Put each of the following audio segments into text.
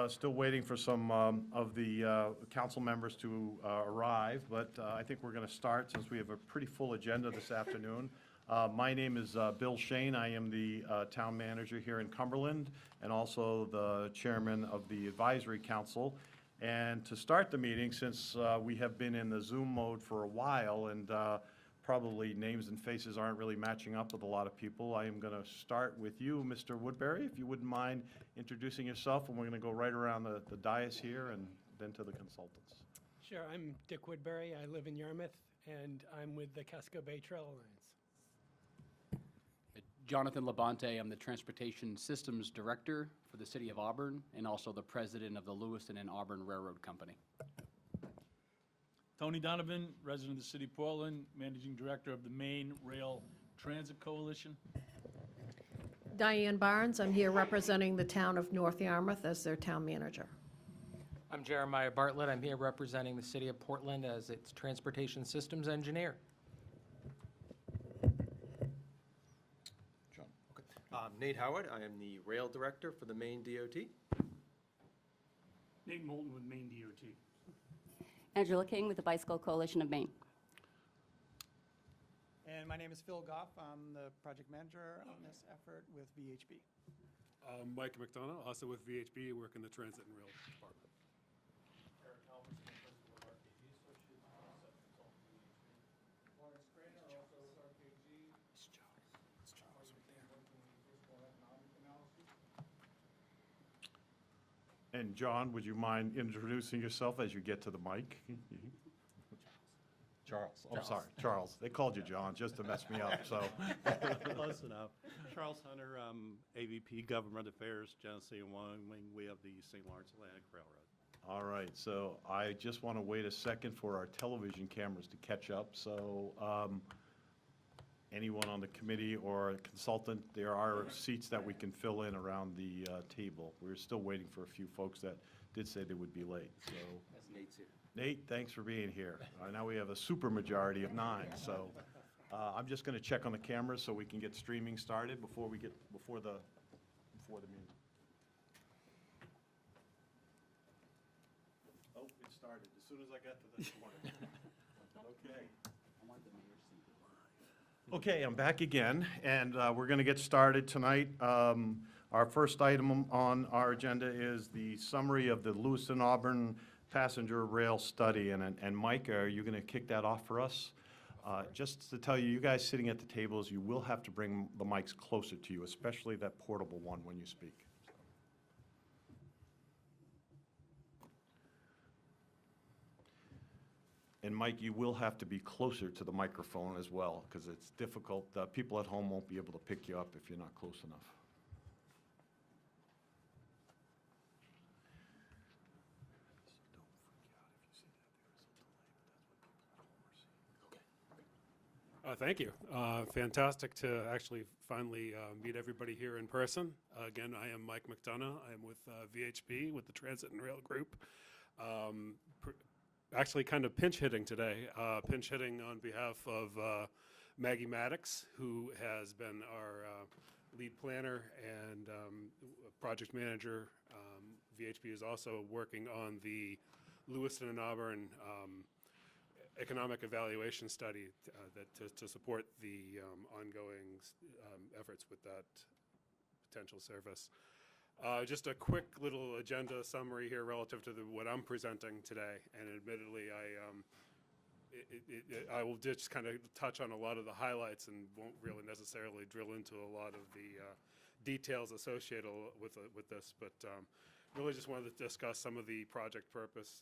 still waiting for some of the council members to arrive, but I think we're going to start since we have a pretty full agenda this afternoon. My name is Bill Shane. I am the town manager here in Cumberland and also the chairman of the advisory council. And to start the meeting, since we have been in the Zoom mode for a while and probably names and faces aren't really matching up with a lot of people, I am going to start with you, Mr. Woodbury, if you wouldn't mind introducing yourself, and we're going to go right around the dais here and then to the consultants. Sure, I'm Dick Woodbury. I live in Yarmouth, and I'm with the Casco Bay Trail Alliance. Jonathan Labonte, I'm the Transportation Systems Director for the City of Auburn and also the President of the Lewiston and Auburn Railroad Company. Tony Donovan, resident of the City of Portland, Managing Director of the Maine Rail Transit Coalition. Diane Barnes, I'm here representing the town of North Yarmouth as their town manager. I'm Jeremiah Bartlett. I'm here representing the City of Portland as its Transportation Systems Engineer. John. Nate Howard, I am the Rail Director for the Maine DOT. Nate Moulton with Maine DOT. Angela King with the Bicycle Coalition of Maine. And my name is Phil Goff. I'm the project manager on this effort with VHB. Mike McDonough, also with VHB, work in the Transit and Rail Department. Eric Halverson, principal of RKG Associates, also consultant with VHB. Lawrence Grainer, also with RKG. It's Charles. It's Charles right there. And John, would you mind introducing yourself as you get to the mic? Charles. Oh, sorry, Charles. They called you John just to mess me up, so. Close enough. Charles Hunter, AVP Government Affairs, Genesee and Wyoming. We have the St. Lawrence Atlantic Railroad. All right, so I just want to wait a second for our television cameras to catch up. So anyone on the committee or a consultant, there are seats that we can fill in around the table. We're still waiting for a few folks that did say they would be late. So That's Nate's here. Nate, thanks for being here. Now we have a super majority of 9. So I'm just going to check on the cameras so we can get streaming started before the meeting. Oh, it started as soon as I got to this point. Okay. Okay, I'm back again, and we're going to get started tonight. Our first item on our agenda is the summary of the Lewiston Auburn passenger rail study. And Mike, are you going to kick that off for us? Just to tell you, you guys sitting at the tables, you will have to bring the mics closer to you, especially that portable one when you speak. And Mike, you will have to be closer to the microphone as well, because it's difficult. People at home won't be able to pick you up if you're not close enough. Thank you. Fantastic to actually finally meet everybody here in person. Again, I am Mike McDonough. I am with VHB, with the Transit and Rail Group. Actually kind of pinch hitting today. Pinch hitting on behalf of Maggie Maddox, who has been our lead planner and project manager. VHB is also working on the Lewiston and Auburn economic evaluation study to support the ongoing efforts with that potential service. Just a quick little agenda summary here relative to what I'm presenting today, and admittedly, I will just kind of touch on a lot of the highlights and won't really necessarily drill into a lot of the details associated with this, but really just wanted to discuss some of the project purpose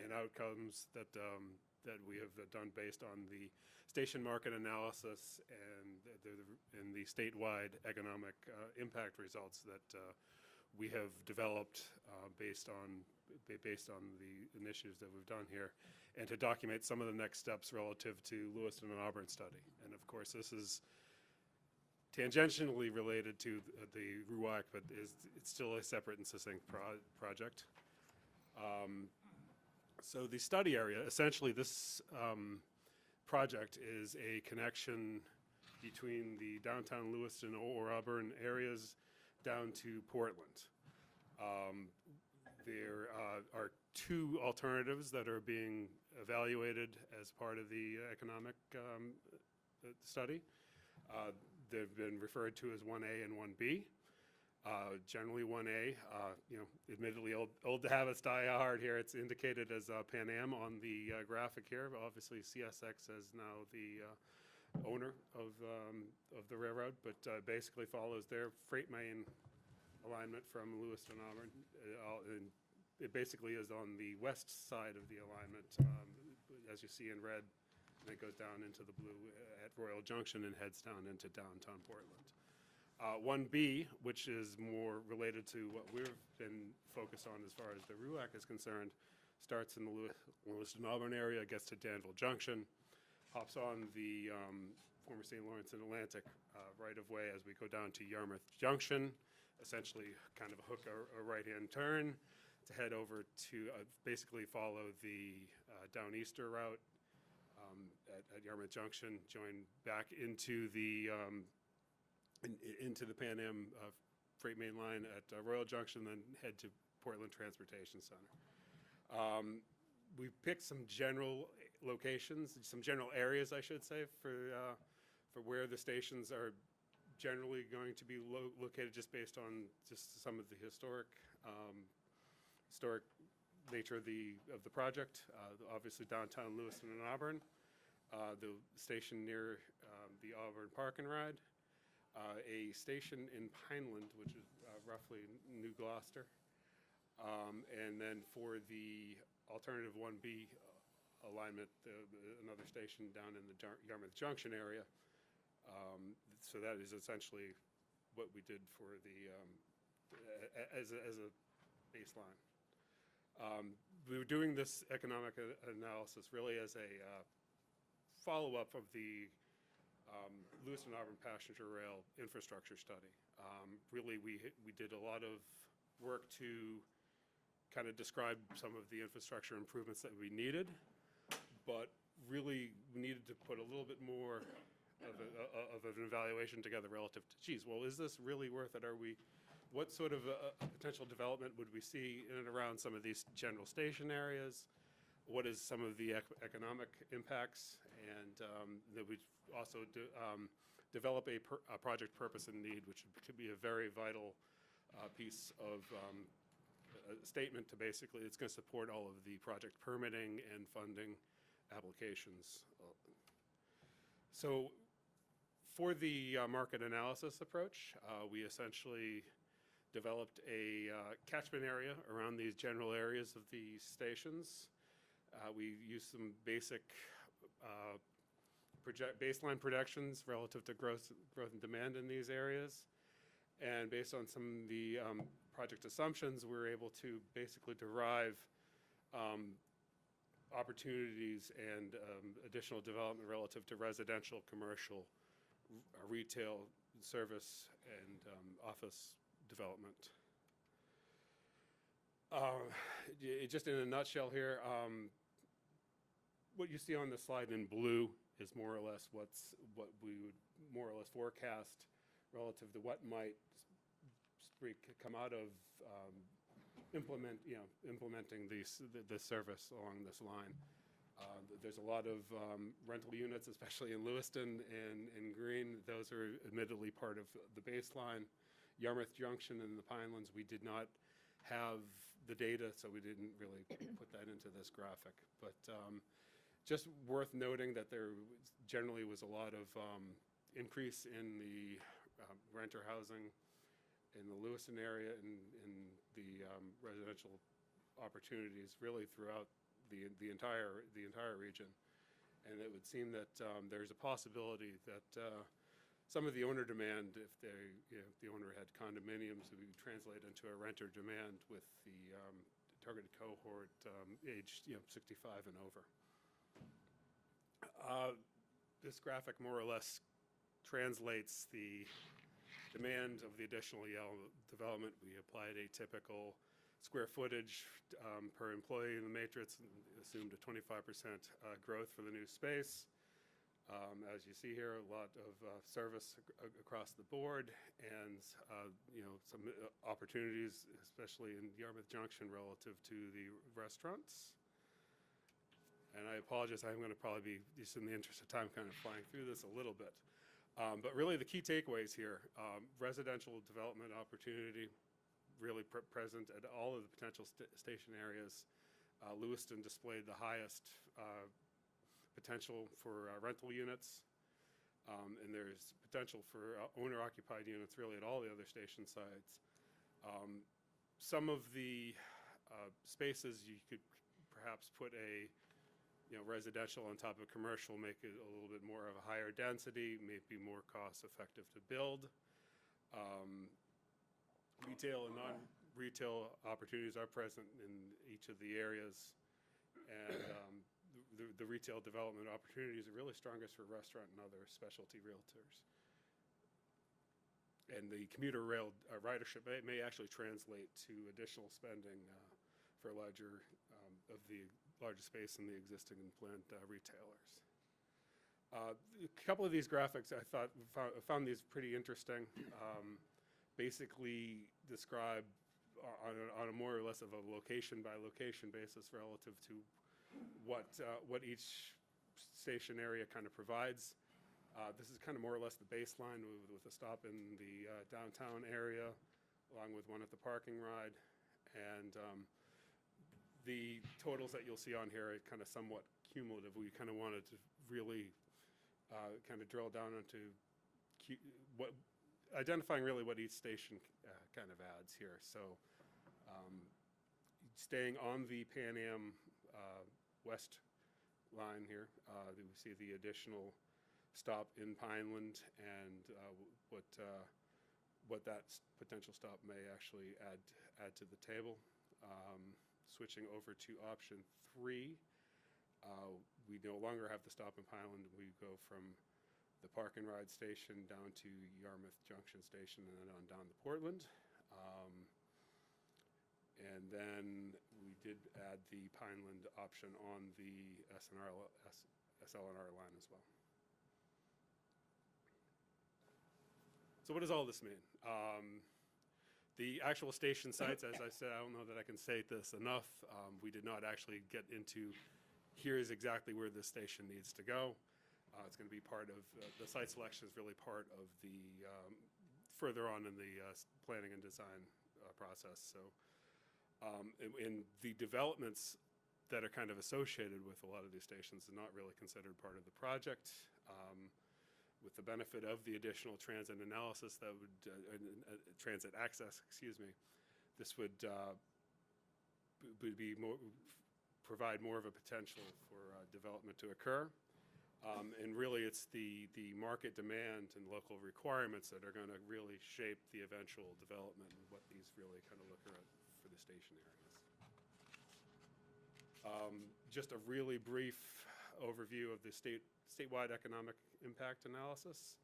and outcomes that we have done based on the station market analysis and the statewide economic impact results that we have developed based on the initiatives that we've done here, and to document some of the next steps relative to Lewiston and Auburn study. And of course, this is tangentially related to the RUAC, but it's still a separate and succinct project. So the study area, essentially this project is a connection between the downtown Lewiston or Auburn areas down to Portland. two alternatives that are being evaluated as part of the economic study. They've been referred to as 1A and 1B. Generally 1A, admittedly old habits die hard here. It's indicated as Pan Am on the graphic here. Obviously, CSX is now the owner of the railroad, but basically follows their freight main alignment from Lewiston, Auburn. And it basically is on the west side of the alignment, as you see in red, and it goes down into the blue at Royal Junction and heads down into downtown Portland. 1B, which is more related to what we've been focused on as far as the RUAC is concerned, starts in the Lewiston-Auburn area, gets to Danville Junction, hops on the former St. Lawrence and Atlantic right-of-way as we go down to Yarmouth Junction, essentially kind of a hook a right-hand turn to head over to basically follow the Downeaster route at Yarmouth Junction, join back into the Pan Am freight main line at Royal Junction, then head to Portland Transportation Center. We picked some general locations, some general areas, I should say, for where the stations are generally going to be located, just based on just some of the historic nature of the project. Obviously, downtown Lewiston and Auburn, the station near the Auburn Park and Ride. A station in Pineland, which is roughly New Gloucester, and then for the alternative 1B alignment, another station down in the Yarmouth Junction area. So that is essentially what we did for the as a baseline. We were doing this economic analysis really as a follow-up of the Lewiston Auburn Passenger Rail infrastructure study. Really, we did a lot of work to kind of describe some of the infrastructure improvements that we needed, but really we needed to put a little bit more of an evaluation together relative to, geez, well, is this really worth it? What sort of potential development would we see in and around some of these general station areas? What is some of the economic impacts? And that we also develop a project purpose and need, which could be a very vital piece of a statement to basically, it's going to support all of the project permitting and funding applications. So for the market analysis approach, we essentially developed a catchment area around these general areas of the stations. We used some basic baseline projections relative to growth and demand in these areas. And based on some of the project assumptions, we were able to basically derive opportunities and additional development relative to residential, commercial, retail, service, and office development. Just in a nutshell here, what you see on the slide in blue is more or less what we would more or less forecast relative to what might come out of implementing the service along this line. There's a lot of rental units, especially in Lewiston and in Green. Those are admittedly part of the baseline. Yarmouth Junction and the Pinelands, we did not have the data, so we didn't really put that into this graphic. But just worth noting that there generally was a lot of increase in the renter housing in the Lewiston area and in the residential opportunities really throughout the entire region. And it would seem that there's a possibility that some of the owner demand, if the owner had condominiums, would translate into a renter demand with the targeted cohort aged 65 and over. This graphic more or less translates the demand of the additional development. We applied a typical square footage per employee in the matrix and assumed a 25% growth for the new space. As you see here, a lot of service across the board, and some opportunities, especially in Yarmouth Junction, relative to the restaurants. And I apologize, I'm going to probably be, just in the interest of time, kind of flying through this a little bit. But really, the key takeaways here: residential development opportunity, really present at all of the potential station areas. Lewiston displayed the highest potential for rental units, and there's potential for owner-occupied units really at all the other station sites. Some of the spaces you could perhaps put a residential on top of commercial, make it a little bit more of a higher density, may be more cost-effective to build. Retail and non-retail opportunities are present in each of the areas, and the retail development opportunities are really strongest for restaurant and other specialty realtors. And the commuter rail ridership may actually translate to additional spending for larger space in the existing and planned retailers. A couple of these graphics I found these pretty interesting. Basically describe on a more or less of a location by location basis relative to what each station area kind of provides. This is kind of more or less the baseline with a stop in the downtown area, along with one at the parking ride. And the totals that you'll see on here are kind of somewhat cumulative. We kind of wanted to really kind of drill down into identifying really what each station kind of adds here. So staying on the Pan Am west line here, we see the additional stop in Pineland and what that potential stop may actually add to the table. Switching over to option 3, we no longer have the stop in Pineland. We go from the Park and Ride station down to Yarmouth Junction station and then on down to Portland. And then we did add the Pineland option on the SLNR line as well. So what does all this mean? The actual station sites, as I said, I don't know that I can say this enough. We did not actually get into, here's exactly where this station needs to go. It's going to be part of, the site selection is really part of the, further on in the planning and design process. So in the developments that are kind of associated with a lot of these stations are not really considered part of the project. With the benefit of the additional transit analysis that would, transit access, excuse me, this would be more, provide more of a potential for development to occur. And really it's the market demand and local requirements that are going to really shape the eventual development and what these really kind of look at for the station areas. Just a really brief overview of the statewide economic impact analysis.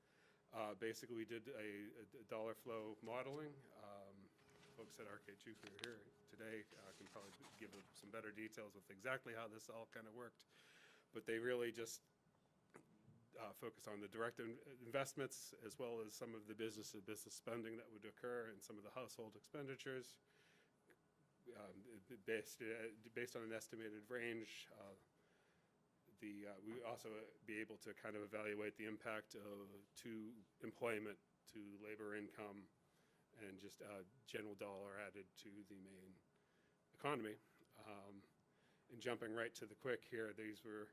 Basically, we did a dollar flow modeling. Folks at RK2 who are here today can probably give some better details with exactly how this all kind of worked. But they really just focused on the direct investments as well as some of the business-to-business spending that would occur and some of the household expenditures. Based on an estimated range, we also be able to kind of evaluate the impact to employment, to labor income, and just general dollar added to the main economy. And jumping right to the quick here, these were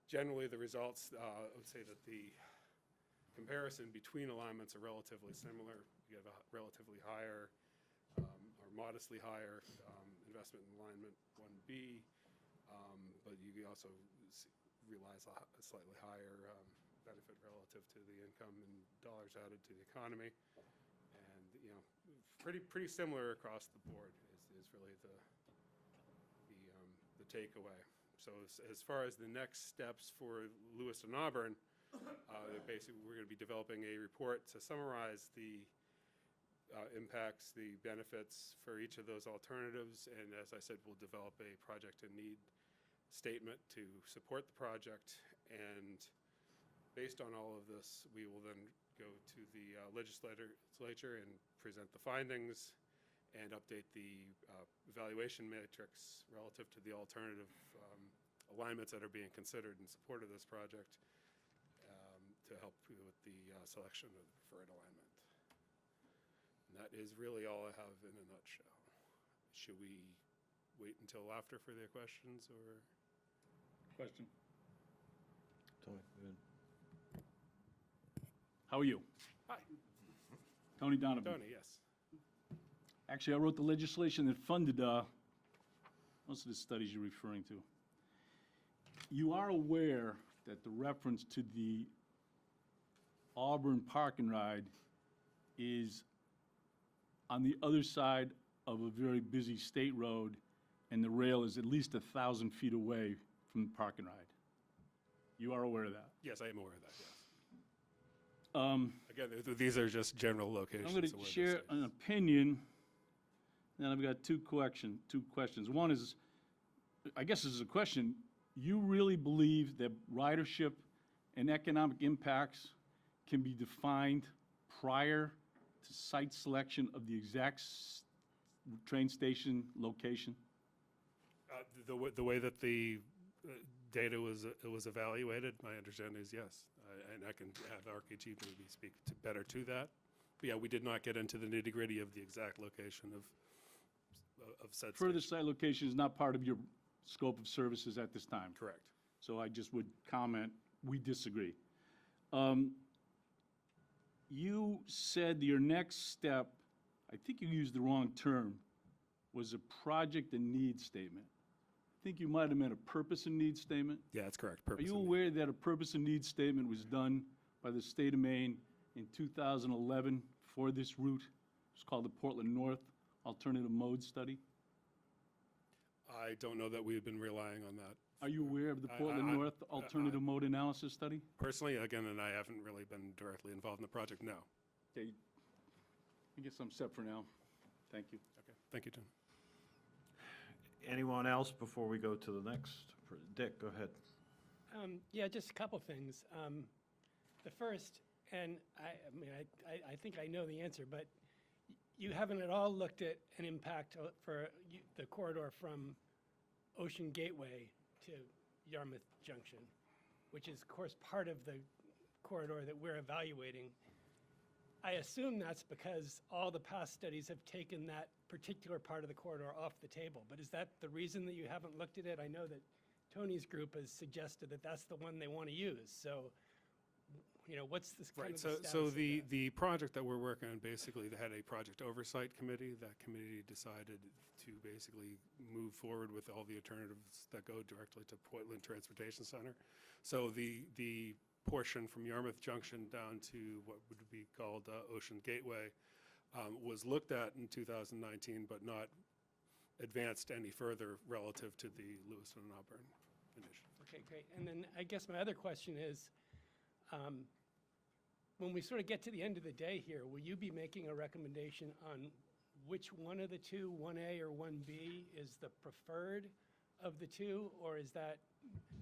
generally the results. I would say that the comparison between alignments are relatively similar. You have a relatively higher or modestly higher investment in alignment 1B, but you also realize a slightly higher benefit relative to the income and dollars added to the economy. And pretty similar across the board is really the takeaway. So as far as the next steps for Lewiston and Auburn, basically we're going to be developing a report to summarize the impacts, the benefits for each of those alternatives, and as I said, we'll develop a project and need statement to support the project, and Based on all of this, we will then go to the legislature and present the findings and update the evaluation matrix relative to the alternative alignments that are being considered in support of this project to help you with the selection of the preferred alignment. And that is really all I have in a nutshell. Should we wait until after for their questions, or? Question. Tony, go ahead. How are you? Hi. Tony Donovan. Tony, yes. Actually, I wrote the legislation that funded most of the studies you're referring to. You are aware that the reference to the Auburn Park and Ride is on the other side of a very busy state road, and the rail is at least 1,000 feet away from the park and ride. You are aware of that? Yes, I am aware of that, yes. Um, Again, these are just general locations. I'm going of to where this share is. an opinion, and I've got two questions. One is, I guess this is a question, you really believe that ridership and economic impacts can be defined prior to site selection of the exact train station location? The way that the data was evaluated, my understanding is yes. And I can have RKG maybe speak better to that. But yeah, we did not get into the nitty-gritty of the exact location of said Further station. site location is not part of your scope of services at this time? Correct. So I just would comment, we disagree. You said your next step, I think you used the wrong term, was a project and need statement. I think you might have meant a purpose and need statement. Yeah, that's correct. Are you aware that a purpose and need statement was done by the state of Maine in 2011 for this route? It's called the Portland North Alternative Mode Study. I don't know that we've been relying on that. Are you aware of the Portland I- North Alternative Mode Analysis Study? Personally, again, and I haven't really been directly involved in the project, no. Okay, I guess I'm set for now. Thank you. Okay, thank you, Tim. Anyone else before we go to the next? Dick, go ahead. Yeah, just a couple things. The first, and I think I know the answer, but you haven't at all looked at an impact for the corridor from Ocean Gateway to Yarmouth Junction, which is, of course, part of the corridor that we're evaluating. I assume that's because all the past studies have taken that particular part of the corridor off the table, but is that the reason that you haven't looked at it? I know that Tony's group has suggested that that's the one they want to use, so, you know, what's this kind Right, of so, the status so of the, that? the project that we're working on, basically, they had a project oversight committee. That committee decided to basically move forward with all the alternatives that go directly to Portland Transportation Center. So the portion from Yarmouth Junction down to what would be called Ocean Gateway was looked at in 2019, but not advanced any further relative to the Lewiston and Auburn initiative. Okay, great. And then I guess my other question is, when we sort of get to the end of the day here, will you be making a recommendation on which one of the two, 1A or 1B, is the preferred of the two, or is that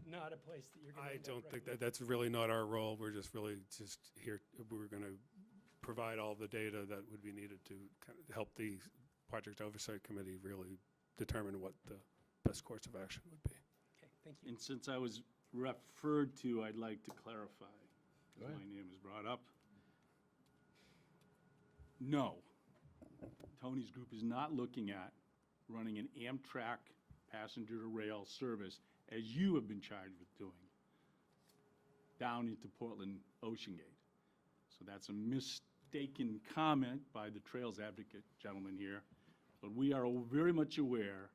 not a place that you're going to I end up don't think recommending? that's really not our role. We're just really just here, we're going to provide all the data that would be needed to kind of help the Project Oversight Committee really determine what the best course of action would be. Okay, thank you. And since I was referred to, I'd like to clarify, Go because ahead. my name is brought up. No, Tony's group is not looking at running an Amtrak passenger to rail service, as you have been charged with doing, down into Portland Ocean Gate. So that's a mistaken comment by the Trails Advocate gentleman here. But we are very much aware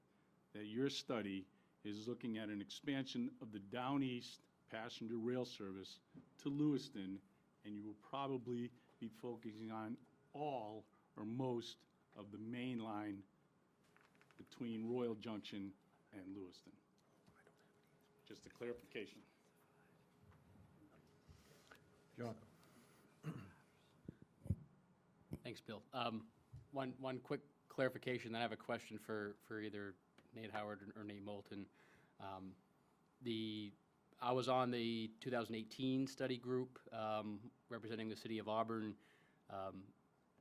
that your study is looking at an expansion of the Down East passenger rail service to Lewiston, and you will probably be focusing on all or most of the main line between Royal Junction and Lewiston. Just a clarification. John? Thanks, Bill. One quick clarification, then I have a question for either Nate Howard or Nate Moulton. The I was on the 2018 study group representing the city of Auburn.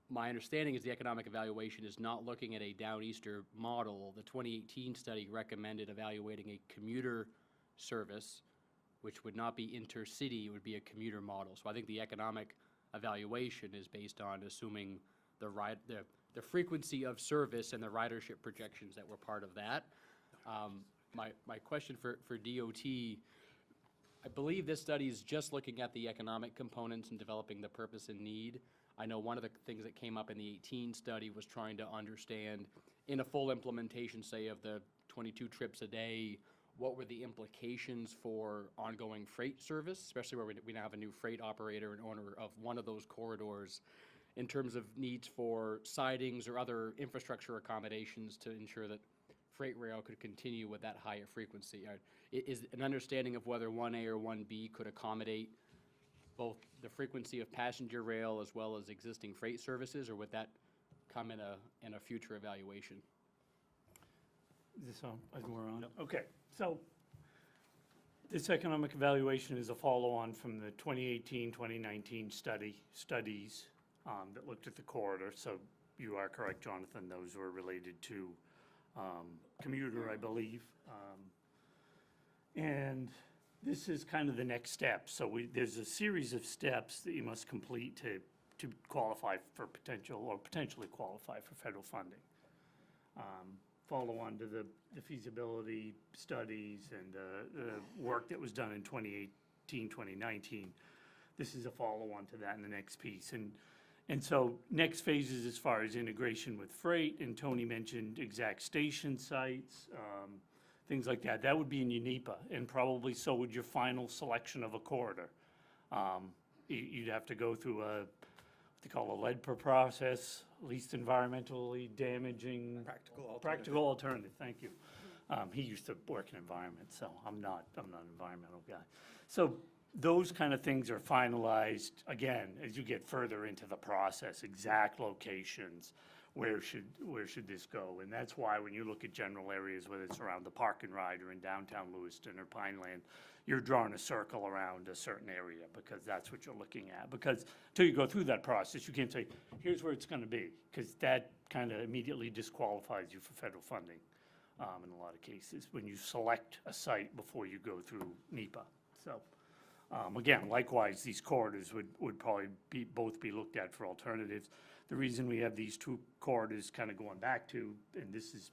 My understanding is the economic evaluation is not looking at a downeaster model. The 2018 study recommended evaluating a commuter service, which would not be intercity, it would be a commuter model. So I think the economic evaluation is based on assuming the frequency of service and the ridership projections that were part of that. My question for DOT, I believe this study is just looking at the economic components and developing the purpose and need. I know one of the things that came up in the 18 study was trying to understand, in a full implementation, say, of the 22 trips a day, what were the implications for ongoing freight service, especially where we now have a new freight operator and owner of one of those corridors, in terms of needs for sidings or other infrastructure accommodations to ensure that freight rail could continue with that higher frequency. Is an understanding of whether 1A or 1B could accommodate both the frequency of passenger rail as well as existing freight services, or would that come in a future evaluation? Is this on? We're on? Okay, so this economic evaluation is a follow-on from the 2018, 2019 studies that looked at the corridor. So you are correct, Jonathan, those were related to commuter, I believe. And this is kind of the next step. So there's a series of steps that you must complete to qualify for potentially qualify for federal funding. Follow on to the feasibility studies and the work that was done in 2018, 2019. This is a follow-on to that in the next piece. And so next phases as far as integration with freight, and Tony mentioned exact station sites, things like that. That would be in UNEPA, and probably so would your final selection of a corridor. You'd have to go through what they call a LEDPR process, least environmentally damaging. Practical alternative, thank you. He used to work in environment, so I'm not an environmental guy. So those kind of things are finalized, again, as you get further into the process, exact locations, where should this go? And that's why when you look at general areas, whether it's around the Park and Ride or in downtown Lewiston or Pineland, you're drawing a circle around a certain area because that's what you're looking at. Because until you go through that process, you can't say, here's where it's gonna be, because that kind of immediately disqualifies you for federal funding in a lot of cases, when you select a site before you go through NEPA. So, again, likewise, these corridors would probably both be looked at for alternatives. The reason we have these two corridors kind of going back to, and this is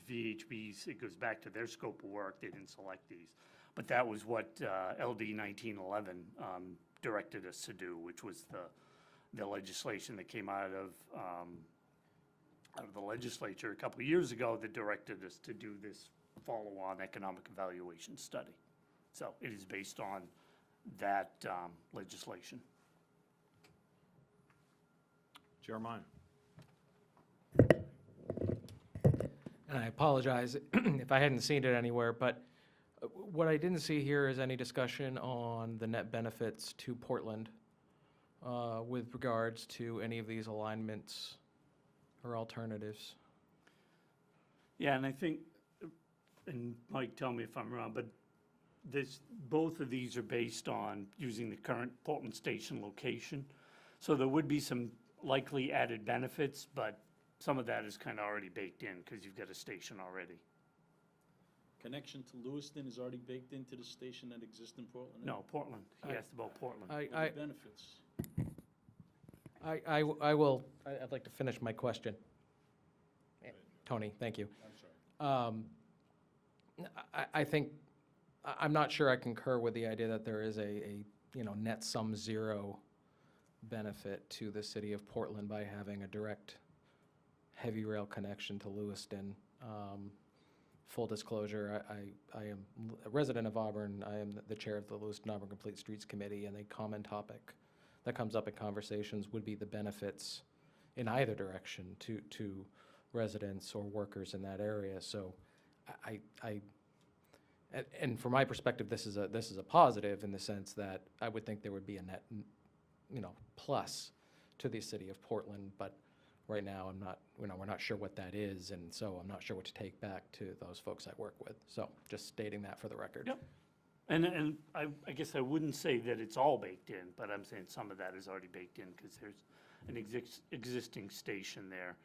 VHB's, it goes back to their scope of work, they didn't select these. But that was what LD 1911 directed us to do, which was the legislation that came out of the legislature a couple of years ago that directed us to do this follow-on economic evaluation study. So it is based on that legislation. Jeremiah. And I apologize if I hadn't seen it anywhere, but what I didn't see here is any discussion on the net benefits to Portland with regards to any of these alignments or alternatives. Yeah, and I think, and Mike, tell me if I'm wrong, but both of these are based on using the current Portland Station location. So there would be some likely added benefits, but some of that is kind of already baked in because you've got a station already. Connection to Lewiston is already baked into the station that exists in Portland? No, Portland. He asked about Portland. What are the benefits? I'd like to finish my question. Tony, thank you. I'm sorry. I think, I'm not sure I concur with the idea that there is a net sum zero benefit to the city of Portland by having a direct heavy rail connection to Lewiston. Full disclosure, I am a resident of Auburn. I am the chair of the Lewiston Auburn Complete Streets Committee, and a common topic that comes up in conversations would be the benefits in either direction to residents or workers in that area. So and from my perspective, this is a positive in the sense that I would think there would be a net, plus to the city of Portland, but right now we're not sure what that is, and so I'm not sure what to take back to those folks I work with. So just stating that for the record. Yep. And I guess I wouldn't say that it's all baked in, but I'm saying some of that is already baked in because there's an existing station there.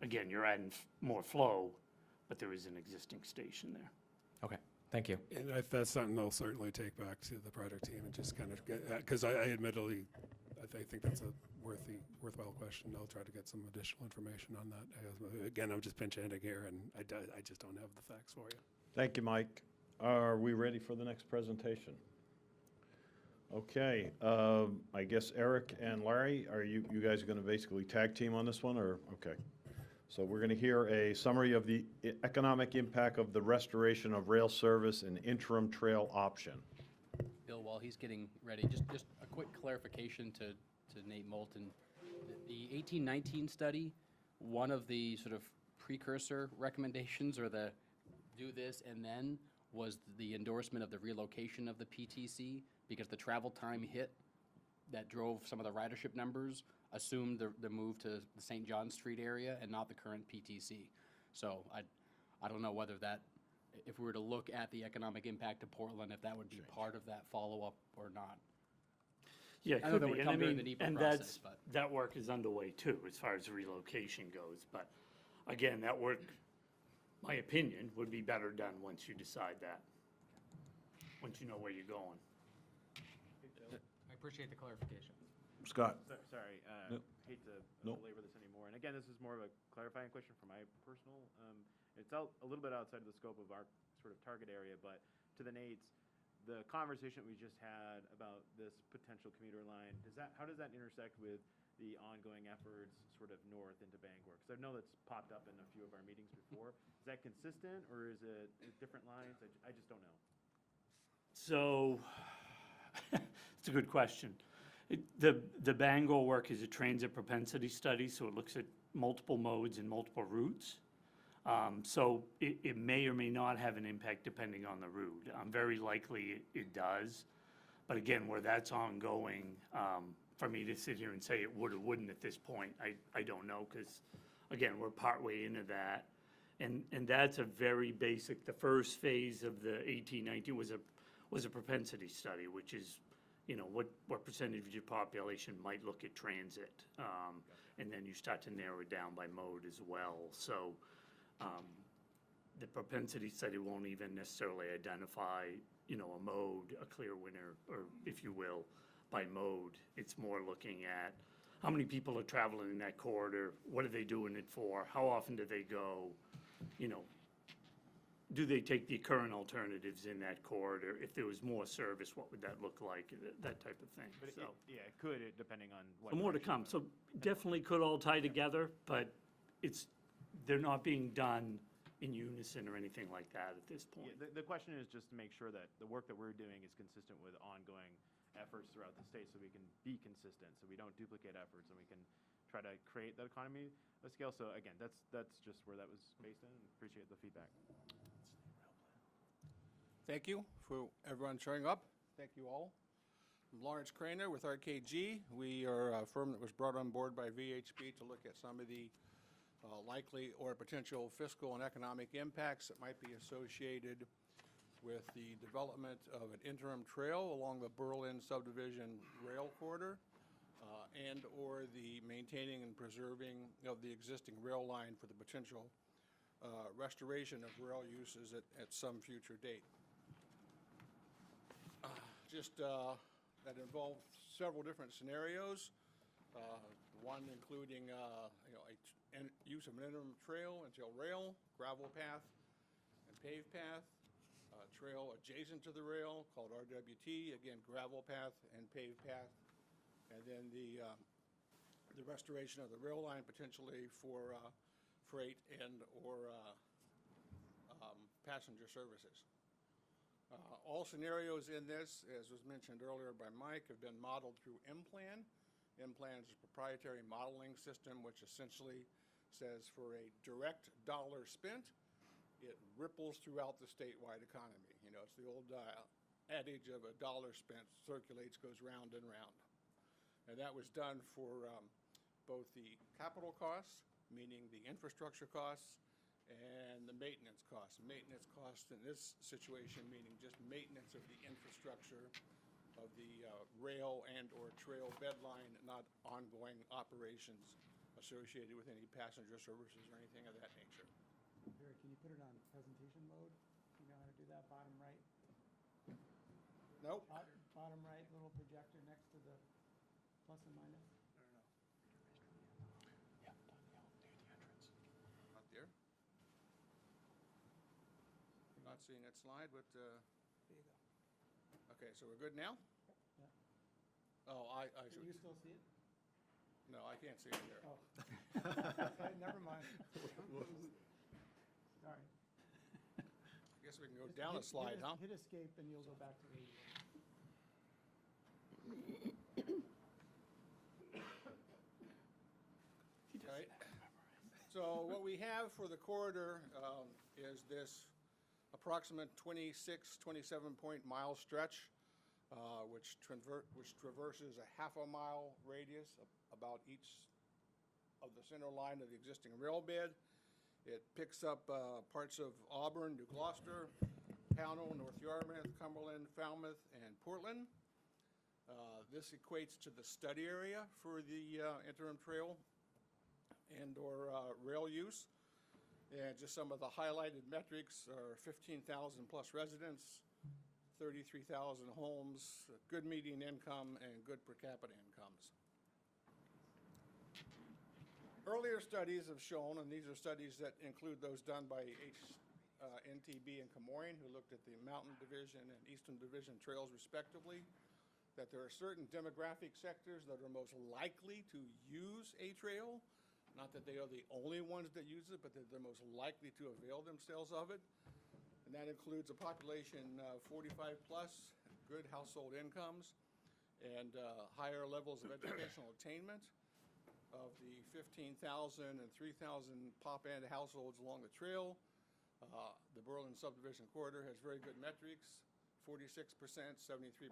Again, you're adding more flow, but there is an existing station there. Okay, thank you. And that's something I'll certainly take back to the project team and just kind of get, because I admittedly, I think that's a worthwhile question. I'll try to get some additional information on that. Again, I'm just pinch hitting here, and I just don't have the facts for you. Thank you, Mike. Are we ready for the next presentation? Okay, I guess Eric and Larry, are you guys going to basically tag team on this one, or, okay. So we're going to hear a summary of the economic impact of the restoration of rail service and interim trail option. Bill, while he's getting ready, just a quick clarification to Nate Moulton. The 1819 study, one of the sort of precursor recommendations, or the do this and then, was the endorsement of the relocation of the PTC, because the travel time hit that drove some of the ridership numbers assumed the move to the St. John Street area and not the current PTC. So I don't know whether that, if we were to look at the economic impact of Portland, if that would be part of that follow-up or not. Yeah, it I know could that be, would and I come during the mean, NEPA and process, but. that work is underway too, as far as relocation goes. But again, that work, my opinion, would be better done once you decide that, once you know where you're going. I appreciate the clarification. Scott? Sorry, No. hate to No. belabor this anymore. And again, this is more of a clarifying question for my personal, it's a little bit outside of the scope of our sort of target area, but to the Nates, the conversation we just had about this potential commuter line, how does that intersect with the ongoing efforts sort of north into Bangor? Because I know that's popped up in a few of our meetings before. Is that consistent, or is it different lines? I just don't know. So, it's a good question. The Bangor work is a transit propensity study, so it looks at multiple modes and multiple routes. So it may or may not have an impact depending on the route. Very likely it does. But again, where that's ongoing, for me to sit here and say it would or wouldn't at this point, I don't know, because again, we're partway into that. And that's a very basic, the first phase of the 1819 was a propensity study, which is, you know, what percentage of your population might look at transit. And then you start to narrow it down by mode as well. So the propensity study won't even necessarily identify, you know, a mode, a clear winner, or if you will, by mode. It's more looking at how many people are traveling in that corridor, what are they doing it for, how often do they go, you know, do they take the current alternatives in that corridor? If there was more service, what would that look like? That type of thing. But So, it could, depending on what. more to direction come. it So goes. definitely could all tie together, but they're not being done in unison or anything like that at this point. Yeah, the question is just to make sure that the work that we're doing is consistent with ongoing efforts throughout the state, so we can be consistent, so we don't duplicate efforts, and we can try to create that economy of scale. So again, that's just where that was based in, and appreciate the feedback. Thank you for everyone showing up. Thank you all. I'm Lawrence Craner with RKG. We are a firm that was brought on board by VHB to look at some of the likely or potential fiscal and economic impacts that might be associated with the development of an interim trail along the Berlin subdivision rail corridor and or the maintaining and preserving of the existing rail line for the potential restoration of rail uses at some future date. That involved several different scenarios. One including use of an interim trail until rail, gravel path, and paved path. Trail adjacent to the rail called RWT, again gravel path and paved path, and then the restoration of the rail line potentially for freight and or passenger services. All scenarios in this, as was mentioned earlier by Mike, have been modeled through M-Plan. M-Plan is a proprietary modeling system which essentially says for a direct dollar spent, it ripples throughout the statewide economy. You know, it's the old adage of a dollar spent circulates, goes round and round. And that was done for both the capital costs, meaning the infrastructure costs, and the maintenance costs. Maintenance costs in this situation meaning just maintenance of the infrastructure of the rail and/or trail bed line, not ongoing operations associated with any passenger services or anything of that nature. Barry, can you put it on presentation mode? You know how to do that, bottom right? Nope. Bottom right, little projector next to the plus and minus? Not there. Not seeing that slide, but, There you go. okay, so we're good now? Yeah. Oh, I Can should, you still see it? no, I can't see it there. Oh. Okay, never mind. Sorry. I guess we can go Just down a hit- slide, huh? Hit escape and you'll go back to where you were. Right. So what we have for the corridor is this approximate 26, 27-point-mile stretch, which traverses a half a mile radius about each of the center line of the existing rail bed. It picks up parts of Auburn, New Gloucester, Pownell, North Yarmouth, Cumberland, Falmouth, and Portland. This equates to the study area for the interim trail and/or rail use. And just some of the highlighted metrics are 15,000 plus residents, 33,000 homes, good median income, and good per capita incomes. Earlier studies have shown, and these are studies that include those done by NTB and Camoin, who looked at the Mountain Division and Eastern Division trails respectively, that there are certain demographic sectors that are most likely to use a trail. Not that they are the only ones that use it, but that they're most likely to avail themselves of it. And that includes a population 45 plus, good household incomes, and higher levels of educational attainment. Of the 15,000 and 3,000 pop-end households along the trail, the Berlin subdivision corridor has very good metrics, 46%, 73%,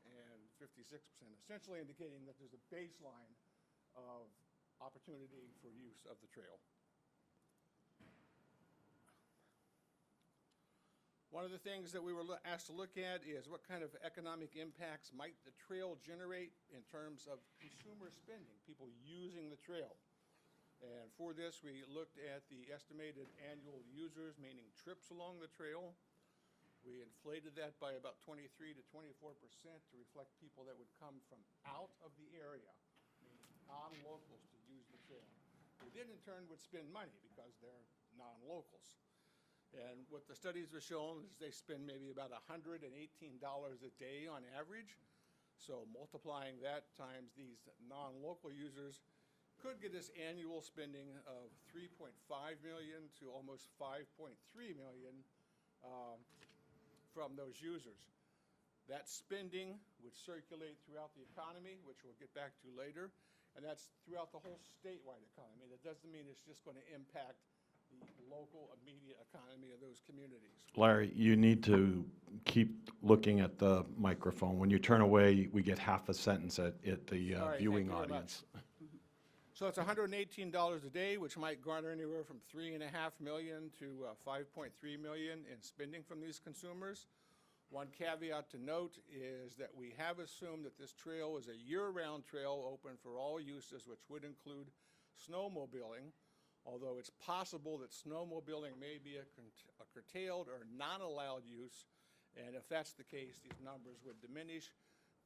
and 56%, essentially indicating that there's a baseline of opportunity for use of the trail. One of the things that we were asked to look at is what kind of economic impacts might the trail generate in terms of consumer spending, people using the trail. And for this, we looked at the estimated annual users, meaning trips along the trail. We inflated that by about 23 to 24% to reflect people that would come from out of the area, meaning non-locals to use the trail. Who then in turn would spend money because they're non-locals. And what the studies have shown is they spend maybe about $118 a day on average. So multiplying that times these non-local users could get us annual spending of $3.5 million to almost $5.3 million from those users. That spending would circulate throughout the economy, which we'll get back to later, and that's throughout the whole statewide economy. That doesn't mean it's just going to impact the local immediate economy of those communities. Larry, you need to keep looking at the microphone. When you turn away, we get half a sentence at the All right, viewing thank you very audience. So it's $118 a day, which might garner anywhere from $3.5 million to $5.3 million in spending from these consumers. One caveat to note is that we have assumed that this trail is a year-round trail open for all uses, which would include snowmobiling, although it's possible that snowmobiling may be a curtailed or non-allowed use, and if that's the case, these numbers would diminish.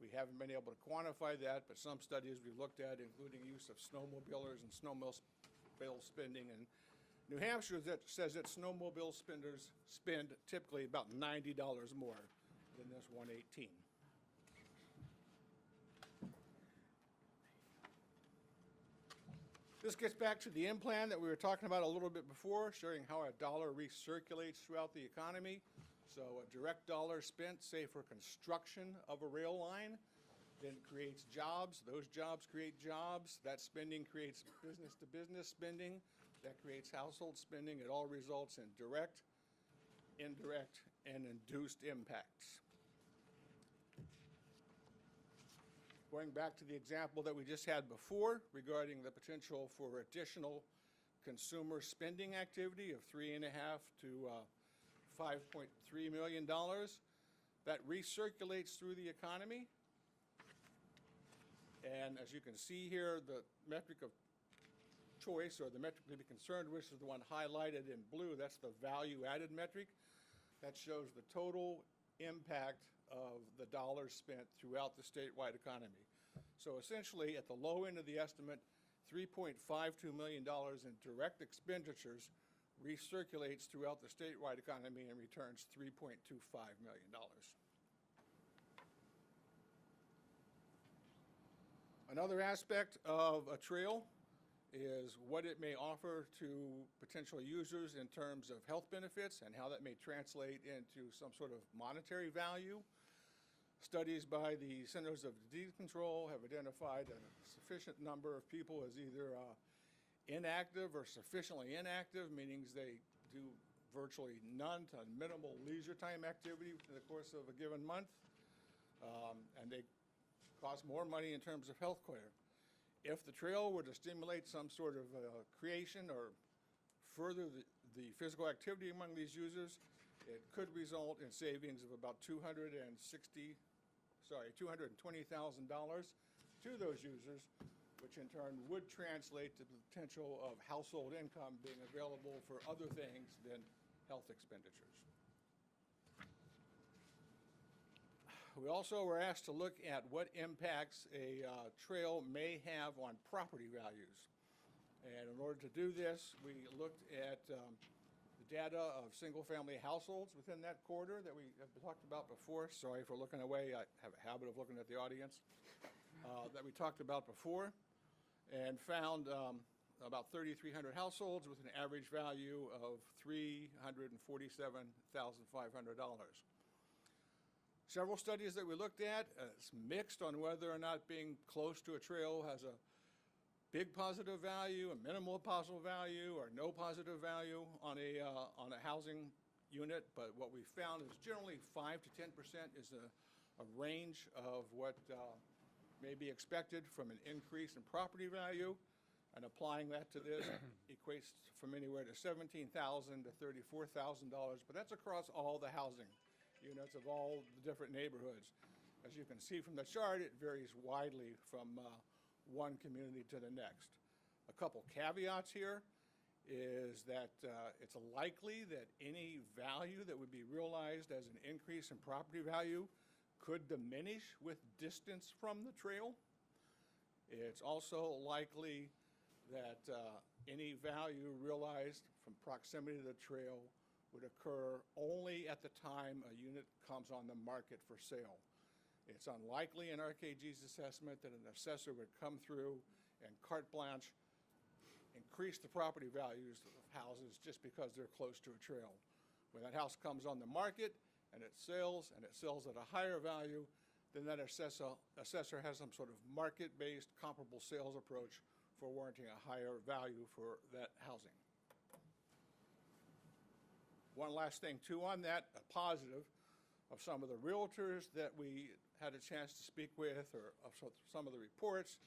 We haven't been able to quantify that, but some studies we've looked at, including use of snowmobilers and snowmobile spending in New Hampshire, that says that snowmobile spenders spend typically about $90 more than this 118. This gets back to the M plan that we were talking about a little bit before, showing how a dollar recirculates throughout the economy. So a direct dollar spent, say, for construction of a rail line, then creates jobs. Those jobs create jobs. That spending creates business-to-business spending. That creates household spending. It all results in direct, indirect, and induced impacts. Going back to the example that we just had before regarding the potential for additional consumer spending activity of $3.5 to $5.3 million. That recirculates through the economy. And as you can see here, the metric of choice, or the metric to be concerned with, is the one highlighted in blue. That's the value-added metric. That shows the total impact of the dollars spent throughout the statewide economy. So essentially, at the low end of the estimate, $3.52 million in direct expenditures recirculates throughout the statewide economy and returns $3.25 million. Another aspect of a trail is what it may offer to potential users in terms of health benefits and how that may translate into some sort of monetary value. Studies by the Centers of Disease Control have identified a sufficient number of people as either inactive or sufficiently inactive, meaning they do virtually none to minimal leisure time activity in the course of a given month, and they cost more money in terms of health care. If the trail were to stimulate some sort of creation or further the physical activity among these users, it could result in savings of about $220,000 to those users, which in turn would translate to the potential of household income being available for other things than health expenditures. We also were asked to look at what impacts a trail may have on property values. And in order to do this, we looked at the data of single-family households within that corridor that we have talked about before. Sorry for looking away. I have a habit of looking at the audience. That we talked about before, and found about 3,300 households with an average value of $347,500. Several studies that we looked at, it's mixed on whether or not being close to a trail has a big positive value, a minimal positive value, or no positive value on a housing unit. But what we found is generally 5 to 10% is a range of what may be expected from an increase in property value, and applying that to this equates from anywhere to $17,000 to $34,000, but that's across all the housing units of all the different neighborhoods. As you can see from the chart, it varies widely from one community to the next. A couple caveats here is that it's likely that any value that would be realized as an increase in property value could diminish with distance from the trail. It's also likely that any value realized from proximity to the trail would occur only at the time a unit comes on the market for sale. It's unlikely in RKG's assessment that an assessor would come through and carte blanche increase the property values of houses just because they're close to a trail. When that house comes on the market and it sells at a higher value, then that assessor has some sort of market-based comparable sales approach for warranting a higher value for that housing. One last thing, too, on that, a positive of some of the realtors that we had a chance to speak with, or of some of the reports,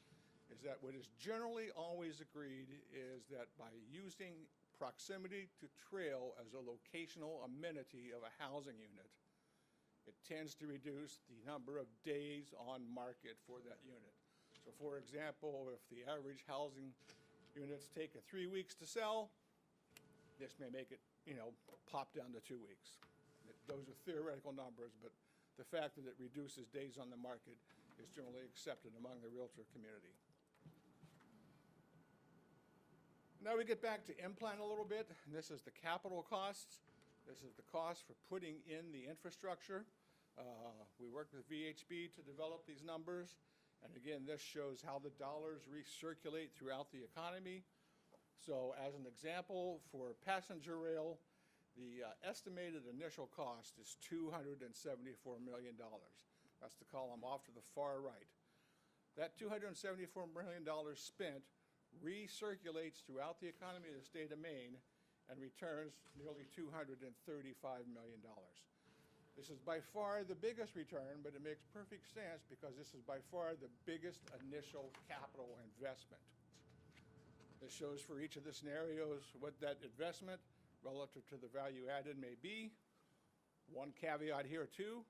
is that what is generally always agreed is that by using proximity to trail as a locational amenity of a housing unit, it tends to reduce the number of days on market for that unit. So for example, if the average housing units take 3 weeks to sell, this may make it pop down to 2 weeks. Those are theoretical numbers, but the fact that it reduces days on the market is generally accepted among the realtor community. Now we get back to M-Plan a little bit, and this is the capital costs. This is the cost for putting in the infrastructure. We worked with VHB to develop these numbers, and again, this shows how the dollars recirculate throughout the economy. So as an example, for passenger rail, the estimated initial cost is $274 million. That's the column off to the far right. That $274 million spent recirculates throughout the economy of the state of Maine and returns nearly $235 million. This is by far the biggest return, but it makes perfect sense because this is by far the biggest initial capital investment. This shows for each of the scenarios what that investment relative to the value added may be. One caveat here too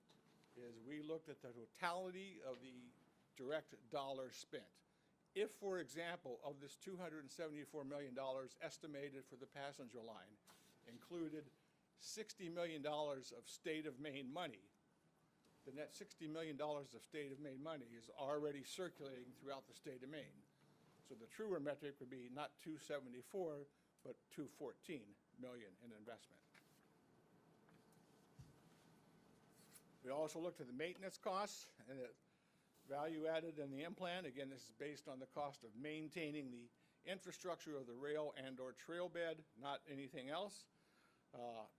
is we looked at the totality of the direct dollars spent. If, for example, of this $274 million estimated for the passenger line included $60 million of state of Maine money, then that $60 million of state of Maine money is already circulating throughout the state of Maine. So the truer metric would be not 274, but 214 million in investment. We also looked at the maintenance costs and the value added in the implant. Again, this is based on the cost of maintaining the infrastructure of the rail and/or trail bed, not anything else.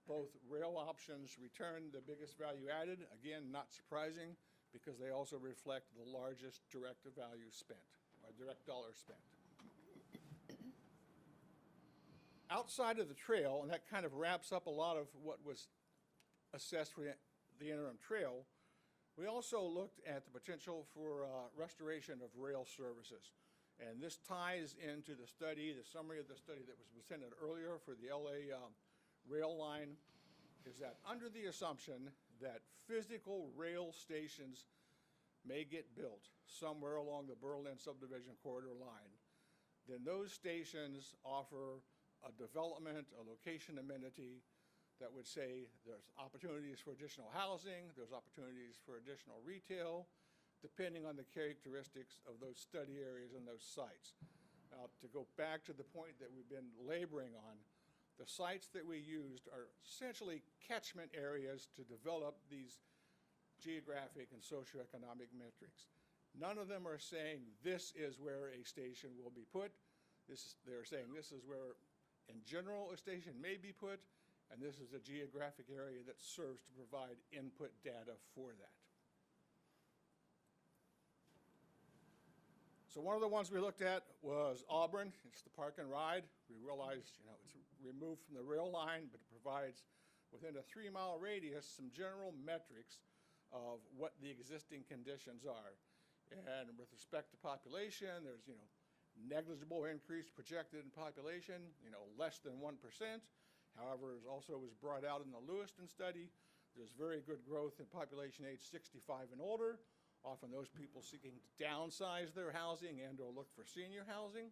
Both rail options return the biggest value added. Again, not surprising because they also reflect the largest direct value spent, or direct dollars spent. Outside of the trail, and that kind of wraps up a lot of what was assessed for the interim trail, we also looked at the potential for restoration of rail services. And this ties into the study, the summary of the study that was presented earlier for the LA rail line, is that under the assumption that physical rail stations may get built somewhere along the Berlin subdivision corridor line, then those stations offer a development, a location amenity that would say there's opportunities for additional housing, there's opportunities for additional retail, depending on the characteristics of those study areas and those sites. Now, to go back to the point that we've been laboring on, the sites that we used are essentially catchment areas to develop these geographic and socioeconomic metrics. None of them are saying this is where a station will be put. They're saying this is where, in general, a station may be put, and this is a geographic area that serves to provide input data for that. So one of the ones we looked at was Auburn. It's the park and ride. We realized, it's removed from the rail line, but it provides, within a 3-mile radius, some general metrics of what the existing conditions are. And with respect to population, there's, negligible increase projected in population, less than 1%. However, as also was brought out in the Lewiston study, there's very good growth in population age 65 and older, often those people seeking to downsize their housing and or look for senior housing.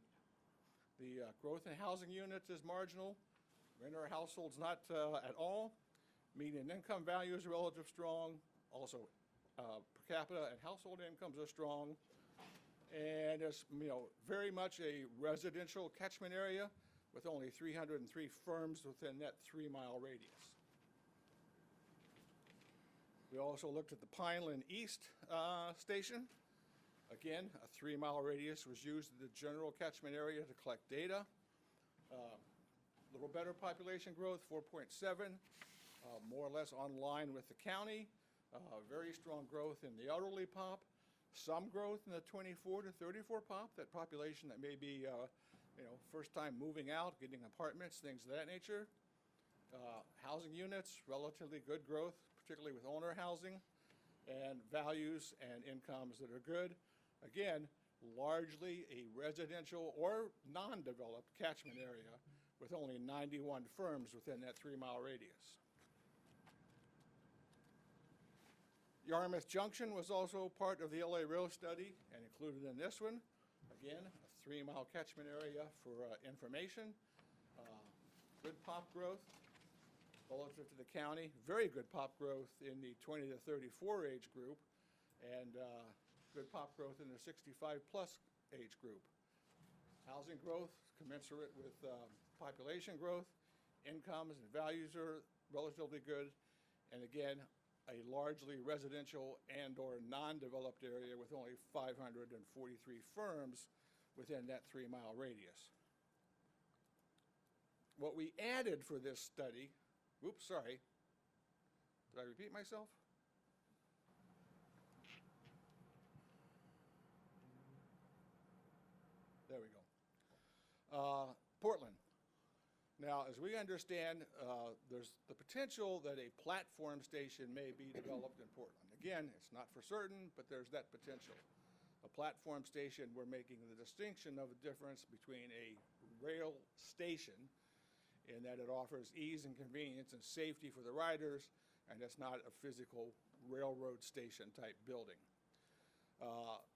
The growth in housing units is marginal. Renter households not at all. Median income value is relatively strong. Also, per capita and household incomes are strong. And it's very much a residential catchment area with only 303 firms within that 3-mile radius. We also looked at the Pineland East station. Again, a 3-mile radius was used in the general catchment area to collect data. A little better population growth, 4.7, more or less on line with the county. Very strong growth in the elderly pop. Some growth in the 24 to 34 pop, that population that may be first time moving out, getting apartments, things of that nature. Housing units, relatively good growth, particularly with owner housing, and values and incomes that are good. Again, largely a residential or non-developed catchment area with only 91 firms within that 3-mile radius. Yarmouth Junction was also part of the LA Rail study and included in this one. Again, a 3-mile catchment area for information. Good pop growth relative to the county. Very good pop growth in the 20 to 34 age group, and good pop growth in the 65-plus age group. Housing growth commensurate with population growth. Incomes and values are relatively good. And again, a largely residential and or non-developed area with only 543 firms within that 3-mile radius. What we added for this study, oops, sorry, did I repeat myself? There we go. Portland. Now, as we understand, there's the potential that a platform station may be developed in Portland. Again, it's not for certain, but there's that potential. A platform station, we're making the distinction of a difference between a rail station in that it offers ease and convenience and safety for the riders, and it's not a physical railroad station type building.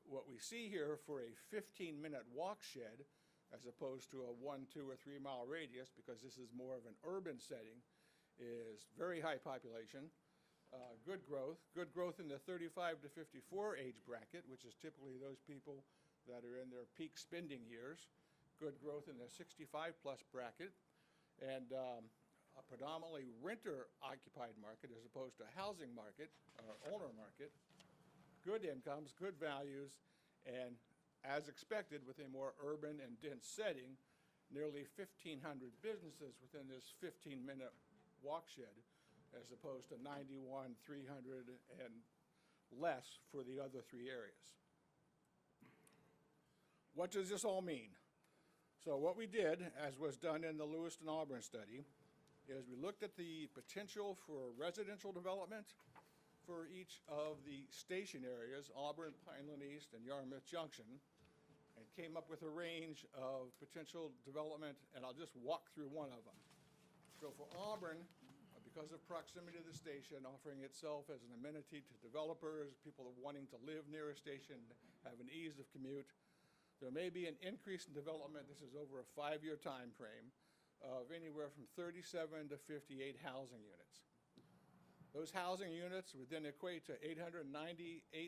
What we see here for a 15-minute walk shed, as opposed to a 1, 2, or 3 mile radius, because this is more of an urban setting, is very high population, good growth in the 35 to 54 age bracket, which is typically those people that are in their peak spending years, good growth in the 65 plus bracket, and a predominantly renter occupied market as opposed to a housing market or owner market, good incomes, good values, and as expected with a more urban and dense setting, nearly 1,500 businesses within this 15-minute walk shed, as opposed to 91, 300, and less for the other 3 areas. What does this all mean? So what we did, as was done in the Lewiston-Auburn study, is we looked at the potential for residential development for each of the station areas, Auburn, Pineland East, and Yarmouth Junction, and came up with a range of potential development, and I'll just walk through one of them. So for Auburn, because of proximity to the station, offering itself as an amenity to developers, people wanting to live near a station, have an ease of commute, there may be an increase in development, this is over a 5-year time frame, of anywhere from 37 to 58 housing units. Those housing units would then equate to $898,000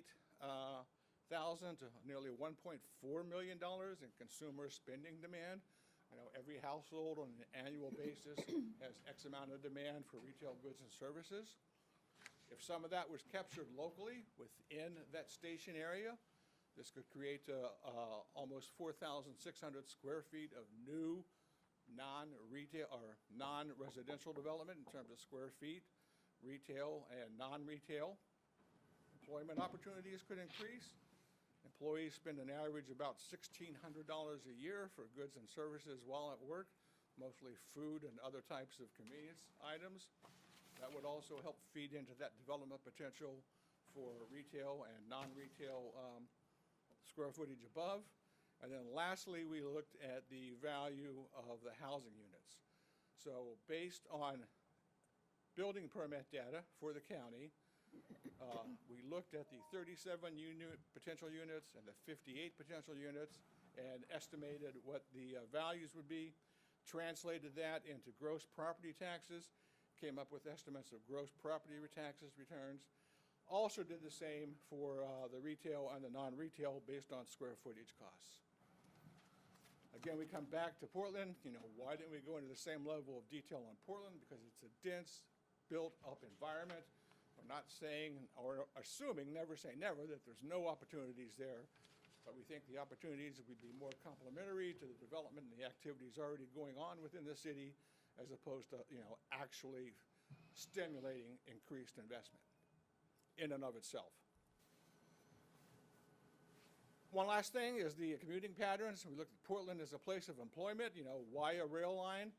to nearly $1.4 million in consumer spending demand. You know, every household on an annual basis has X amount of demand for retail goods and services. If some of that was captured locally within that station area, this could create almost 4,600 square feet of new non-retail or non-residential development in terms of square feet, retail and non-retail. Employment opportunities could increase. Employees spend an average about $1,600 a year for goods and services while at work, mostly food and other types of convenience items. That would also help feed into that development potential for retail and non-retail square footage above. And then lastly, we looked at the value of the housing units. So based on building permit data for the county, we looked at the 37 potential units and the 58 potential units and estimated what the values would be, translated that into gross property taxes, came up with estimates of gross property taxes returns, also did the same for the retail and the non-retail based on square footage costs. Again, we come back to Portland. You know, why didn't we go into the same level of detail on Portland? Because it's a dense, built-up environment. We're not saying or assuming, never say never, that there's no opportunities there. But we think the opportunities would be more complementary to the development and the activities already going on within the city, as opposed to, you know, actually stimulating increased investment in and of itself. One last thing is the commuting patterns. We looked at Portland as a place of employment. You know, why a rail line?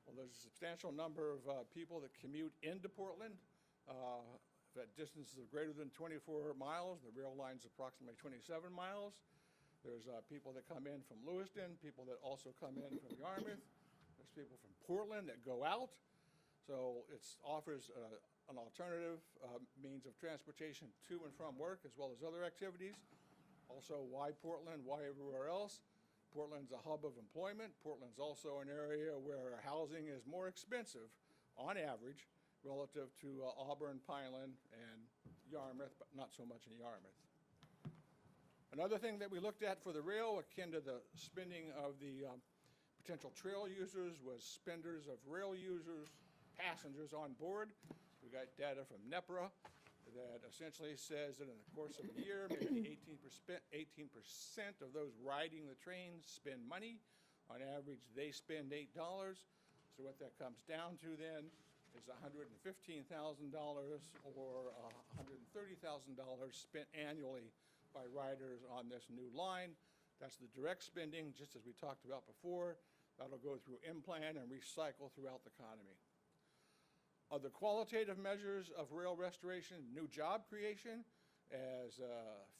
Well, there's a substantial number of people that commute into Portland. That distances are greater than 24 miles. The rail line's approximately 27 miles. There's people that come in from Lewiston, people that also come in from Yarmouth. There's people from Portland that go out. So it offers an alternative means of transportation to and from work, as well as other activities. Also, why Portland? Why everywhere else? Portland's a hub of employment. Portland's also an area where housing is more expensive, on average, relative to Auburn, Pineland, and Yarmouth, but not so much in Yarmouth. Another thing that we looked at for the rail, akin to the spending of the potential trail users, was spenders of rail users, passengers on board. We got data from NEPRA that essentially says that in the course of a year, maybe 18% of those riding the train spend money. On average, they spend $8. So what that comes down to then is $115,000 or $130,000 spent annually by riders on this new line. That's the direct spending, just as we talked about before. That'll go through implant and recycle throughout the economy. Other qualitative measures of rail restoration, new job creation. as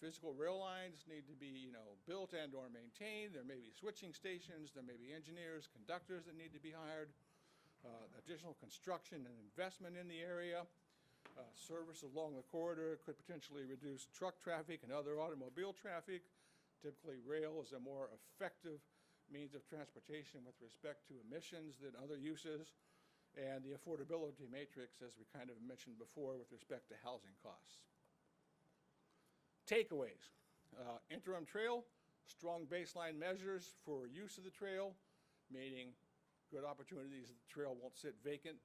physical rail lines need to be, built and/or maintained. There may be switching stations, there may be engineers, conductors that need to be hired, additional construction and investment in the area. Service along the corridor could potentially reduce truck traffic and other automobile traffic. Typically, rail is a more effective means of transportation with respect to emissions than other uses, and the affordability matrix, as we kind of mentioned before, with respect to housing costs. Takeaways. Interim trail, strong baseline measures for use of the trail, meaning good opportunities that the trail won't sit vacant.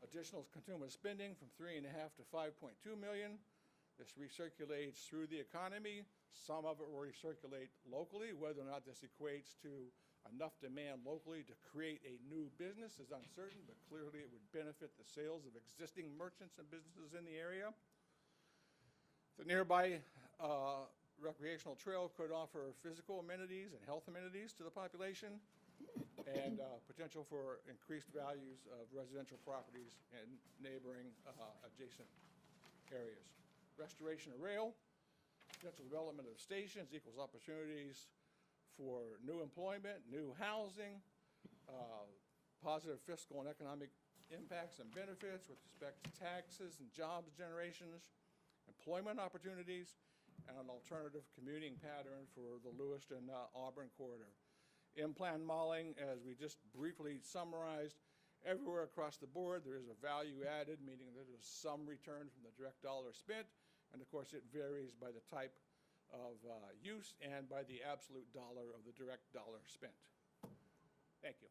Additional continuous spending from 3.5 to 5.2 million. This recirculates through the economy. Some of it will recirculate locally. Whether or not this equates to enough demand locally to create a new business is uncertain, but clearly it would benefit the sales of existing merchants and businesses in the area. The nearby recreational trail could offer physical amenities and health amenities to the population, and potential for increased values of residential properties in neighboring adjacent areas. Restoration of rail, potential development of stations equals opportunities for new employment, new housing, positive fiscal and economic impacts and benefits with respect to taxes and jobs generations, employment opportunities, and an alternative commuting pattern for the Lewiston-Auburn corridor. In-plan malling, as we just briefly summarized, everywhere across the board there is a value added, meaning that there's some return from the direct dollar spent, and of course it varies by the type of use and by the absolute dollar of the direct dollar spent. Thank you.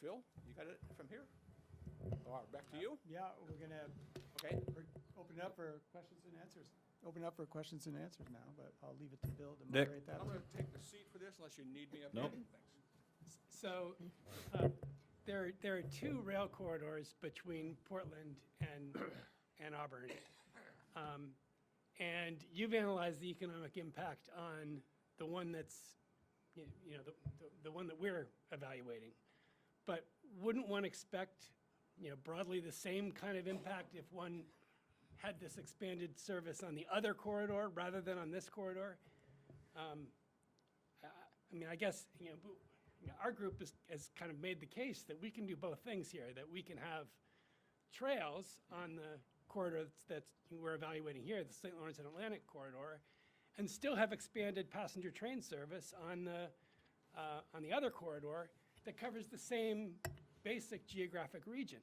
Phil, you got it from here? All right, back to you. Yeah, we're going to Okay. open it up for questions and answers. Open up for questions and answers now, but I'll leave it to Bill to Nick. moderate that. I'm going to take the seat for this unless you need me up Nope. there. Thanks. So there are two rail corridors between Portland and Auburn. And you've analyzed the economic impact on the one that's, the one that we're evaluating. But wouldn't one expect, broadly the same kind of impact if one had this expanded service on the other corridor rather than on this corridor? I guess, our group has kind of made the case that we can do both things here, that we can have trails on the corridor that we're evaluating here, the St. Lawrence and Atlantic corridor, and still have expanded passenger train service on the other corridor that covers the same basic geographic region.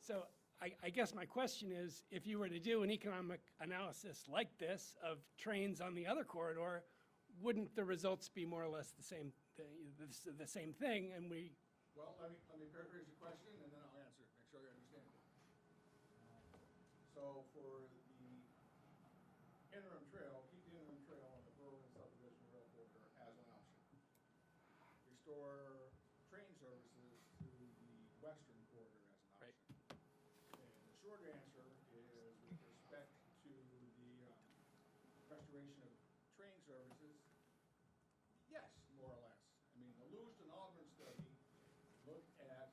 So I guess my question is, if you were to do an economic analysis like this of trains on the other corridor, wouldn't the results be more or less the same thing? And Well, let me paraphrase the question and then I'll answer it, make sure you understand it. So for the interim trail, keep the interim trail on the Berlin subdivision rail corridor as an option. Restore train services to the western corridor as an option. And the short answer is with respect to the restoration of train services, yes, more or less. I mean, the Lewiston-Auburn study looked at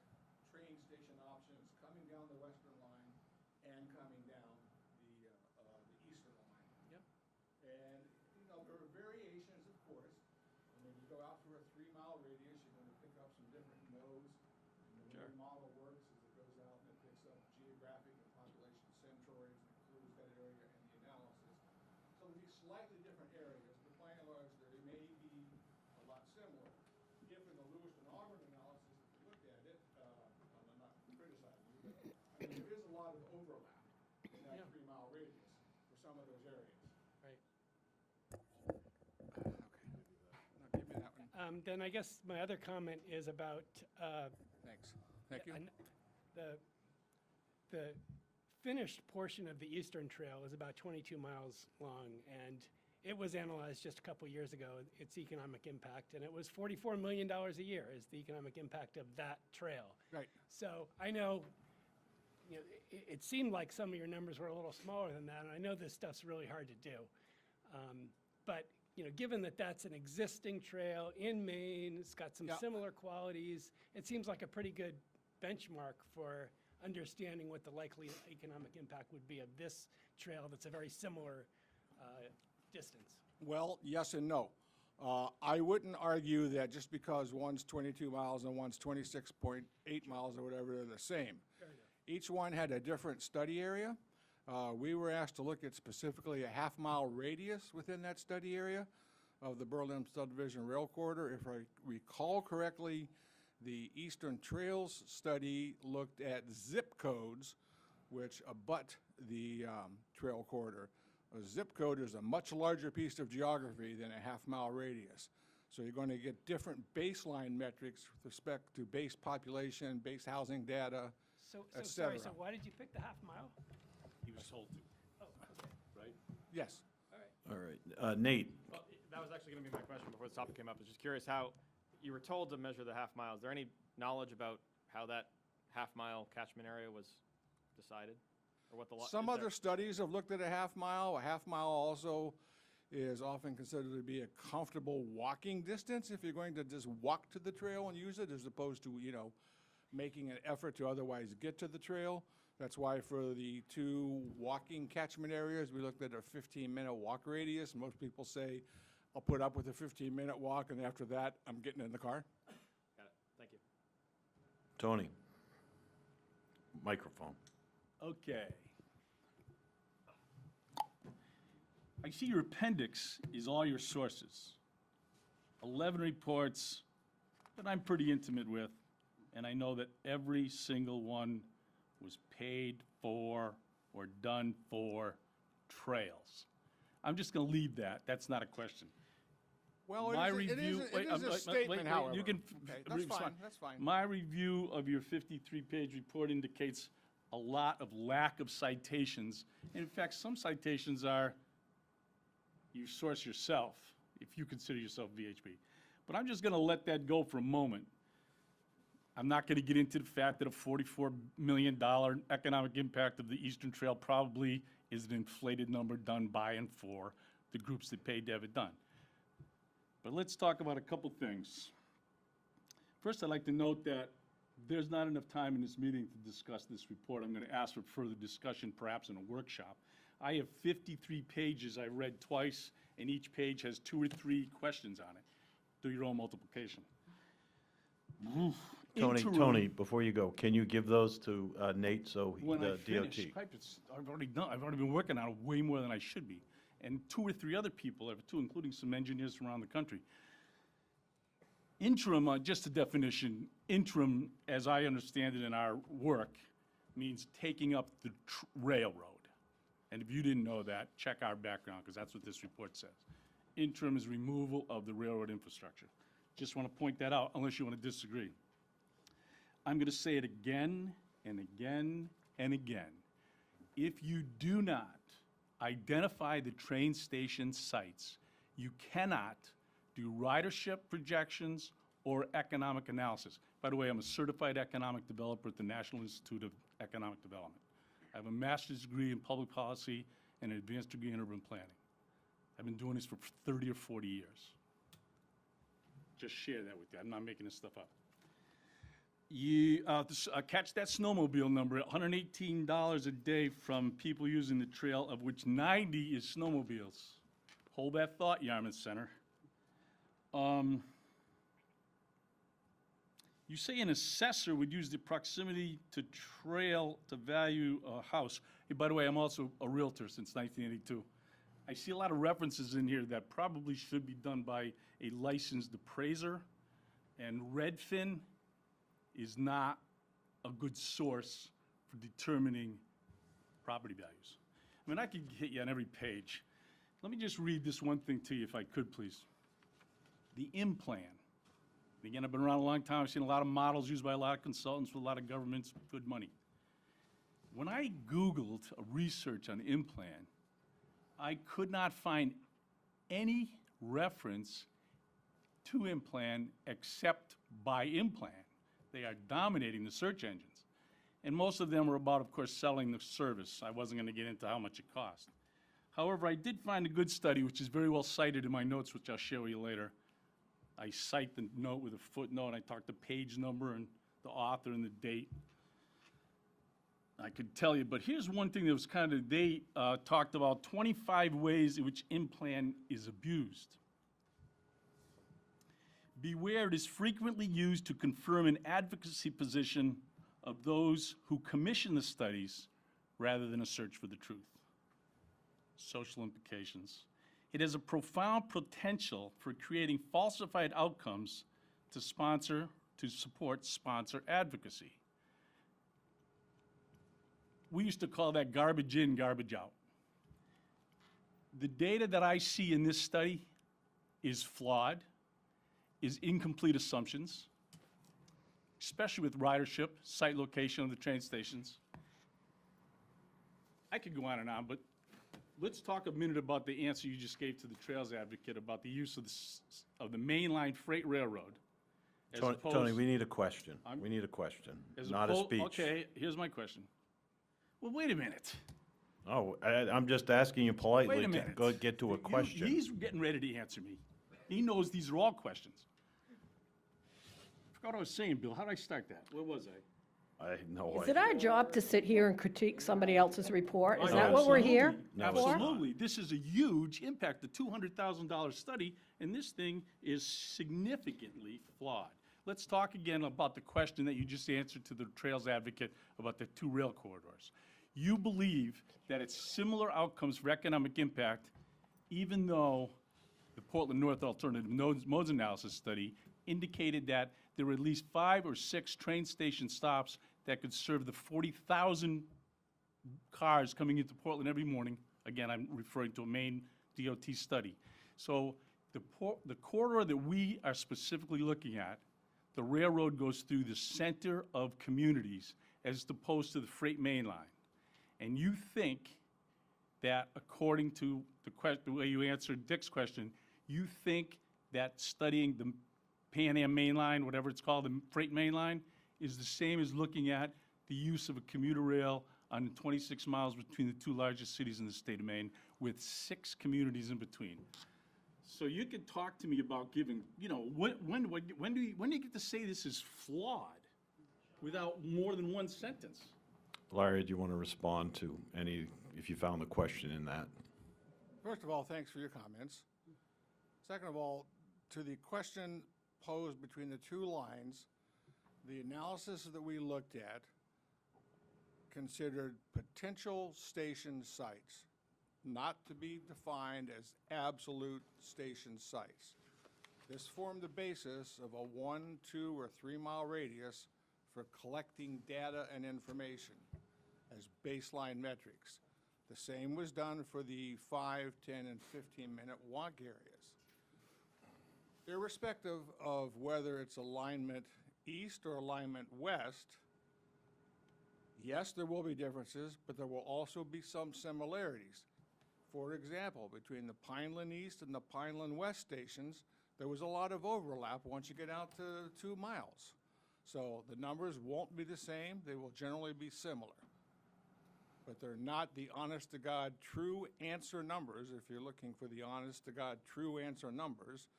train station options coming down the western line and coming down the eastern line. Yep. And, there are variations, of course. I mean, you go out for a 3-mile radius, you're going to pick up some different nodes. And the way the model works is it goes out and it picks up geographic and population centroids and includes that area in the analysis. So there'll be slightly different areas, but by and large, they may be a lot similar. If in the Lewiston-Auburn analysis, if you looked at it, I'm not criticizing you, but I mean, there is a lot of overlap in that 3-mile radius for some of those areas. Right. Okay. Now, give me that one. Then I guess my other comment is about Thanks. Thank you. the finished portion of the Eastern Trail is about 22 miles long, and it was analyzed just a couple years ago, its economic impact, and it was $44 million a year is the economic impact of that trail. Right. So I know, it seemed like some of your numbers were a little smaller than that, and I know this stuff's really hard to do. But given that that's an existing trail in Maine, it's got some Yeah. similar qualities, it seems like a pretty good benchmark for understanding what the likely economic impact would be of this trail that's a very similar distance. Well, yes and no. I wouldn't argue that just because one's 22 miles and one's 26.8 miles or whatever, they're the same. Fair enough. Each one had a different study area. We were asked to look at specifically a half-mile radius within that study area of the Berlin subdivision rail corridor. If I recall correctly, the Eastern Trails study looked at zip codes which abut the trail corridor. A zip code is a much larger piece of geography than a half-mile radius. So you're going to get different baseline metrics with respect to base population, base housing data, et Sorry, cetera. so why did you pick the half mile? He was told to, Oh, okay, right? Yes. all right. All right. Nate? Well, that was actually going to be my question before the topic came up. I was just curious how you were told to measure the half mile. Is there any knowledge about how that half-mile catchment area was decided? Or what the law? Some other studies have looked at a half mile. A half mile also is often considered to be a comfortable walking distance if you're going to just walk to the trail and use it, as opposed to, making an effort to otherwise get to the trail. That's why for the two walking catchment areas, we looked at a 15-minute walk radius. Most people say, I'll put up with a 15-minute walk, and after that, I'm getting in the car. Got it. Thank you. Tony? Microphone. Okay. I see your appendix is all your sources. 11 reports that I'm pretty intimate with, and I know that every single one was paid for or done for trails. I'm just going to leave that. That's not a question. Well, My it review- is wait, a wait, statement, wait, however. you can Okay, that's respond. fine, that's fine. My review of your 53-page report indicates a lot of lack of citations. And in fact, some citations are, you source yourself, if you consider yourself VHB. But I'm just going to let that go for a moment. I'm not going to get into the fact that a $44 million economic impact of the Eastern Trail probably is an inflated number done by and for the groups that paid to have it done. But let's talk about a couple things. First, I'd like to note that there's not enough time in this meeting to discuss this report. I'm going to ask for further discussion, perhaps in a workshop. I have 53 pages I read twice, and each page has 2 or 3 questions on it. Do your own multiplication. Tony, before you go, can you give those to Nate, so When I the finish, DOT? I've already been working on it way more than I should be. And 2 or 3 other people, including some engineers from around the country. Interim, just a definition, interim, as I understand it in our work, means taking up the railroad. And if you didn't know that, check our background, because that's what this report says. Interim is removal of the railroad infrastructure. Just want to point that out, unless you want to disagree. I'm going to say it again and again and again. If you do not identify the train station sites, you cannot do ridership projections or economic analysis. By the way, I'm a certified economic developer at the National Institute of Economic Development. I have a master's degree in public policy and an advanced degree in urban planning. I've been doing this for 30 or 40 years. Just share that with you. I'm not making this stuff up. You catch that snowmobile number, $118 a day from people using the trail, of which 90 is snowmobiles. Hold that thought, Yarmouth Center. You say an assessor would use the proximity to trail to value a house. Hey, by the way, I'm also a realtor since 1982. I see a lot of references in here that probably should be done by a licensed appraiser, and Redfin is not a good source for determining property values. I mean, I could hit you on every page. Let me just read this one thing to you, if I could, please. The IM-plan. Again, I've been around a long time. I've seen a lot of models used by a lot of consultants with a lot of governments with good money. When I Googled a research on IM-plan, I could not find any reference to IM-plan except by IM-plan. They are dominating the search engines. And most of them are about, of course, selling the service. I wasn't going to get into how much it cost. However, I did find a good study, which is very well cited in my notes, which I'll show you later. I cite the note with a footnote. I talk the page number and the author and the date. I could tell you, but here's one thing that was kind of, they talked about 25 ways in which implant is abused. Beware, it is frequently used to confirm an advocacy position of those who commission the studies rather than a search for the truth. Social implications. It has a profound potential for creating falsified outcomes to support sponsor advocacy. We used to call that garbage in, garbage out. The data that I see in this study is flawed, is incomplete assumptions, especially with ridership, site location of the train stations. I could go on and on, but let's talk a minute about the answer you just gave to the Trails Advocate about the use of the mainline freight railroad. as Tony, opposed- we need a question. I'm- We need a question, as not a oppo- speech. Okay, here's my question. Well, wait a minute. Oh, I'm just asking you politely Wait a to minute. go get to a question. He's getting ready to answer me. He knows these are all questions. I forgot what I was saying, Bill. How did I start that? Where was I? I have no Is it idea. our job to sit here and critique somebody else's report? Is Oh, that what we're here Absolutely. No, it's for? not. Absolutely. This is a huge impact, a $200,000 study, and this thing is significantly flawed. Let's talk again about the question that you just answered to the Trails Advocate about the 2 rail corridors. You believe that it's similar outcomes for economic impact, even though the Portland North Alternative Modes Analysis Study indicated that there were at least 5 or 6 train station stops that could serve the 40,000 cars coming into Portland every morning. Again, I'm referring to a Maine DOT study. So the corridor that we are specifically looking at, the railroad goes through the center of communities as opposed to the freight main line. And you think that according to the way you answered Dick's question, you think that studying the Pan Am main line, whatever it's called, the freight main line, is the same as looking at the use of a commuter rail on the 26 miles between the 2 largest cities in the state of Maine with 6 communities in between. So you could talk to me about giving, when do you get to say this is flawed without more than one sentence? Larry, do you want to respond to any, if you found the question in that? First of all, thanks for your comments. Second of all, to the question posed between the 2 lines, the analysis that we looked at considered potential station sites, not to be defined as absolute station sites. This formed the basis of a 1, 2, or 3 mile radius for collecting data and information as baseline metrics. The same was done for the 5, 10, and 15-minute walk areas. Irrespective of whether it's alignment east or alignment west, yes, there will be differences, but there will also be some similarities. For example, between the Pineland East and the Pineland West stations, there was a lot of overlap once you get out to 2 miles. So the numbers won't be the same, they will generally be similar. But they're not the honest-to-God true answer numbers, if you're looking for the honest-to-God true answer numbers,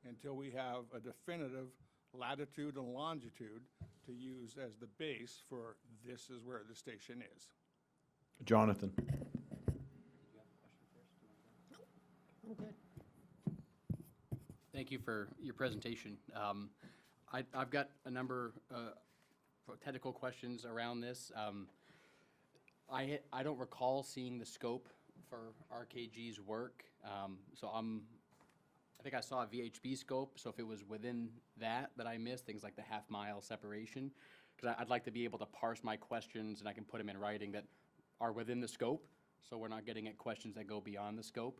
until we have a definitive latitude and longitude to use as the base for this is where the station is. Jonathan? I'm good. Thank you for your presentation. I've got a number of technical questions around this. I don't recall seeing the scope for RKG's work, so I think I saw a VHB scope, so if it was within that I missed, things like the half-mile separation, because I'd like to be able to parse my questions and I can put them in writing that are within the scope, so we're not getting at questions that go beyond the scope,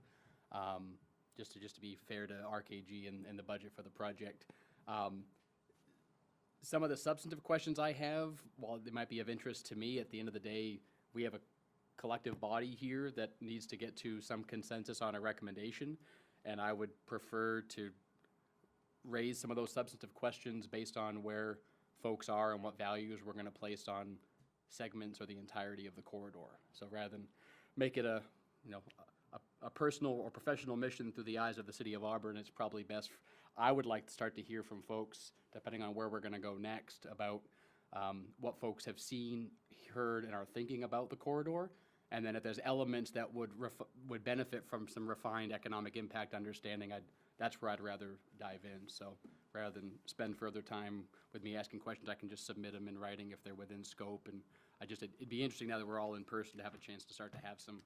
just to be fair to RKG and the budget for the project. Some of the substantive questions I have, while they might be of interest to me, at the end of the day, we have a collective body here that needs to get to some consensus on a recommendation, and I would prefer to raise some of those substantive questions based on where folks are and what values we're going to place on segments or the entirety of the corridor. So rather than make it a personal or professional mission through the eyes of the city of Auburn, it's probably best, I would like to start to hear from folks, depending on where we're going to go next, about what folks have seen, heard and are thinking about the corridor. And then if there's elements that would benefit from some refined economic impact understanding, that's where I'd rather dive in. So rather than spend further time with me asking questions, I can just submit them in writing if they're within scope. And it'd be interesting now that we're all in person to have a chance to start to have some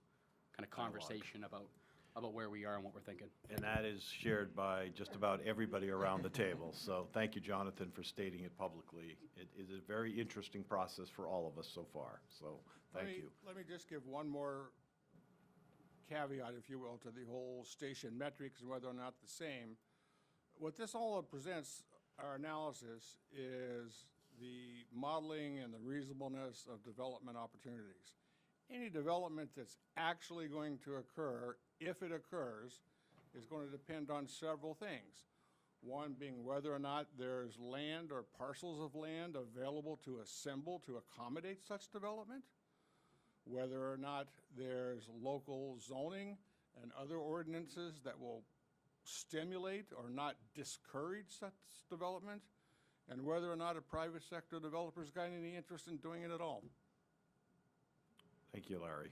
kind of conversation about where we are and what we're thinking. And that is shared by just about everybody around the table. So thank you, Jonathan, for stating it publicly. It is a very interesting process for all of us so far. So thank you. Let me just give one more caveat, if you will, to the whole station metrics and whether or not the same. What this all presents, our analysis, is the modeling and the reasonableness of development opportunities. Any development that's actually going to occur, if it occurs, is going to depend on several things. One being whether or not there's land or parcels of land available to assemble to accommodate such development, whether or not there's local zoning and other ordinances that will stimulate or not discourage such development, and whether or not a private sector developer's got any interest in doing it at all. Thank you, Larry.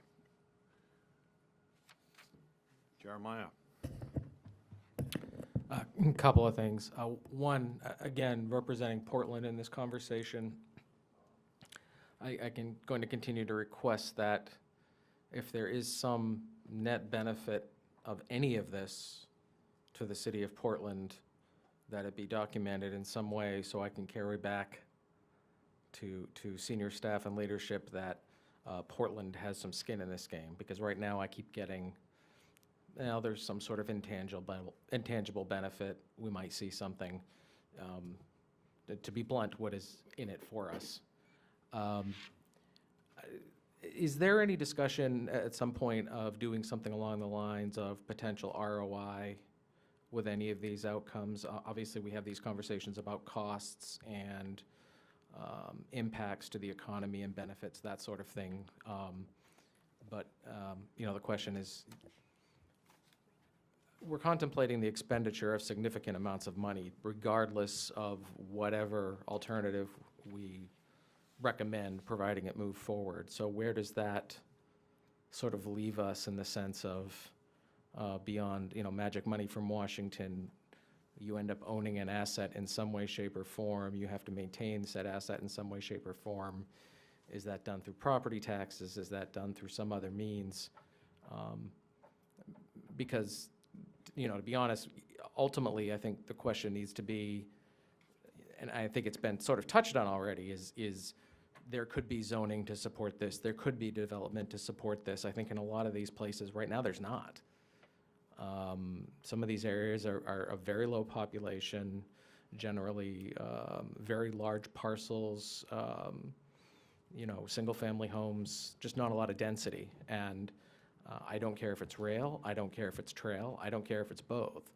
Jeremiah. A couple of things. One, again, representing Portland in this conversation, going to continue to request that if there is some net benefit of any of this to the city of Portland, that it be documented in some way so I can carry back to senior staff and leadership that Portland has some skin in this game. Because right now I keep getting, there's some sort of intangible benefit. We might see something. To be blunt, what is in it for us? Is there any discussion at some point of doing something along the lines of potential ROI with any of these outcomes? Obviously, we have these conversations about costs and impacts to the economy and benefits, that sort of thing. But the question is, we're contemplating the expenditure of significant amounts of money, regardless of whatever alternative we recommend, providing it move forward. So where does that sort of leave us in the sense of beyond, magic money from Washington? You end up owning an asset in some way, shape, or form. You have to maintain said asset in some way, shape, or form. Is that done through property taxes? Is that done through some other means? Because, to be honest, ultimately, I think the question needs to be, and I think it's been sort of touched on already, is there could be zoning to support this. There could be development to support this. I think in a lot of these places right now, there's not. Some of these areas are a very low population, generally very large parcels, single-family homes, just not a lot of density. And I don't care if it's rail, I don't care if it's trail, I don't care if it's both.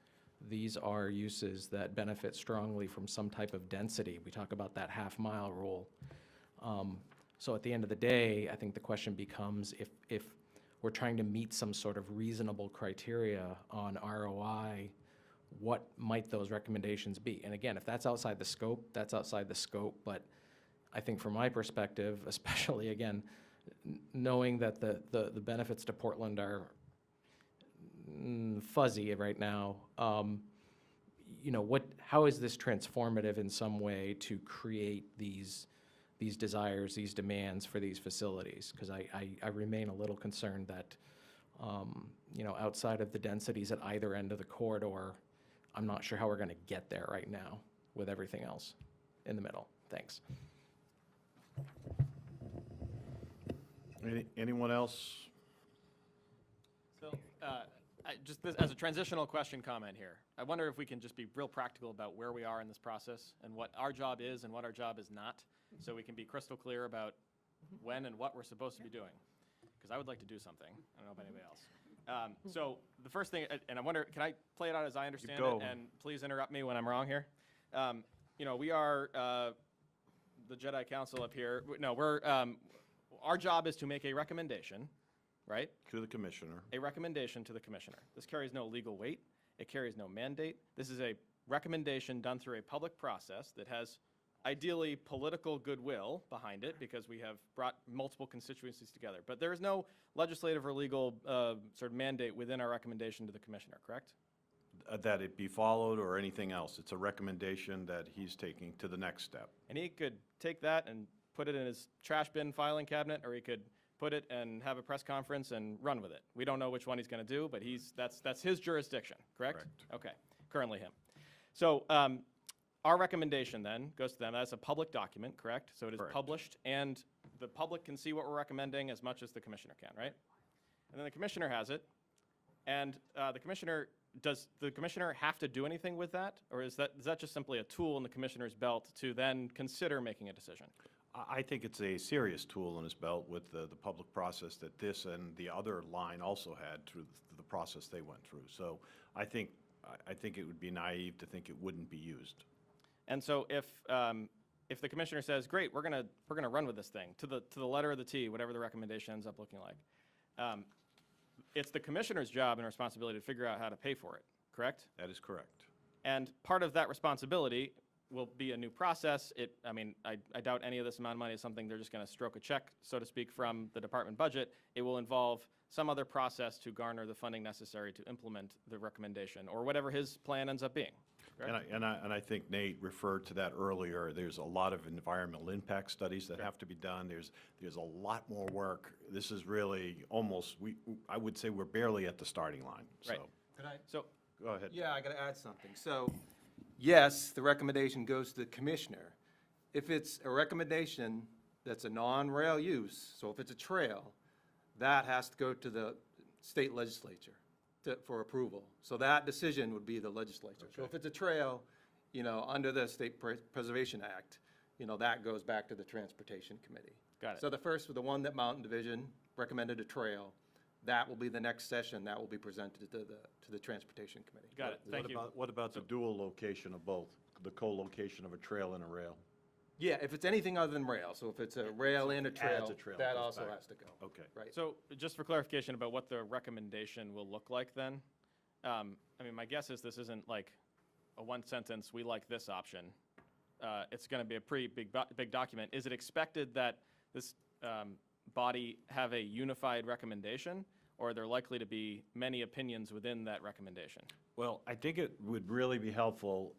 These are uses that benefit strongly from some type of density. We talk about that half-mile rule. So at the end of the day, I think the question becomes if we're trying to meet some sort of reasonable criteria on ROI, what might those recommendations be? And again, if that's outside the scope, that's outside the scope. But I think from my perspective, especially again, knowing that the benefits to Portland are fuzzy right now, how is this transformative in some way to create these desires, these demands for these facilities? Because I remain a little concerned that, outside of the densities at either end of the corridor, I'm not sure how we're going to get there right now with everything else in the middle. Thanks. Anyone else? So, just as a transitional question comment here, I wonder if we can just be real practical about where we are in this process and what our job is and what our job is not, so we can be crystal clear about when and what we're supposed to be doing. Because I would like to do something. I don't know about anybody else. So the first thing, and I wonder, can I play it out as I understand it? And please interrupt me when I'm wrong here. We are the Jedi Council up here. No, our job is to make a recommendation, right? To the commissioner. A recommendation to the commissioner. This carries no legal weight. It carries no mandate. This is a recommendation done through a public process that has ideally political goodwill behind it because we have brought multiple constituencies together. But there is no legislative or legal sort of mandate within our recommendation to the commissioner, correct? That it be followed or anything else. It's a recommendation that he's taking to the next step. And he could take that and put it in his trash bin filing cabinet, or he could put it and have a press conference and run with it. We don't know which one he's going to do, but that's his jurisdiction, correct? Correct. Okay, currently him. So our recommendation then goes to them. That's a public document, correct? So it is Correct. published, and the public can see what we're recommending as much as the commissioner can, right? And then the commissioner has it, and does the commissioner have to do anything with that? Or is that just simply a tool in the commissioner's belt to then consider making a decision? I think it's a serious tool in his belt with the public process that this and the other line also had through the process they went through. So I think it would be naive to think it wouldn't be used. And so if the commissioner says, great, we're gonna run with this thing to the letter of the T, whatever the recommendation ends up looking like, it's the commissioner's job and responsibility to figure out how to pay for it, correct? That is correct. And part of that responsibility will be a new process. I doubt any of this amount of money is something they're just going to stroke a check, so to speak, from the department budget. It will involve some other process to garner the funding necessary to implement the recommendation, or whatever his plan ends up being. Correct? And I think Nate referred to that earlier. There's a lot of environmental impact studies that have to be done. There's a lot more work. This is really almost, I would say we're barely at the starting line. So. Right. So Go ahead. Yeah, I got to add something. So, yes, the recommendation goes to the commissioner. If it's a recommendation that's a non-rail use, so if it's a trail, that has to go to the state legislature for approval. So that decision would be the legislature. So if it's a trail, under the State Preservation Act, that goes back to the Transportation Committee. Got it. So the one that Mountain Division recommended a trail, that will be the next session, that will be presented to the Transportation Committee. got it. Thank you. What about the dual location of both, the co-location of a trail and a rail? Yeah, if it's anything other than rail, so if it's a rail and a trail, Adds a trail, that goes also back. has to go. Okay. Right. So just for clarification about what the recommendation will look like then, my guess is this isn't like a one sentence, we like this option. It's going to be a pretty big document. Is it expected that this body have a unified recommendation, or are there likely to be many opinions within that recommendation? Well, I think it would really be helpful,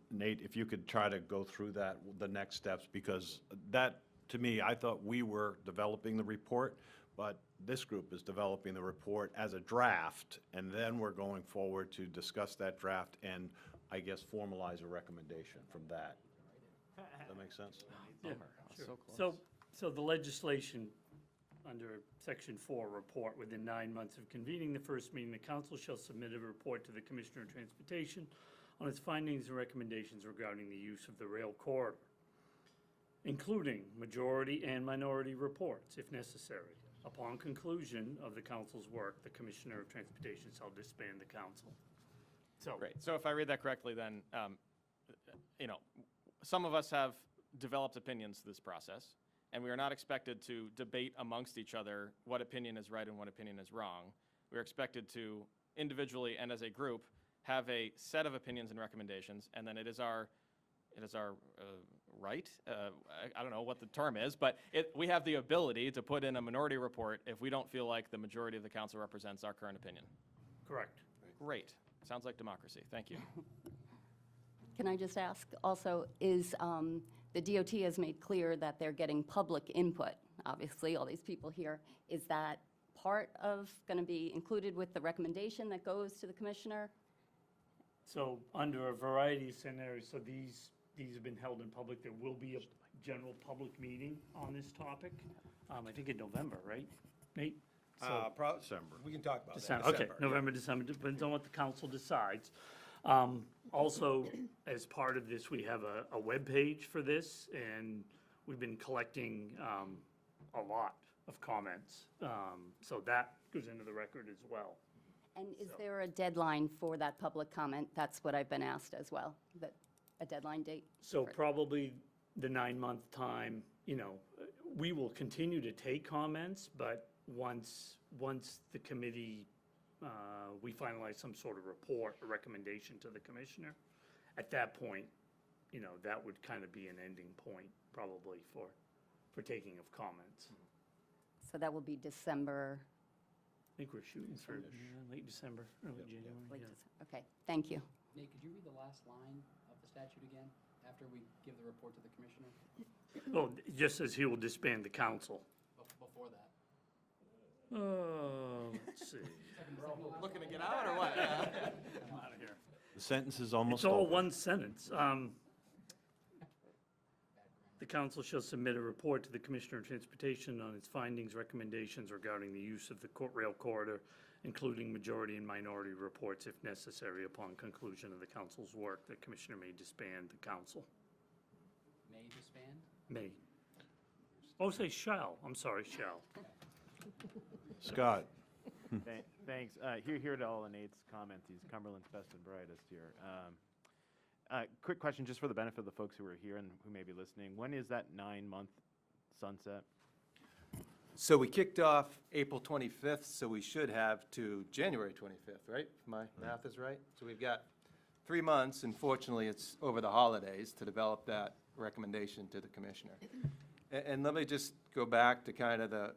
Nate, if you could try to go through the next steps, because that, to me, I thought we were developing the report, but this group is developing the report as a draft, and then we're going forward to discuss that draft and, I guess, formalize a recommendation from that. Does that make sense? Yeah, So sure. close. So the legislation under Section 4, report within 9 months of convening the first meeting, the council shall submit a report to the Commissioner of Transportation on its findings and recommendations regarding the use of the rail corridor, including majority and minority reports, if necessary. Upon conclusion of the council's work, the Commissioner of Transportation shall disband the council. So, Great. So if I read that correctly, then, some of us have developed opinions to this process, and we are not expected to debate amongst each other what opinion is right and what opinion is wrong. We are expected to individually and as a group have a set of opinions and recommendations, and then it is our right. I don't know what the term is, but we have the ability to put in a minority report if we don't feel like the majority of the council represents our current opinion. correct. Great. Sounds like democracy. Thank you. Can I just ask also, is the DOT has made clear that they're getting public input, obviously, all these people here. Is that part of, going to be included with the recommendation that goes to the commissioner? So under a variety of scenarios, so these have been held in public. There will be a general public meeting on this topic, I think in November, right, Nate? So December. We can talk about December, that. okay, November, December, depends on what the council decides. Also, as part of this, we have a webpage for this, and we've been collecting a lot of comments. So that goes into the record as well. And is there a deadline for that public comment? That's what I've been asked as well, that a deadline date? So probably the 9-month time, we will continue to take comments, but once the committee, we finalize some sort of report or recommendation to the commissioner, at that point, you know, that would kind of be an ending point probably for taking of comments. So that will be December, I think we're shooting for late December, early January. late yeah. December. Okay, thank you. Nate, could you read the last line of the statute again, after we give the report to the commissioner? Well, it just says he will disband the council. Before that. Let's see. Looking to get out or what? I'm out of here. The sentence is almost It's all over. one sentence. The council shall submit a report to the Commissioner of Transportation on its findings, recommendations regarding the use of the rail corridor, including majority and minority reports if necessary. Upon conclusion of the council's work, the commissioner may disband the council. May disband? May. Oh, say shall. I'm sorry, shall. Scott? Thanks. Here to all of Nate's comments. He's Cumberland's best and brightest here. Quick question, just for the benefit of the folks who are here and who may be listening. When is that 9-month sunset? So we kicked off April 25th, so we should have to January 25th, right? If my math is right? So we've got 3 months, and fortunately, it's over the holidays to develop that recommendation to the commissioner. And let me just go back to kind of the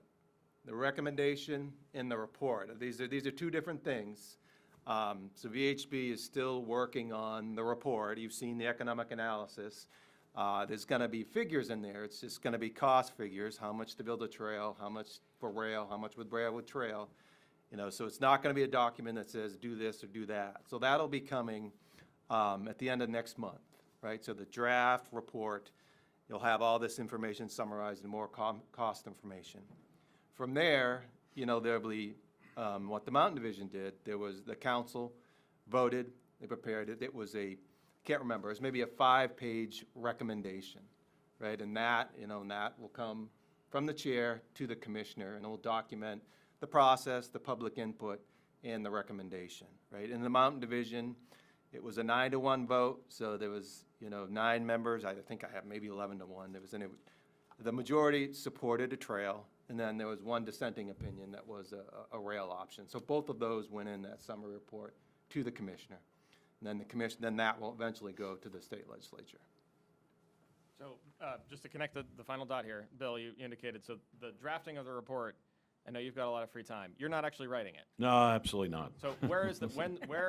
recommendation and the report. These are two different things. So VHB is still working on the report. You've seen the economic analysis. There's going to be figures in there. It's just going to be cost figures, how much to build a trail, how much for rail, how much with rail with trail. You know, so it's not going to be a document that says do this or do that. So that'll be coming at the end of next month, right? So the draft report, you'll have all this information summarized and more cost information. From there, you know, there'll be what the Mountain Division did. There was the council voted, they prepared it. It was can't remember, it was maybe a 5-page recommendation, right? And that, you know, and that will come from the chair to the commissioner, and it will document the process, the public input, and the recommendation, right? In the Mountain Division, it was a 9-to-1 vote, so there was, you know, 9 members. I think I have maybe 11-to-1. The majority supported a trail, and then there was 1 dissenting opinion that was a rail option. So both of those went in that summary report to the commissioner. And then then that will eventually go to the state legislature. So just to connect the final dot here, Bill, you indicated, so the drafting of the report, I know you've got a lot of free time. You're not actually writing it. No, absolutely not. So where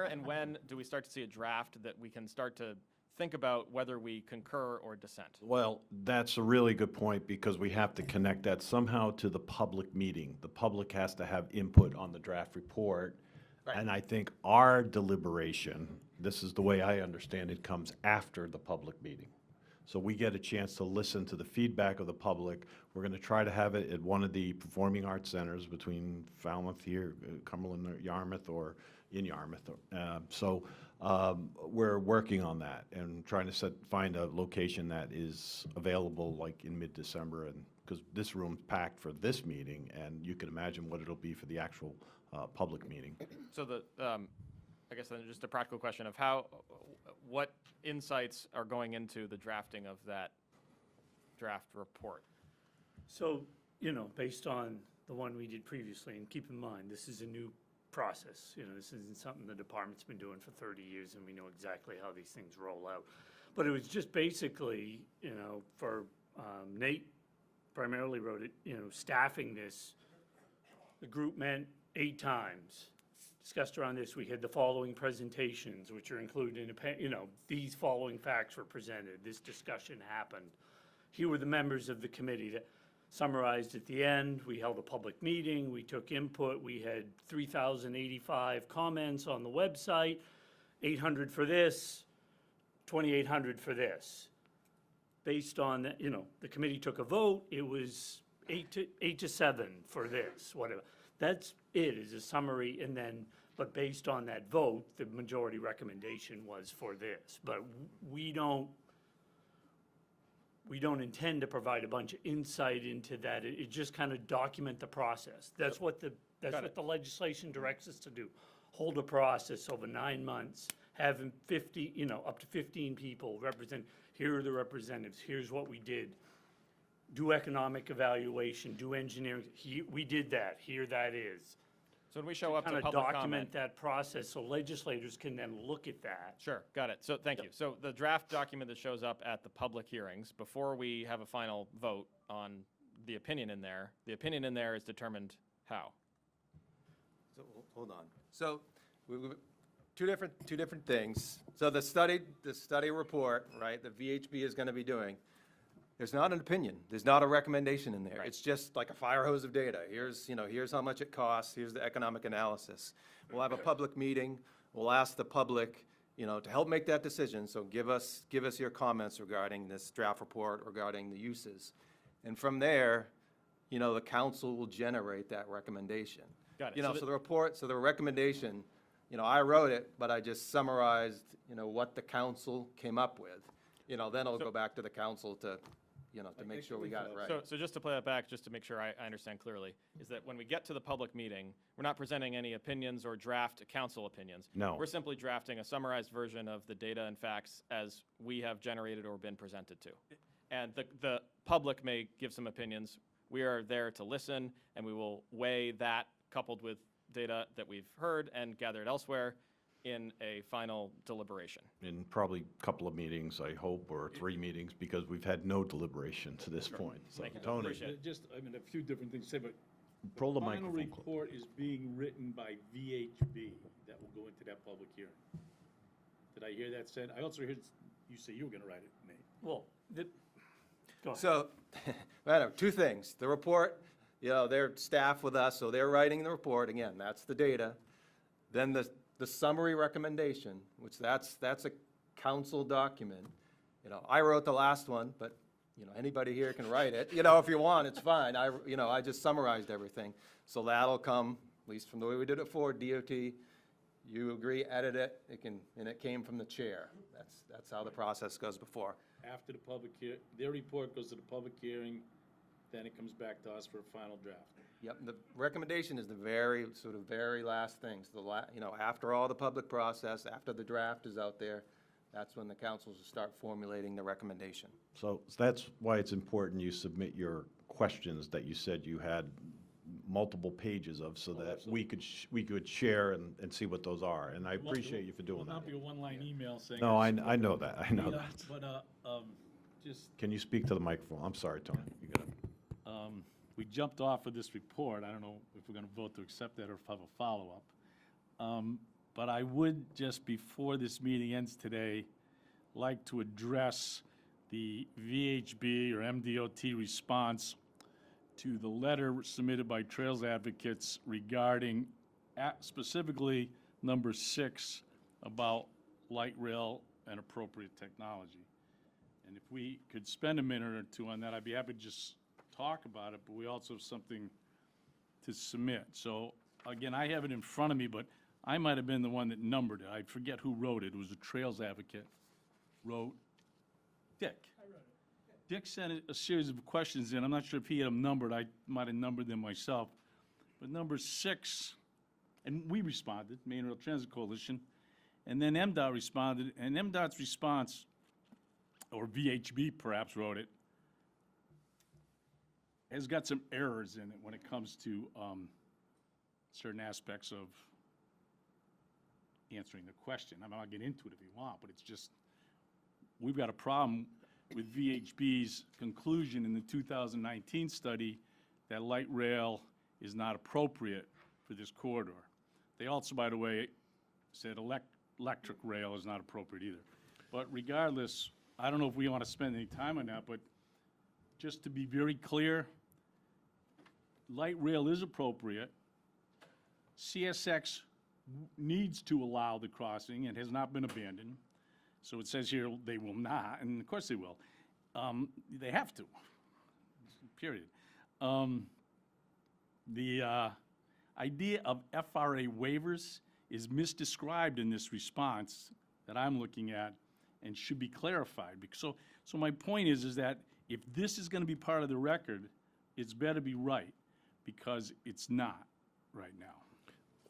and when do we start to see a draft that we can start to think about whether we concur or dissent? Well, that's a really good point, because we have to connect that somehow to the public meeting. The public has to have input on the draft report. Right. And I think our deliberation, this is the way I understand it, comes after the public meeting. So we get a chance to listen to the feedback of the public. We're going to try to have it at one of the performing arts centers between Falmouth here, Cumberland, or Yarmouth, or in Yarmouth. We're working on that and trying to find a location that is available like in mid-December, and because this room's packed for this meeting, and you can imagine what it'll be for the actual public meeting. So I guess then just a practical question of what insights are going into the drafting of that draft report? So, you know, based on the one we did previously, and keep in mind, this is a new process. You know, this isn't something the department's been doing for 30 years, and we know exactly how these things roll out. But it was just basically, you know, for Nate primarily wrote it, you know, staffing this. The group met 8 times, discussed around this. We had the following presentations, which are included in, you know, these following facts were presented. This discussion happened. Here were the members of the committee that summarized at the end. We held a public meeting. We took input. We had 3,085 comments on the website, 800 for this, 2,800 for this. Based on that, you know, the committee took a vote. It was 8 to 7 for this, whatever. That's it, is a summary, and then, but based on that vote, the majority recommendation was for this. But we don't intend to provide a bunch of insight into that. It just kind of document the process. That's what the legislation directs us to do. Hold a process over 9 months, having 50, you know, up to 15 people represent. Here are the representatives. Here's what we did. Do economic evaluation, do engineering. We did that. Here that is. So when we show up to kind of public document comment. that process so legislators can then look at that. Sure, got it. So, thank you. So the draft document that shows up at the public hearings, before we have a final vote on the opinion in there is determined how? So, hold on. So, two different things. So the study report, right, the VHB is going to be doing, there's not an opinion. There's not a recommendation in there. Right. It's just like a fire hose of data. Here's how much it costs. Here's the economic analysis. We'll have a public meeting. We'll ask the public, to help make that decision. So give us your comments regarding this draft report, regarding the uses. And from there, the council will generate that recommendation. Got it. So the recommendation, I wrote it, but I just summarized, what the council came up with. Then it'll go back to the council to make sure we got it right. So just to play that back, just to make sure I understand clearly, is that when we get to the public meeting, we're not presenting any opinions or draft council opinions. No. We're simply drafting a summarized version of the data and facts as we have generated or been presented to. And the public may give some opinions. We are there to listen, and we will weigh that coupled with data that we've heard and gathered elsewhere in a final deliberation. In probably a couple of meetings, I hope, or 3 meetings, because we've had no deliberation to this point. So, Thank you. Tony, Appreciate it. Just, a few different things to say, but pull the final microphone close. report is being written by VHB that will go into that public hearing. Did I hear that said? I also heard you say you were gonna write it, Nate. Well, go ahead. So, I know, 2 things. The report, they're staff with us, so they're writing the report. Again, that's the data. Then the summary recommendation, which that's a council document. I wrote the last one, but, anybody here can write it. If you want, it's fine. I just summarized everything. So that'll come, at least from the way we did it for DOT. You agree, edit it, and it came from the chair. That's how the process goes before. After the public their report goes to the public hearing, then it comes back to us for a final draft. Yep, the recommendation is the very last things. After all the public process, after the draft is out there, that's when the councils will start formulating the recommendation. So that's why it's important you submit your questions that you said you had multiple pages of, so that we could share and see what those are. And I appreciate you for doing Will that. not be a one-line email saying. No, I know that, I know that. But, just, Can you speak to the microphone? I'm sorry, Tony. You got it. we jumped off of this report. I don't know if we're gonna vote to accept that or if have a follow-up. But I would, just before this meeting ends today, like to address the VHB or MDOT response to the letter submitted by Trails Advocates regarding specifically number 6 about light rail and appropriate technology. And if we could spend a minute or 2 on that, I'd be happy to just talk about it, but we also have something to submit. So again, I have it in front of me, but I might have been the one that numbered it. I forget who wrote it. It was a Trails Advocate wrote. Dick. I wrote it. Dick sent a series of questions in. I'm not sure if he had them numbered. I might have numbered them myself. But number 6, and we responded, Main Rail Transit Coalition, and then MDOT responded, and MDOT's response, or VHB perhaps wrote it, has got some errors in it when it comes to certain aspects of answering the question. I mean, I'll get into it if you want, but it's just, we've got a problem with VHB's conclusion in the 2019 study that light rail is not appropriate for this corridor. They also, by the way, said electric rail is not appropriate either. But regardless, I don't know if we want to spend any time on that, but just to be very clear, light rail is appropriate. CSX needs to allow the crossing and has not been abandoned. So it says here they will not, and of course they will. They have to, period. The idea of FRA waivers is misdescribed in this response that I'm looking at and should be clarified. So my point is that if this is going to be part of the record, it's better be right, because it's not right now.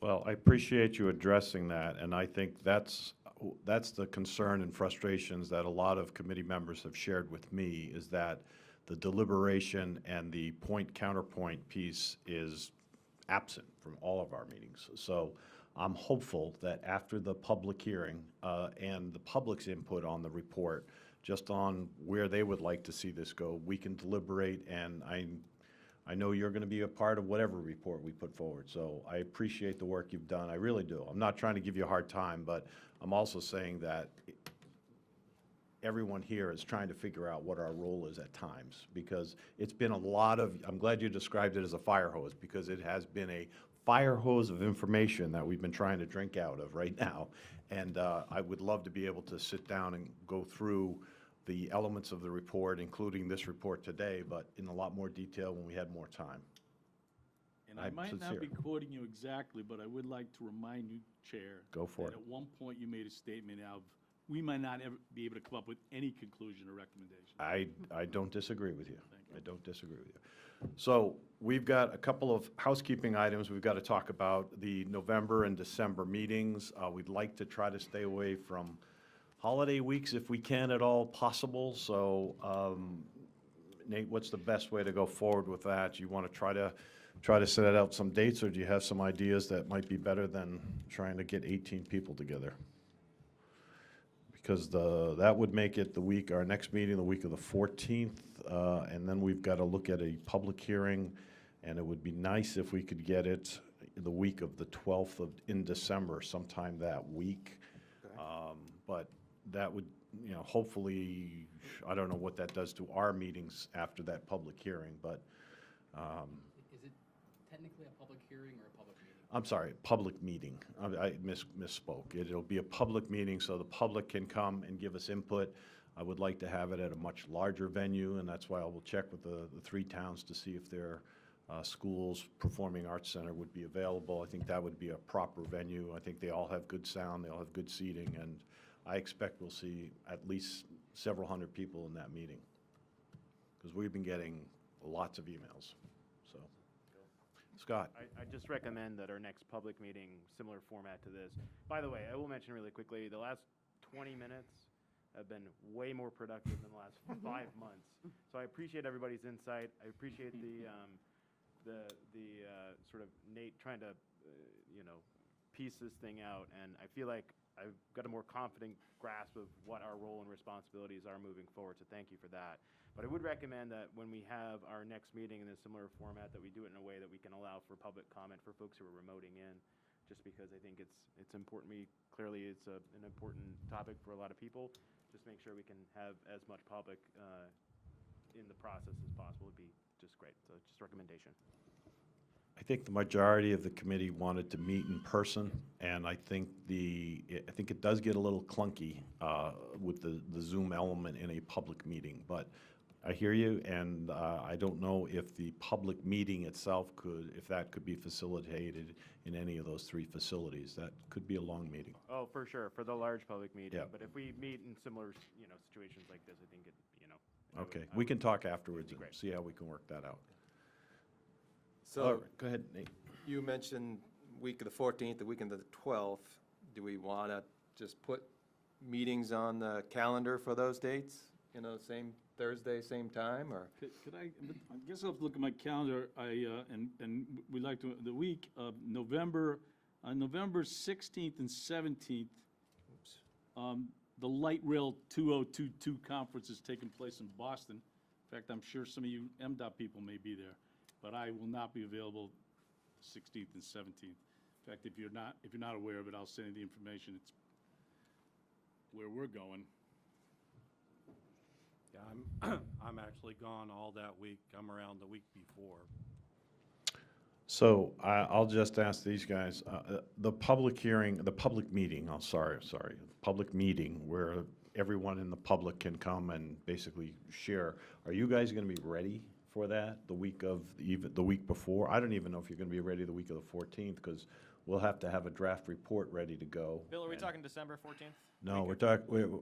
Well, I appreciate you addressing that, and I think that's the concern and frustrations that a lot of committee members have shared with me, is that the deliberation and the point-counterpoint piece is absent from all of our meetings. So I'm hopeful that after the public hearing and the public's input on the report, just on where they would like to see this go, we can deliberate, and I know you're going to be a part of whatever report we put forward. So I appreciate the work you've done. I really do. I'm not trying to give you a hard time, but I'm also saying that everyone here is trying to figure out what our role is at times, because it's been a lot of, I'm glad you described it as a fire hose, because it has been a fire hose of information that we've been trying to drink out of right now. And I would love to be able to sit down and go through the elements of the report, including this report today, but in a lot more detail when we had more time. And I I'm might not sincere. be quoting you exactly, but I would like to remind you, Chair. Go for that it. At one point, you made a statement of, we might not ever be able to come up with any conclusion or recommendation. I don't disagree with you. I don't disagree with you. So we've got a couple of housekeeping items we've got to talk about. The November and December meetings, we'd like to try to stay away from holiday weeks if we can at all possible. So Nate, what's the best way to go forward with that? You want to try to set out some dates, or do you have some ideas that might be better than trying to get 18 people together? Because that would make it our next meeting, the week of the 14th, and then we've got to look at a public hearing, and it would be nice if we could get it the week of the 12th in December, sometime that week. But that would, hopefully, I don't know what that does to our meetings after that public hearing, but, Is it technically a public hearing or a public meeting? I'm sorry, public meeting. I misspoke. It'll be a public meeting, so the public can come and give us input. I would like to have it at a much larger venue, and that's why I will check with the three towns to see if their schools, performing arts center would be available. I think that would be a proper venue. I think they all have good sound, they all have good seating, and I expect we'll see at least several hundred people in that meeting, because we've been getting lots of emails, so. Scott? I just recommend that our next public meeting, similar format to this. By the way, I will mention really quickly, the last 20 minutes have been way more productive than the last 5 months. So I appreciate everybody's insight. I appreciate the sort of Nate trying to, piece this thing out. And I feel like I've got a more confident grasp of what our role and responsibilities are moving forward. So thank you for that. But I would recommend that when we have our next meeting in a similar format, that we do it in a way that we can allow for public comment for folks who are remoting in, just because I think it's important. Clearly it's an important topic for a lot of people. Just make sure we can have as much public in the process as possible would be just great. So just recommendation. I think the majority of the committee wanted to meet in person, and I think it does get a little clunky with the Zoom element in a public meeting, but I hear you, and I don't know if the public meeting itself if that could be facilitated in any of those three facilities. That could be a long meeting. Oh, for sure, for the large public meeting. Yeah. But if we meet in similar, situations like this, I think it. Okay, we can talk afterwards and great. see how we can work that out. So All right, go ahead, Nate. you mentioned week of the 14th, the week of the 12th. Do we want to just put meetings on the calendar for those dates? Same Thursday, same time, or? Could I guess I'll have to look at my calendar, and we'd like to, the week of November 16th and 17th, the Light Rail 2022 conference is taking place in Boston. In fact, I'm sure some of you MDOT people may be there, but I will not be available 16th and 17th. In fact, if you're not aware of it, I'll send you the information. It's where we're going. Yeah, I'm actually gone all that week. I'm around the week before. So I'll just ask these guys, the public meeting where everyone in the public can come and basically share. Are you guys going to be ready for that the week before? I don't even know if you're going to be ready the week of the 14th, because we'll have to have a draft report ready to go. Bill, are we talking December 14th? No,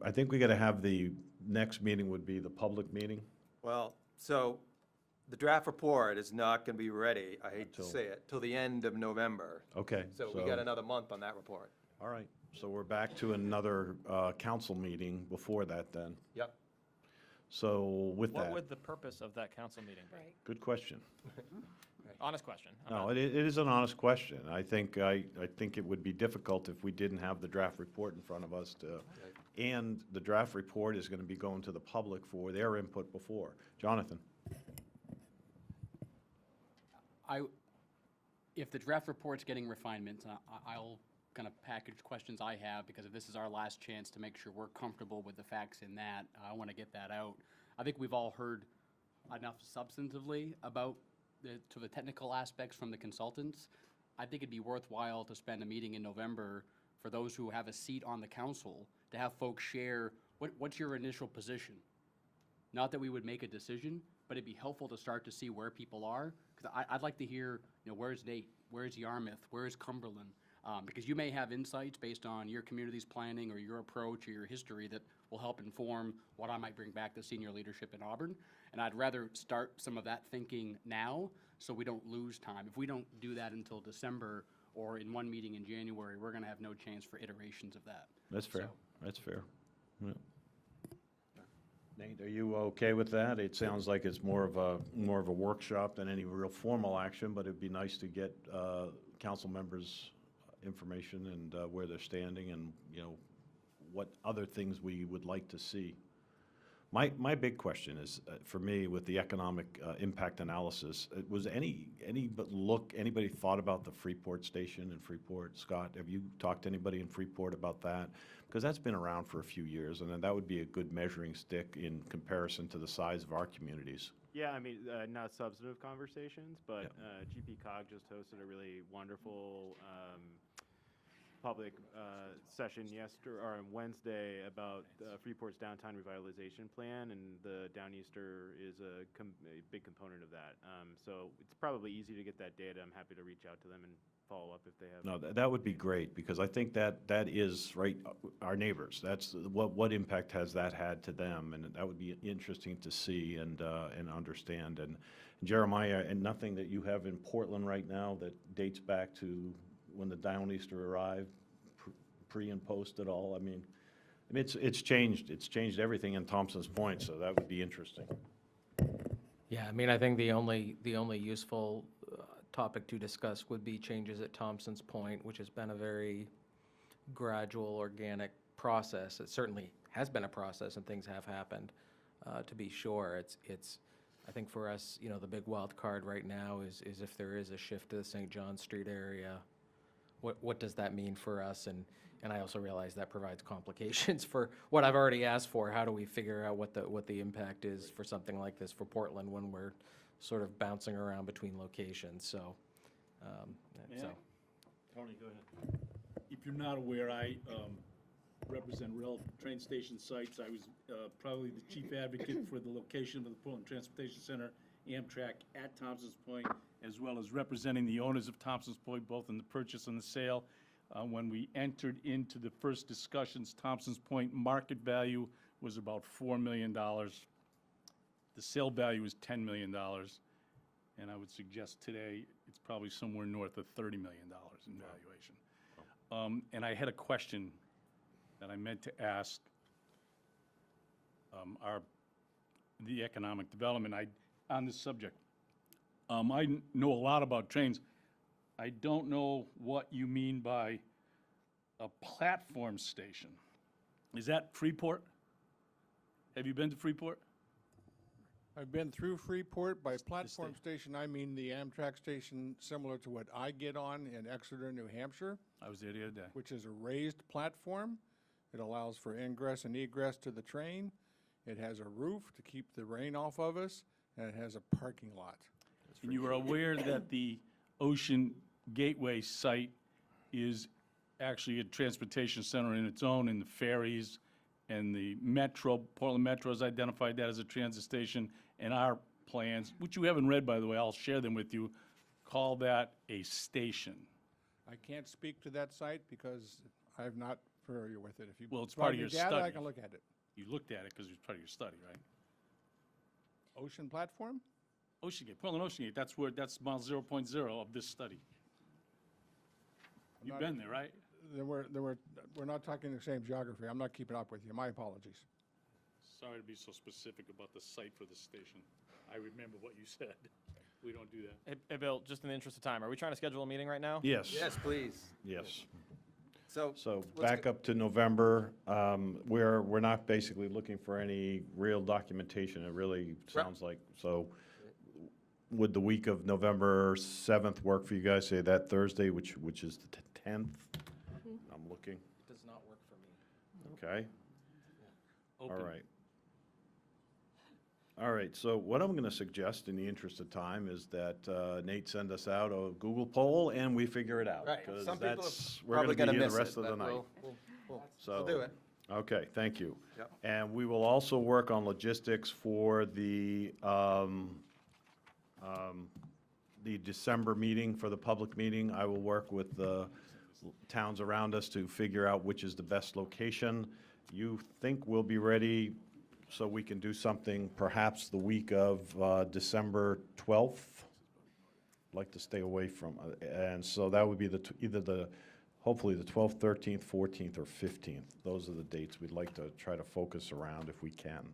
I think we got to have the next meeting would be the public meeting. Well, so the draft report is not going to be ready, I hate to say it, till the end of November. Okay. So we got another month on that report. All right, so we're back to another council meeting before that then. Yep. So with that. What would the purpose of that council meeting be? Right. Good question. honest question. I'm No, not- it is an honest question. I think it would be difficult if we didn't have the draft report in front of us to, and the draft report is gonna be going to the public for their input before. Jonathan? If the draft report's getting refinements, I'll kind of package questions I have, because if this is our last chance to make sure we're comfortable with the facts in that, I want to get that out. I think we've all heard enough substantively about the technical aspects from the consultants. I think it'd be worthwhile to spend a meeting in November for those who have a seat on the council, to have folks share, what's your initial position? Not that we would make a decision, but it'd be helpful to start to see where people are. Because I'd like to hear, where's Nate? Where's Yarmouth? Where's Cumberland? Because you may have insights based on your community's planning or your approach or your history that will help inform what I might bring back to senior leadership in Auburn. And I'd rather start some of that thinking now so we don't lose time. If we don't do that until December or in one meeting in January, we're going to have no chance for iterations of that. That's fair. So- That's fair. Yeah. Nate, are you okay with that? It sounds like it's more of a workshop than any real formal action, but it'd be nice to get council members' information and where they're standing and, what other things we would like to see. My big question is, for me, with the economic impact analysis, was anybody thought about the Freeport station in Freeport? Scott, have you talked to anybody in Freeport about that? Because that's been around for a few years, and then that would be a good measuring stick in comparison to the size of our communities. Yeah, I mean, not substantive conversations, but GP Cog just hosted a really wonderful public session on Wednesday about Freeport's downtown revitalization plan, and the Downeaster is a big component of that. So it's probably easy to get that data. I'm happy to reach out to them and follow up if they have. No, that would be great, because I think that is, right, our neighbors. That's, what impact has that had to them? And that would be interesting to see and understand. And Jeremiah, and nothing that you have in Portland right now that dates back to when the Downeaster arrived, pre and post at all? I mean, it's changed everything in Thompson's Point, so that would be interesting. Yeah, I mean, I think the only useful topic to discuss would be changes at Thompson's Point, which has been a very gradual, organic process. It certainly has been a process, and things have happened, to be sure. It's I think for us, the big wild card right now is if there is a shift to the St. John Street area, what does that mean for us? And I also realize that provides complications for what I've already asked for. How do we figure out what the impact is for something like this for Portland when we're sort of bouncing around between locations? So, Tony, go ahead. If you're not aware, I represent rail train station sites. I was probably the chief advocate for the location of the Portland Transportation Center, Amtrak, at Thompson's Point, as well as representing the owners of Thompson's Point, both in the purchase and the sale. When we entered into the first discussions, Thompson's Point market value was about $4 million. The sale value is $10 million. And I would suggest today it's probably somewhere north of $30 million in valuation. And I had a question that I meant to ask the economic development on this subject. I know a lot about trains. I don't know what you mean by a platform station. Is that Freeport? Have you been to Freeport? I've been through Freeport. By platform station, I mean the Amtrak station similar to what I get on in Exeter, New Hampshire. I was there the other day. Which is a raised platform. It allows for ingress and egress to the train. It has a roof to keep the rain off of us, and it has a parking lot. And you are aware that the Ocean Gateway site is actually a transportation center in its own, and the ferries and the Metro, Portland Metro has identified that as a transit station, and our plans, which you haven't read, by the way, I'll share them with you, call that a station. I can't speak to that site because I'm not familiar with it. If you Well, it's part of your provide me data, study. I can look at it. You looked at it because it was part of your study, right? Ocean platform? Ocean Gate, Portland Ocean Gate, that's mile 0.0 of this study. You've been there, right? We're not talking the same geography. I'm not keeping up with you. My apologies. Sorry to be so specific about the site for the station. I remember what you said. we don't do that. Hey, Bill, just in the interest of time, are we trying to schedule a meeting right now? Yes. Yes, please. Yes. So. So let's back go- up to November, we're not basically looking for any real documentation. It really sounds like, so would the week of November 7th work for you guys? Say that Thursday, which is the 10th? I'm looking. It does not work for me. Okay, all Open. right. All right, so what I'm going to suggest in the interest of time is that Nate send us out a Google poll and we figure it out. Right. 'cause Some people are that's- we're probably gonna gonna be here miss the rest it, of the but night. we'll So, do it. Okay, thank you. Yep. And we will also work on logistics for the December meeting, for the public meeting. I will work with the towns around us to figure out which is the best location. You think we'll be ready so we can do something perhaps the week of December 12th? Like to stay away from, and so that would be hopefully the 12th, 13th, 14th, or 15th. Those are the dates we'd like to try to focus around if we can.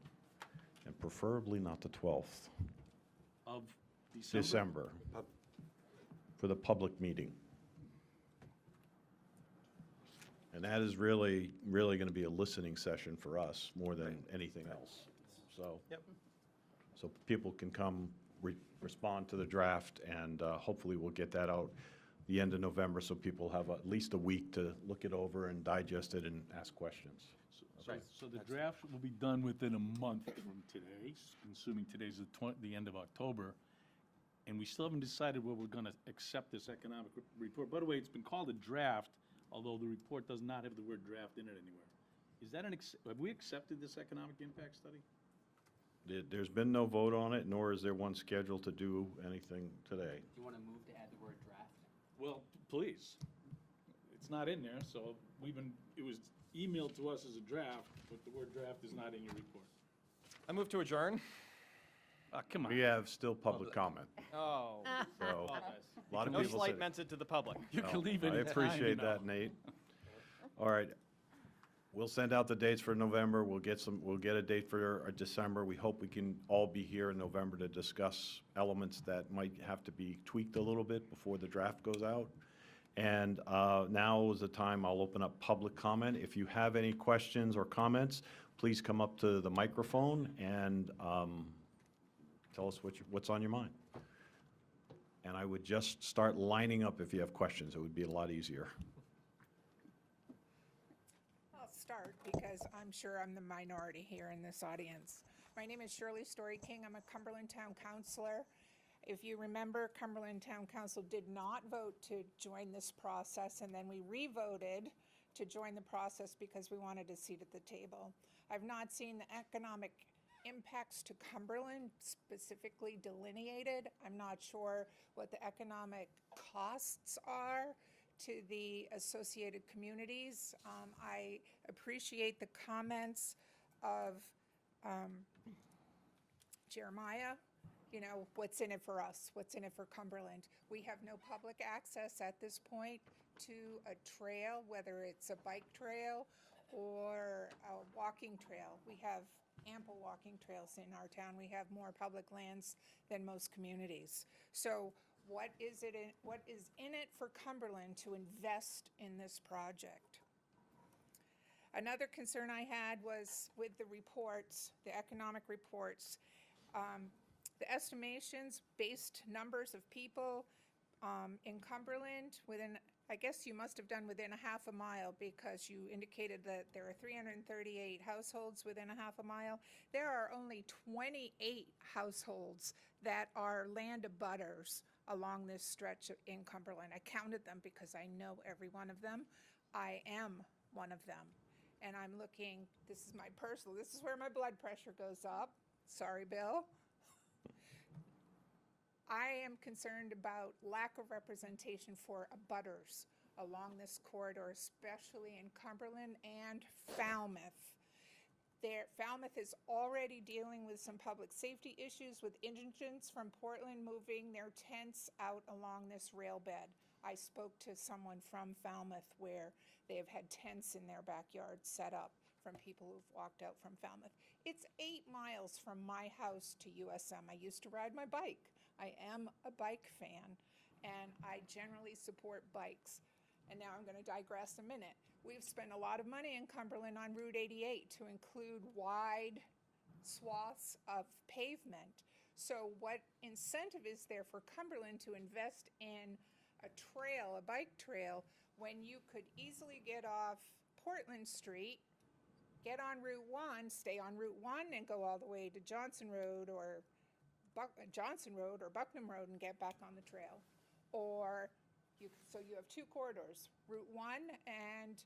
And preferably not the 12th, Of December? December, for the public meeting. And that is really going to be a listening session for us more than anything else. So. Yep. So people can come respond to the draft, and hopefully we'll get that out the end of November, so people have at least a week to look it over and digest it and ask questions. So the draft will be done within a month from today, assuming today's the end of October. And we still haven't decided whether we're gonna accept this economic report. By the way, it's been called a draft, although the report does not have the word draft in it anywhere. Is that have we accepted this economic impact study? There's been no vote on it, nor is there one scheduled to do anything today. Do you want to move to add the word draft? Well, please. It's not in there, so it was emailed to us as a draft, but the word draft is not in your report. I move to adjourn. Come on. We have still public comment, Oh, so a lot of no people slight said. meant to the public. You No, can leave I any time, appreciate that, Nate. All right. We'll send out the dates for November. We'll get a date for December. We hope we can all be here in November to discuss elements that might have to be tweaked a little bit before the draft goes out. And now is the time I'll open up public comment. If you have any questions or comments, please come up to the microphone and tell us what's on your mind. And I would just start lining up if you have questions. It would be a lot easier. I'll start because I'm sure I'm the minority here in this audience. My name is Shirley Story King. I'm a Cumberland Town Councilor. If you remember, Cumberland Town Council did not vote to join this process, and then we re-voted to join the process because we wanted a seat at the table. I've not seen the economic impacts to Cumberland specifically delineated. I'm not sure what the economic costs are to the associated communities. I appreciate the comments of Jeremiah. You know, what's in it for us? What's in it for Cumberland? We have no public access at this point to a trail, whether it's a bike trail or a walking trail. We have ample walking trails in our town. We have more public lands than most communities. So what is in it for Cumberland to invest in this project? Another concern I had was with the reports, the economic reports. The estimations based numbers of people in Cumberland within, I guess you must have done within a half a mile, because you indicated that there are 338 households within a half a mile. There are only 28 households that are land abutters along this stretch in Cumberland. I counted them because I know every one of them. I am one of them. And I'm looking, this is my personal, this is where my blood pressure goes up. Sorry, Bill. I am concerned about lack of representation for abutters along this corridor, especially in Cumberland and Falmouth. Falmouth is already dealing with some public safety issues with indigents from Portland moving their tents out along this rail bed. I spoke to someone from Falmouth where they have had tents in their backyard set up from people who've walked out from Falmouth. It's 8 miles from my house to USM. I used to ride my bike. I am a bike fan, and I generally support bikes. And now I'm going to digress a minute. We've spent a lot of money in Cumberland on Route 88 to include wide swaths of pavement. So what incentive is there for Cumberland to invest in a trail, a bike trail, when you could easily get off Portland Street, get on Route 1, stay on Route 1 and go all the way to Johnson Road or Bucknam Road and get back on the trail? Or so you have two corridors, Route 1 and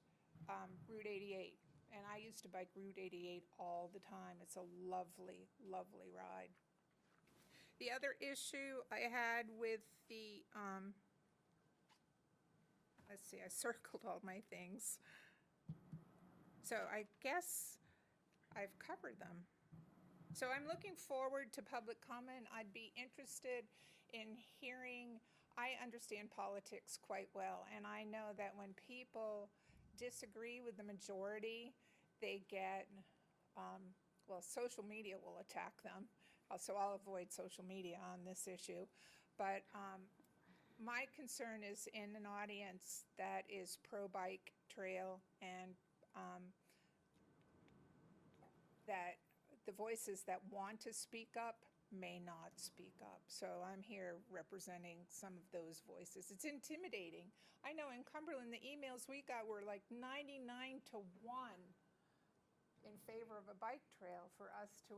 Route 88. And I used to bike Route 88 all the time. It's a lovely, lovely ride. The other issue I had with the, let's see, I circled all my things. So I guess I've covered them. So I'm looking forward to public comment. I'd be interested in hearing, I understand politics quite well, and I know that when people disagree with the majority, they get, well, social media will attack them. So I'll avoid social media on this issue. But my concern is in an audience that is pro-bike trail and that the voices that want to speak up may not speak up. So I'm here representing some of those voices. It's intimidating. I know in Cumberland, the emails we got were like 99 to 1 in favor of a bike trail for us to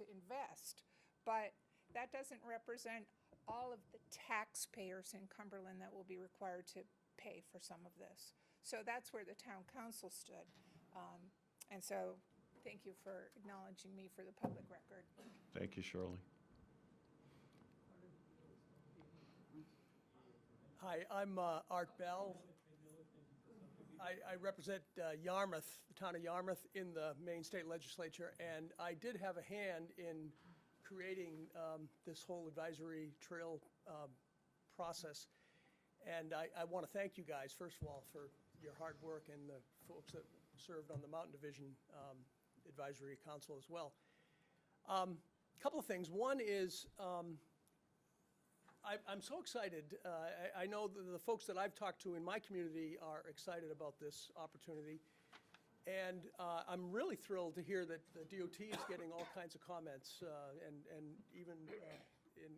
invest. But that doesn't represent all of the taxpayers in Cumberland that will be required to pay for some of this. So that's where the town council stood. And so thank you for acknowledging me for the public record. Thank you, Shirley. Hi, I'm Art Bell. I represent Yarmouth, the town of Yarmouth, in the Maine State Legislature, and I did have a hand in creating this whole advisory trail process. And I want to thank you guys, first of all, for your hard work and the folks that served on the Mountain Division Advisory Council as well. Couple of things. One is I'm so excited. I know the folks that I've talked to in my community are excited about this opportunity. And I'm really thrilled to hear that the DOT is getting all kinds of comments, and even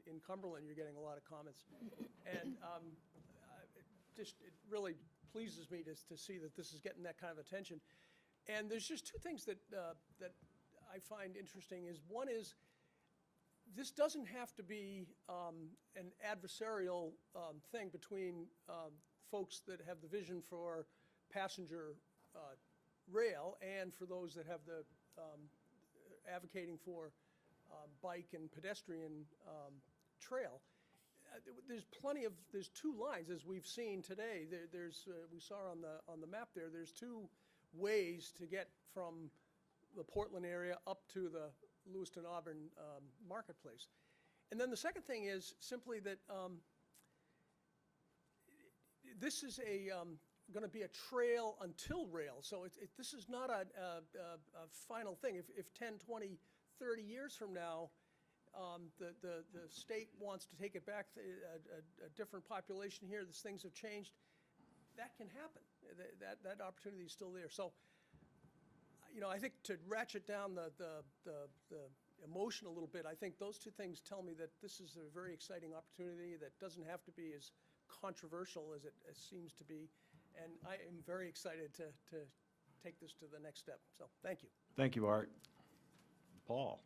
in Cumberland, you're getting a lot of comments. And it really pleases me to see that this is getting that kind of attention. And there's just two things that I find interesting. One is this doesn't have to be an adversarial thing between folks that have the vision for passenger rail and for those that have the advocating for bike and pedestrian trail. There's two lines, as we've seen today. We saw on the map there's two ways to get from the Portland area up to the Lewiston-Auburn marketplace. And then the second thing is simply that this is going to be a trail until rail. So this is not a final thing. If 10, 20, 30 years from now, the state wants to take it back, a different population here, things have changed, that can happen. That opportunity is still there. So, I think to ratchet down the emotion a little bit, I think those two things tell me that this is a very exciting opportunity that doesn't have to be as controversial as it seems to be. And I am very excited to take this to the next step. So, thank you. Thank you, Art. Paul.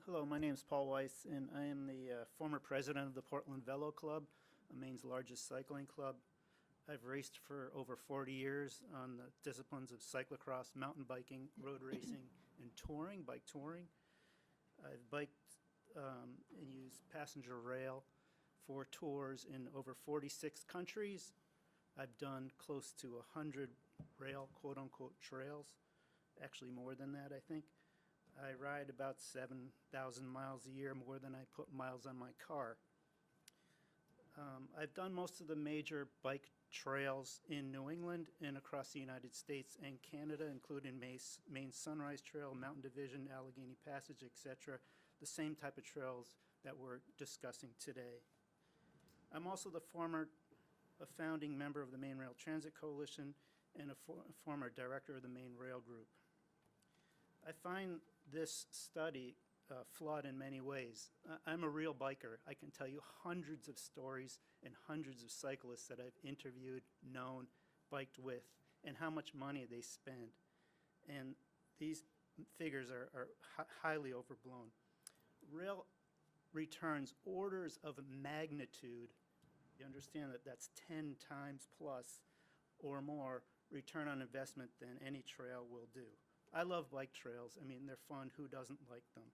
Hello, my name is Paul Weiss, and I am the former president of the Portland Velo Club, Maine's largest cycling club. I've raced for over 40 years on the disciplines of cyclocross, mountain biking, road racing, and touring, bike touring. I've biked and used passenger rail for tours in over 46 countries. I've done close to 100 rail, quote-unquote, trails, actually more than that, I think. I ride about 7,000 miles a year, more than I put miles on my car. I've done most of the major bike trails in New England and across the United States and Canada, including Maine Sunrise Trail, Mountain Division, Allegheny Passage, etc., the same type of trails that we're discussing today. I'm also a founding member of the Maine Rail Transit Coalition and a former director of the Maine Rail Group. I find this study flawed in many ways. I'm a real biker. I can tell you hundreds of stories and hundreds of cyclists that I've interviewed, known, biked with, and how much money they spend. And these figures are highly overblown. Rail returns orders of magnitude. You understand that that's 10 times plus or more return on investment than any trail will do. I love bike trails. I mean, they're fun. Who doesn't like them?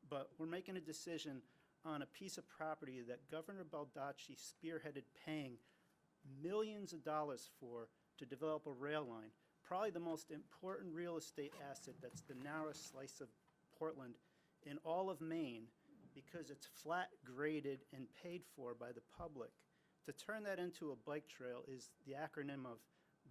But we're making a decision on a piece of property that Governor Baldacci spearheaded paying millions of dollars for to develop a rail line, probably the most important real estate asset that's the narrowest slice of Portland in all of Maine, because it's flat, graded, and paid for by the public. To turn that into a bike trail is the acronym of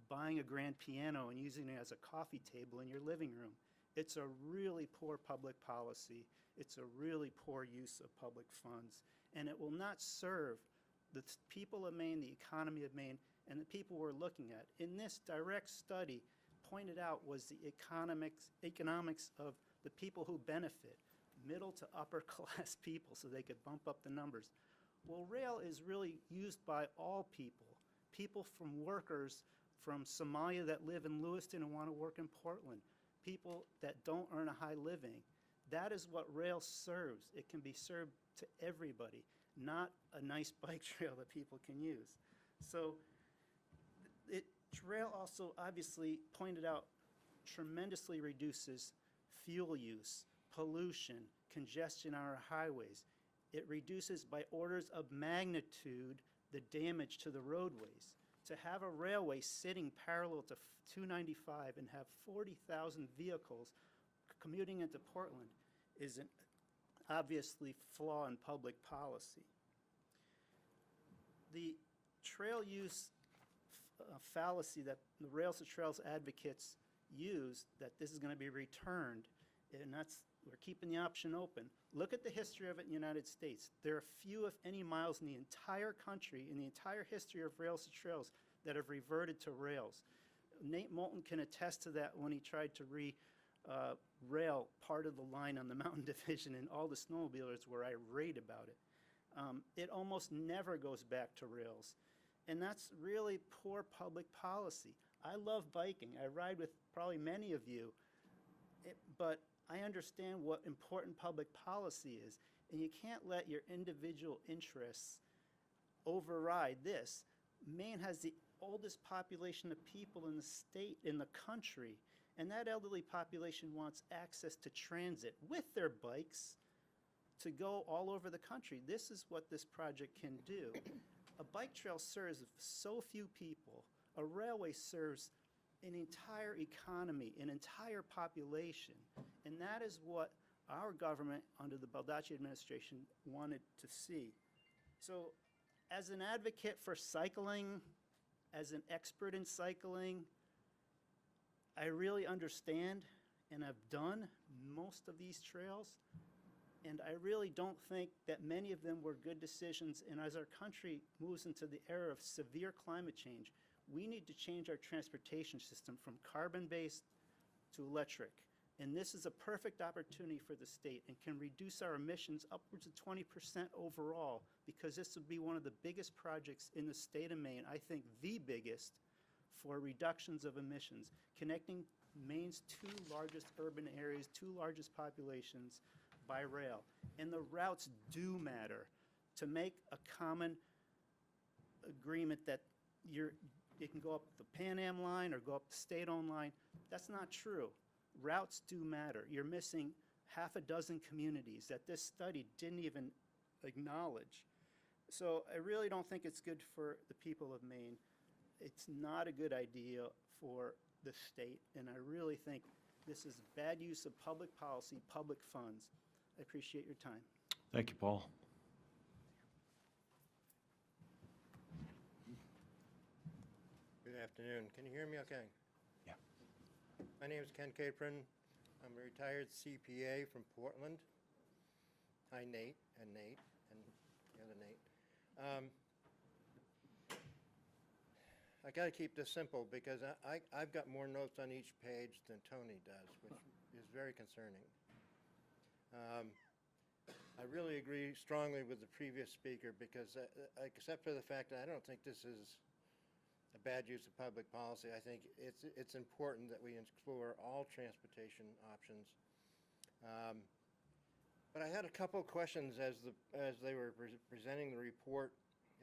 buying a grand piano and using it as a coffee table in your living room. It's a really poor public policy. It's a really poor use of public funds. And it will not serve the people of Maine, the economy of Maine, and the people we're looking at. In this direct study, pointed out was the economics of the people who benefit, middle to upper class people, so they could bump up the numbers. Well, rail is really used by all people. People from workers from Somalia that live in Lewiston and want to work in Portland. People that don't earn a high living. That is what rail serves. It can be served to everybody, not a nice bike trail that people can use. So rail also obviously pointed out tremendously reduces fuel use, pollution, congestion on our highways. It reduces by orders of magnitude the damage to the roadways. To have a railway sitting parallel to 295 and have 40,000 vehicles commuting into Portland is an obviously flaw in public policy. The trail use fallacy that the Rails to Trails advocates use, that this is going to be returned, and we're keeping the option open. Look at the history of it in the United States. There are few, if any, miles in the entire country, in the entire history of Rails to Trails, that have reverted to rails. Nate Moulton can attest to that when he tried to rail part of the line on the Mountain Division, and all the snowmobilers were irate about it. It almost never goes back to rails. And that's really poor public policy. I love biking. I ride with probably many of you, but I understand what important public policy is, and you can't let your individual interests override this. Maine has the oldest population of people in the state, in the country, and that elderly population wants access to transit with their bikes to go all over the country. This is what this project can do. A bike trail serves so few people. A railway serves an entire economy, an entire population, and that is what our government under the Baldacci administration wanted to see. So as an advocate for cycling, as an expert in cycling, I really understand and have done most of these trails, and I really don't think that many of them were good decisions. And as our country moves into the era of severe climate change, we need to change our transportation system from carbon-based to electric. And this is a perfect opportunity for the state and can reduce our emissions upwards of 20% overall, because this would be one of the biggest projects in the state of Maine, I think the biggest, for reductions of emissions, connecting Maine's two largest urban areas, two largest populations by rail. And the routes do matter. To make a common agreement that you can go up the Pan Am line or go up the state-owned line, that's not true. Routes do matter. You're missing half a dozen communities that this study didn't even acknowledge. So I really don't think it's good for the people of Maine. It's not a good idea for the state, and I really think this is bad use of public policy, public funds. I appreciate your time. Thank you, Paul. afternoon. Can you hear me okay? Yeah. My name is Ken Capron. I'm a retired CPA from Portland. Hi, Nate, and the other Nate. I got to keep this simple because I've got more notes on each page than Tony does, which is very concerning. I really agree strongly with the previous speaker because, except for the fact that I don't think this is a bad use of public policy, I think it's important that we explore all transportation options. But I had a couple of questions as they were presenting the report,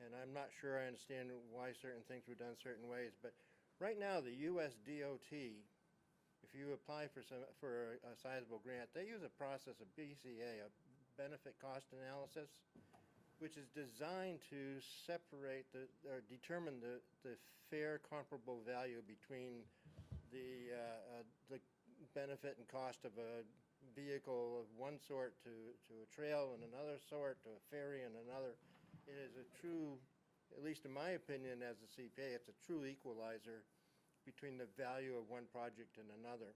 and I'm not sure I understand why certain things were done certain ways. But right now, the U.S. DOT, if you apply for a sizable grant, they use a process of BCA, a benefit cost analysis, which is designed to separate or determine the fair comparable value between the benefit and cost of a vehicle of one sort to a trail and another sort to a ferry and another. It is a true, at least in my opinion as a CPA, it's a true equalizer between the value of one project and another.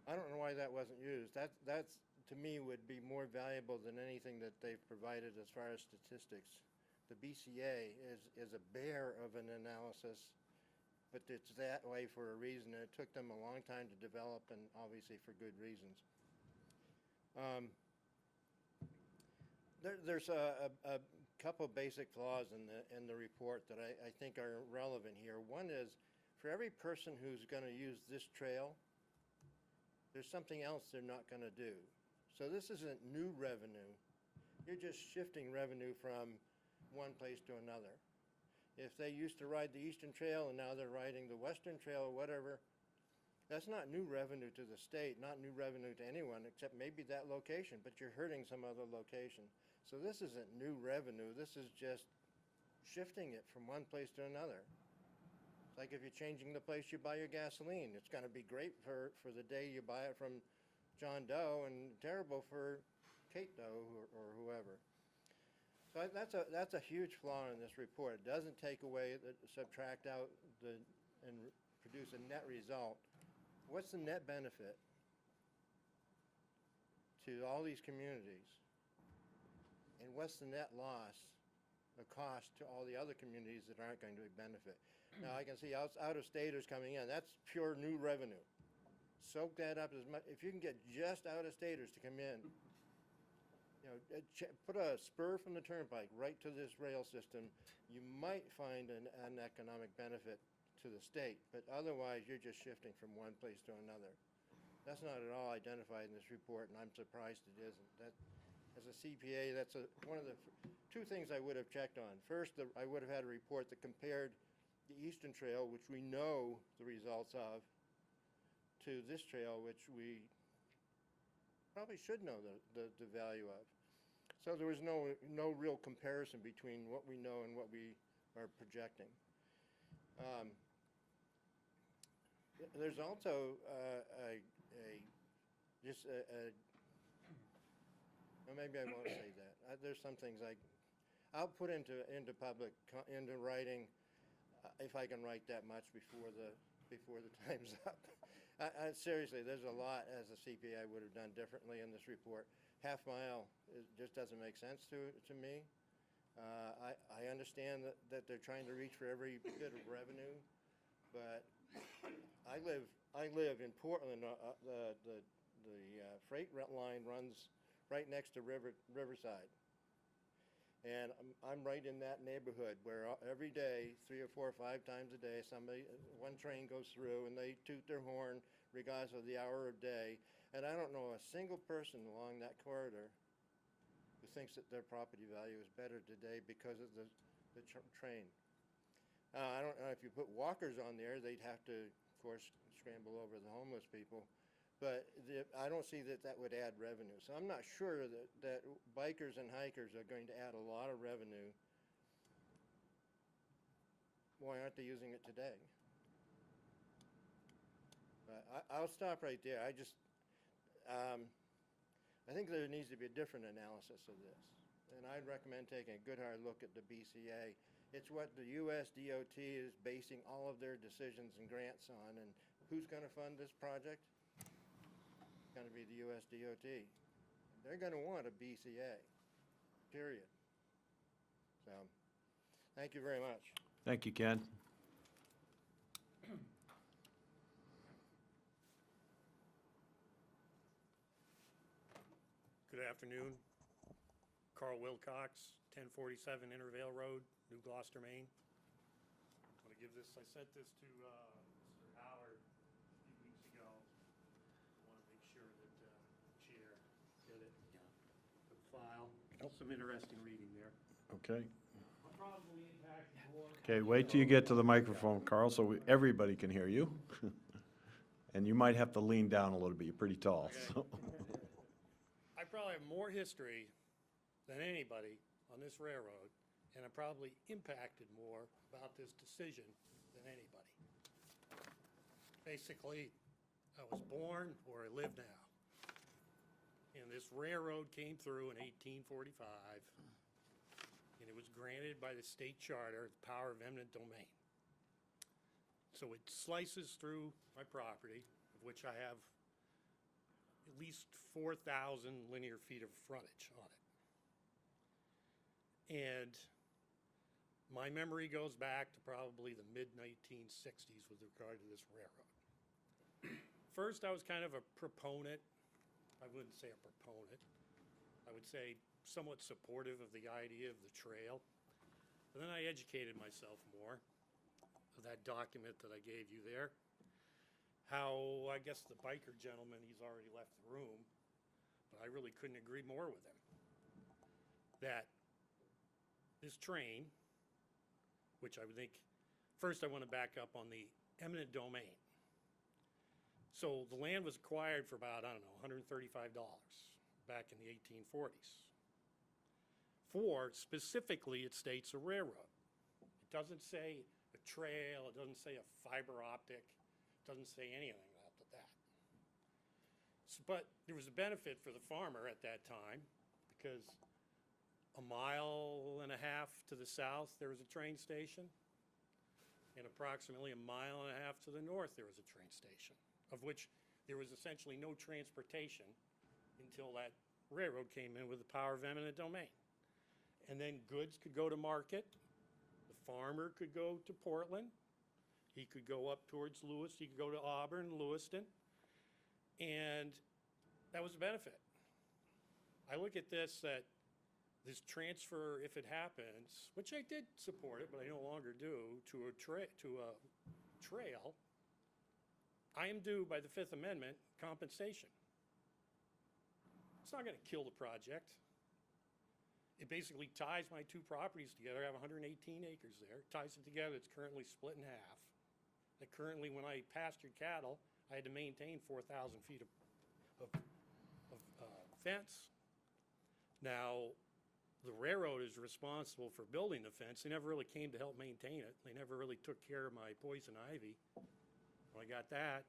I don't know why that wasn't used. That's to me would be more valuable than anything that they've provided as far as statistics. The BCA is a bear of an analysis, but it's that way for a reason, and it took them a long time to develop, and obviously for good reasons. There's a couple basic flaws in the report that I think are relevant here. One is, for every person who's going to use this trail, there's something else they're not going to do. So this isn't new revenue. You're just shifting revenue from one place to another. If they used to ride the Eastern Trail and now they're riding the Western Trail or whatever, that's not new revenue to the state, not new revenue to anyone except maybe that location, but you're hurting some other location. So this isn't new revenue. This is just shifting it from one place to another. It's like if you're changing the place you buy your gasoline. It's going to be great for the day you buy it from John Doe and terrible for Kate Doe or whoever. So that's a huge flaw in this report. It doesn't take away, subtract out and produce a net result. What's the net benefit to all these communities? And what's the net loss, the cost to all the other communities that aren't going to benefit? Now I can see out-of-staters coming in. That's pure new revenue. Soak that up as much. If you can get just out-of-staters to come in, you know, put a spur from the turnpike right to this rail system, you might find an economic benefit to the state, but otherwise you're just shifting from one place to another. That's not at all identified in this report, and I'm surprised it isn't. That, as a CPA, that's one of the two things I would have checked on. First, I would have had a report that compared the Eastern Trail, which we know the results of, to this trail, which we probably should know the value of. So there was no real comparison between what we know and what we are projecting. There's also well, maybe I won't say that. There's some things I'll put into writing if I can write that much before the time's up. Seriously, there's a lot as a CPA I would have done differently in this report. Half mile just doesn't make sense to me. I understand that they're trying to reach for every bit of revenue, but I live in Portland. The freight line runs right next to Riverside. And I'm right in that neighborhood where every day, 3 or 4 or 5 times a day, one train goes through and they toot their horn regardless of the hour of day. And I don't know a single person along that corridor who thinks that their property value is better today because of the train. I don't know if you put walkers on there, they'd have to, of course, scramble over the homeless people. But I don't see that would add revenue. So I'm not sure that bikers and hikers are going to add a lot of revenue. Why aren't they using it today? But I'll stop right there. I think there needs to be a different analysis of this. And I'd recommend taking a good hard look at the BCA It's what the US DOT is basing all of their decisions and grants on, and who's gonna fund this project? It's gonna be the US DOT. They're gonna want a BCA, period. So, thank you very much. Thank you, Ken. Good afternoon. Carl Wilcox, 1047 Intervale Road, New Gloucester, Maine. I want to give this, I sent this to Mr. Howard a few weeks ago. I want to make sure that Chair get it. The file. Some interesting reading there. Okay. I'll probably impact more. Okay, wait till you get to the microphone, Carl, so everybody can hear you. And you might have to lean down a little bit, you're pretty tall, so. I probably have more history than anybody on this railroad, and I probably impacted more about this decision than anybody. Basically, I was born where I live now. And this railroad came through in 1845, and it was granted by the state charter, the power of eminent domain. So it slices through my property, of which I have at least 4,000 linear feet of frontage on it. And my memory goes back to probably the mid-1960s with regard to this railroad. First, I was kind of a proponent. I wouldn't say a proponent. I would say somewhat supportive of the idea of the trail. But then I educated myself more of that document that I gave you there. How, I guess the biker gentleman, he's already left the room, but I really couldn't agree more with him. That this train, which I would think, first I want to back up on the eminent domain. So the land was acquired for about, I don't know, $135 back in the 1840s. For, specifically, it states a railroad. It doesn't say a trail, it doesn't say a fiber optic, it doesn't say anything about that. So, but there was a benefit for the farmer at that time, because a mile and a half to the south, there was a train station, and approximately a mile and a half to the north, there was a train station, of which there was essentially no transportation until that railroad came in with the power of eminent domain. And then goods could go to market, the farmer could go to Portland, he could go up towards Lewis, he could go to Auburn, Lewiston, and that was a benefit. I look at this, that this transfer, if it happens, which I did support it, but I no longer do, to a trail, I am due by the Fifth Amendment compensation. It's not gonna kill the project. It basically ties my two properties together. I have 118 acres there, ties it together, it's currently split in half. That currently, when I pastured cattle, I had to maintain 4,000 feet of fence. Now, the railroad is responsible for building the fence. They never really came to help maintain it. They never really took care of my poison ivy. When I got that,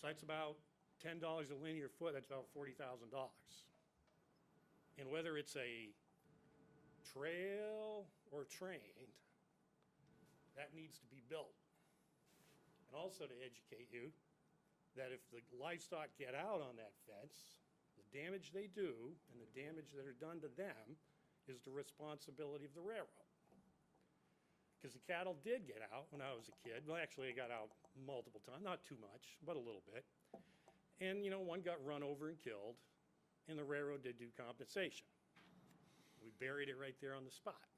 so that's about $10 a linear foot, that's about $40,000. And whether it's a trail or trained, that needs to be built. And also to educate you that if the livestock get out on that fence, the damage they do and the damage that are done to them is the responsibility of the railroad. Because the cattle did get out when I was a kid. Well, actually, they got out multiple times, not too much, but a little bit. And, you know, one got run over and killed, and the railroad did do compensation. We buried it right there on the spot.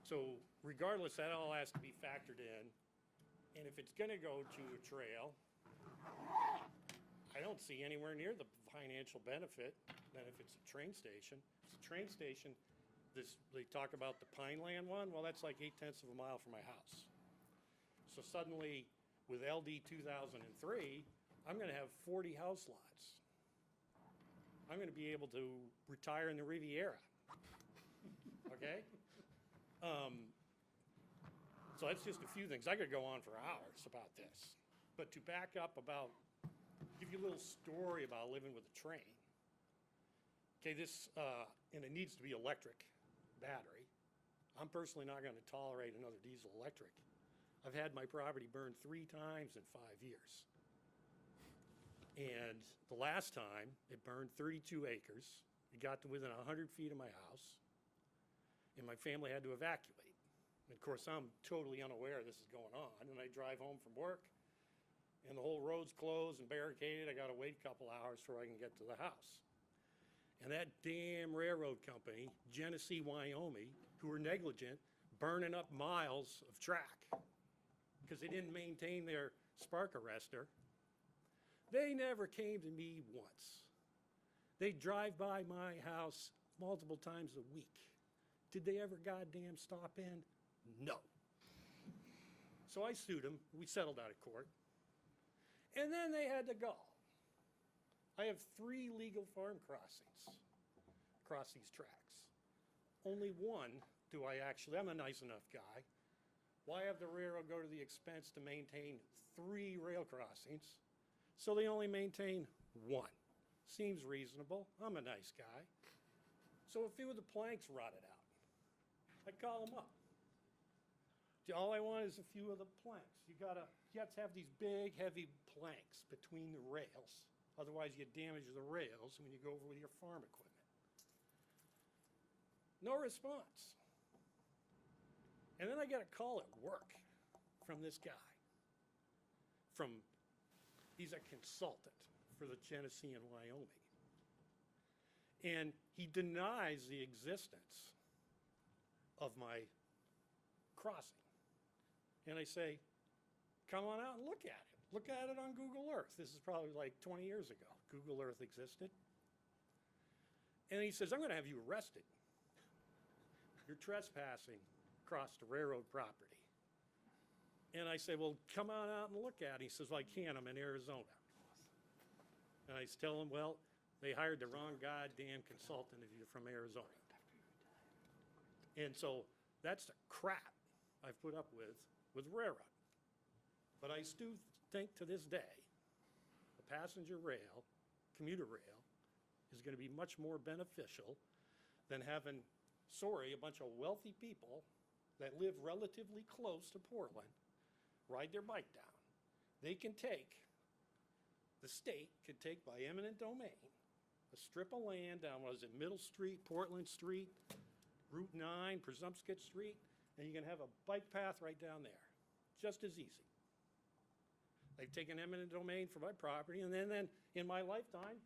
So regardless, that all has to be factored in. And if it's gonna go to a trail, I don't see anywhere near the financial benefit than if it's a train station. If it's a train station, they talk about the Pineland one, well, that's like 8/10 of a mile from my house. So suddenly, with LD 2003, I'm gonna have 40 house lots. I'm gonna be able to retire in the Riviera, okay? So that's just a few things. I could go on for hours about this. But to back up about, give you a little story about living with a train. Okay, this, and it needs to be electric battery. I'm personally not going to tolerate another diesel electric. I've had my property burned 3 times in 5 years. And the last time, it burned 32 acres. It got to within 100 feet of my house, and my family had to evacuate. And of course, I'm totally unaware this is going on, and I drive home from work, and the whole road's closed and barricaded. I gotta wait a couple hours before I can get to the house. And that damn railroad company, Genesee, Wyoming, who were negligent, burning up miles of track because they didn't maintain their spark arrestor, they never came to me once. They drive by my house multiple times a week. Did they ever goddamn stop in? No. So I sued them. We settled out of court. And then they had to go. I have 3 legal farm crossings across these tracks. Only one do I actually, I'm a nice enough guy. Why have the railroad go to the expense to maintain 3 rail crossings so they only maintain 1? Seems reasonable. I'm a nice guy. So a few of the planks rotted out. I call them up. All I want is a few of the planks. You have to have these big, heavy planks between the rails. Otherwise, you damage the rails when you go over with your farm equipment. No response. And then I get a call at work from this guy. He's a consultant for the Genesee and Wyoming. And he denies the existence of my crossing. And I say, come on out and look at it. Look at it on Google Earth. This is probably like 20 years ago. Google Earth existed. And he says, I'm going to have you arrested. You're trespassing across the railroad property. And I say, well, come on out and look at it. He says, well, I can't. I'm in Arizona. And I tell him, well, they hired the wrong goddamn consultant if you're from Arizona. And so that's the crap I've put up with railroad. But I still think to this day, a passenger rail, commuter rail, is going to be much more beneficial than having, a bunch of wealthy people that live relatively close to Portland ride their bike down. They can take, the state could take by eminent domain, a strip of land down, Middle Street, Portland Street, Route 9, Presumpscot Street, and you can have a bike path right down there. Just as easy. They've taken eminent domain for my property, and then in my lifetime,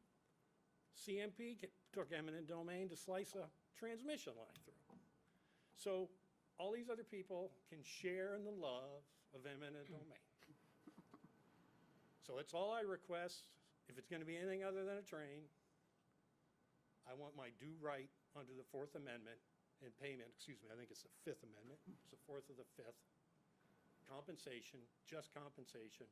CMP took eminent domain to slice a transmission line through. So all these other people can share in the love of eminent domain. So it's all I request. If it's going to be anything other than a train, I want my due right under the 4th Amendment and payment, I think it's the 5th Amendment, it's the 4th or the 5th, compensation, just compensation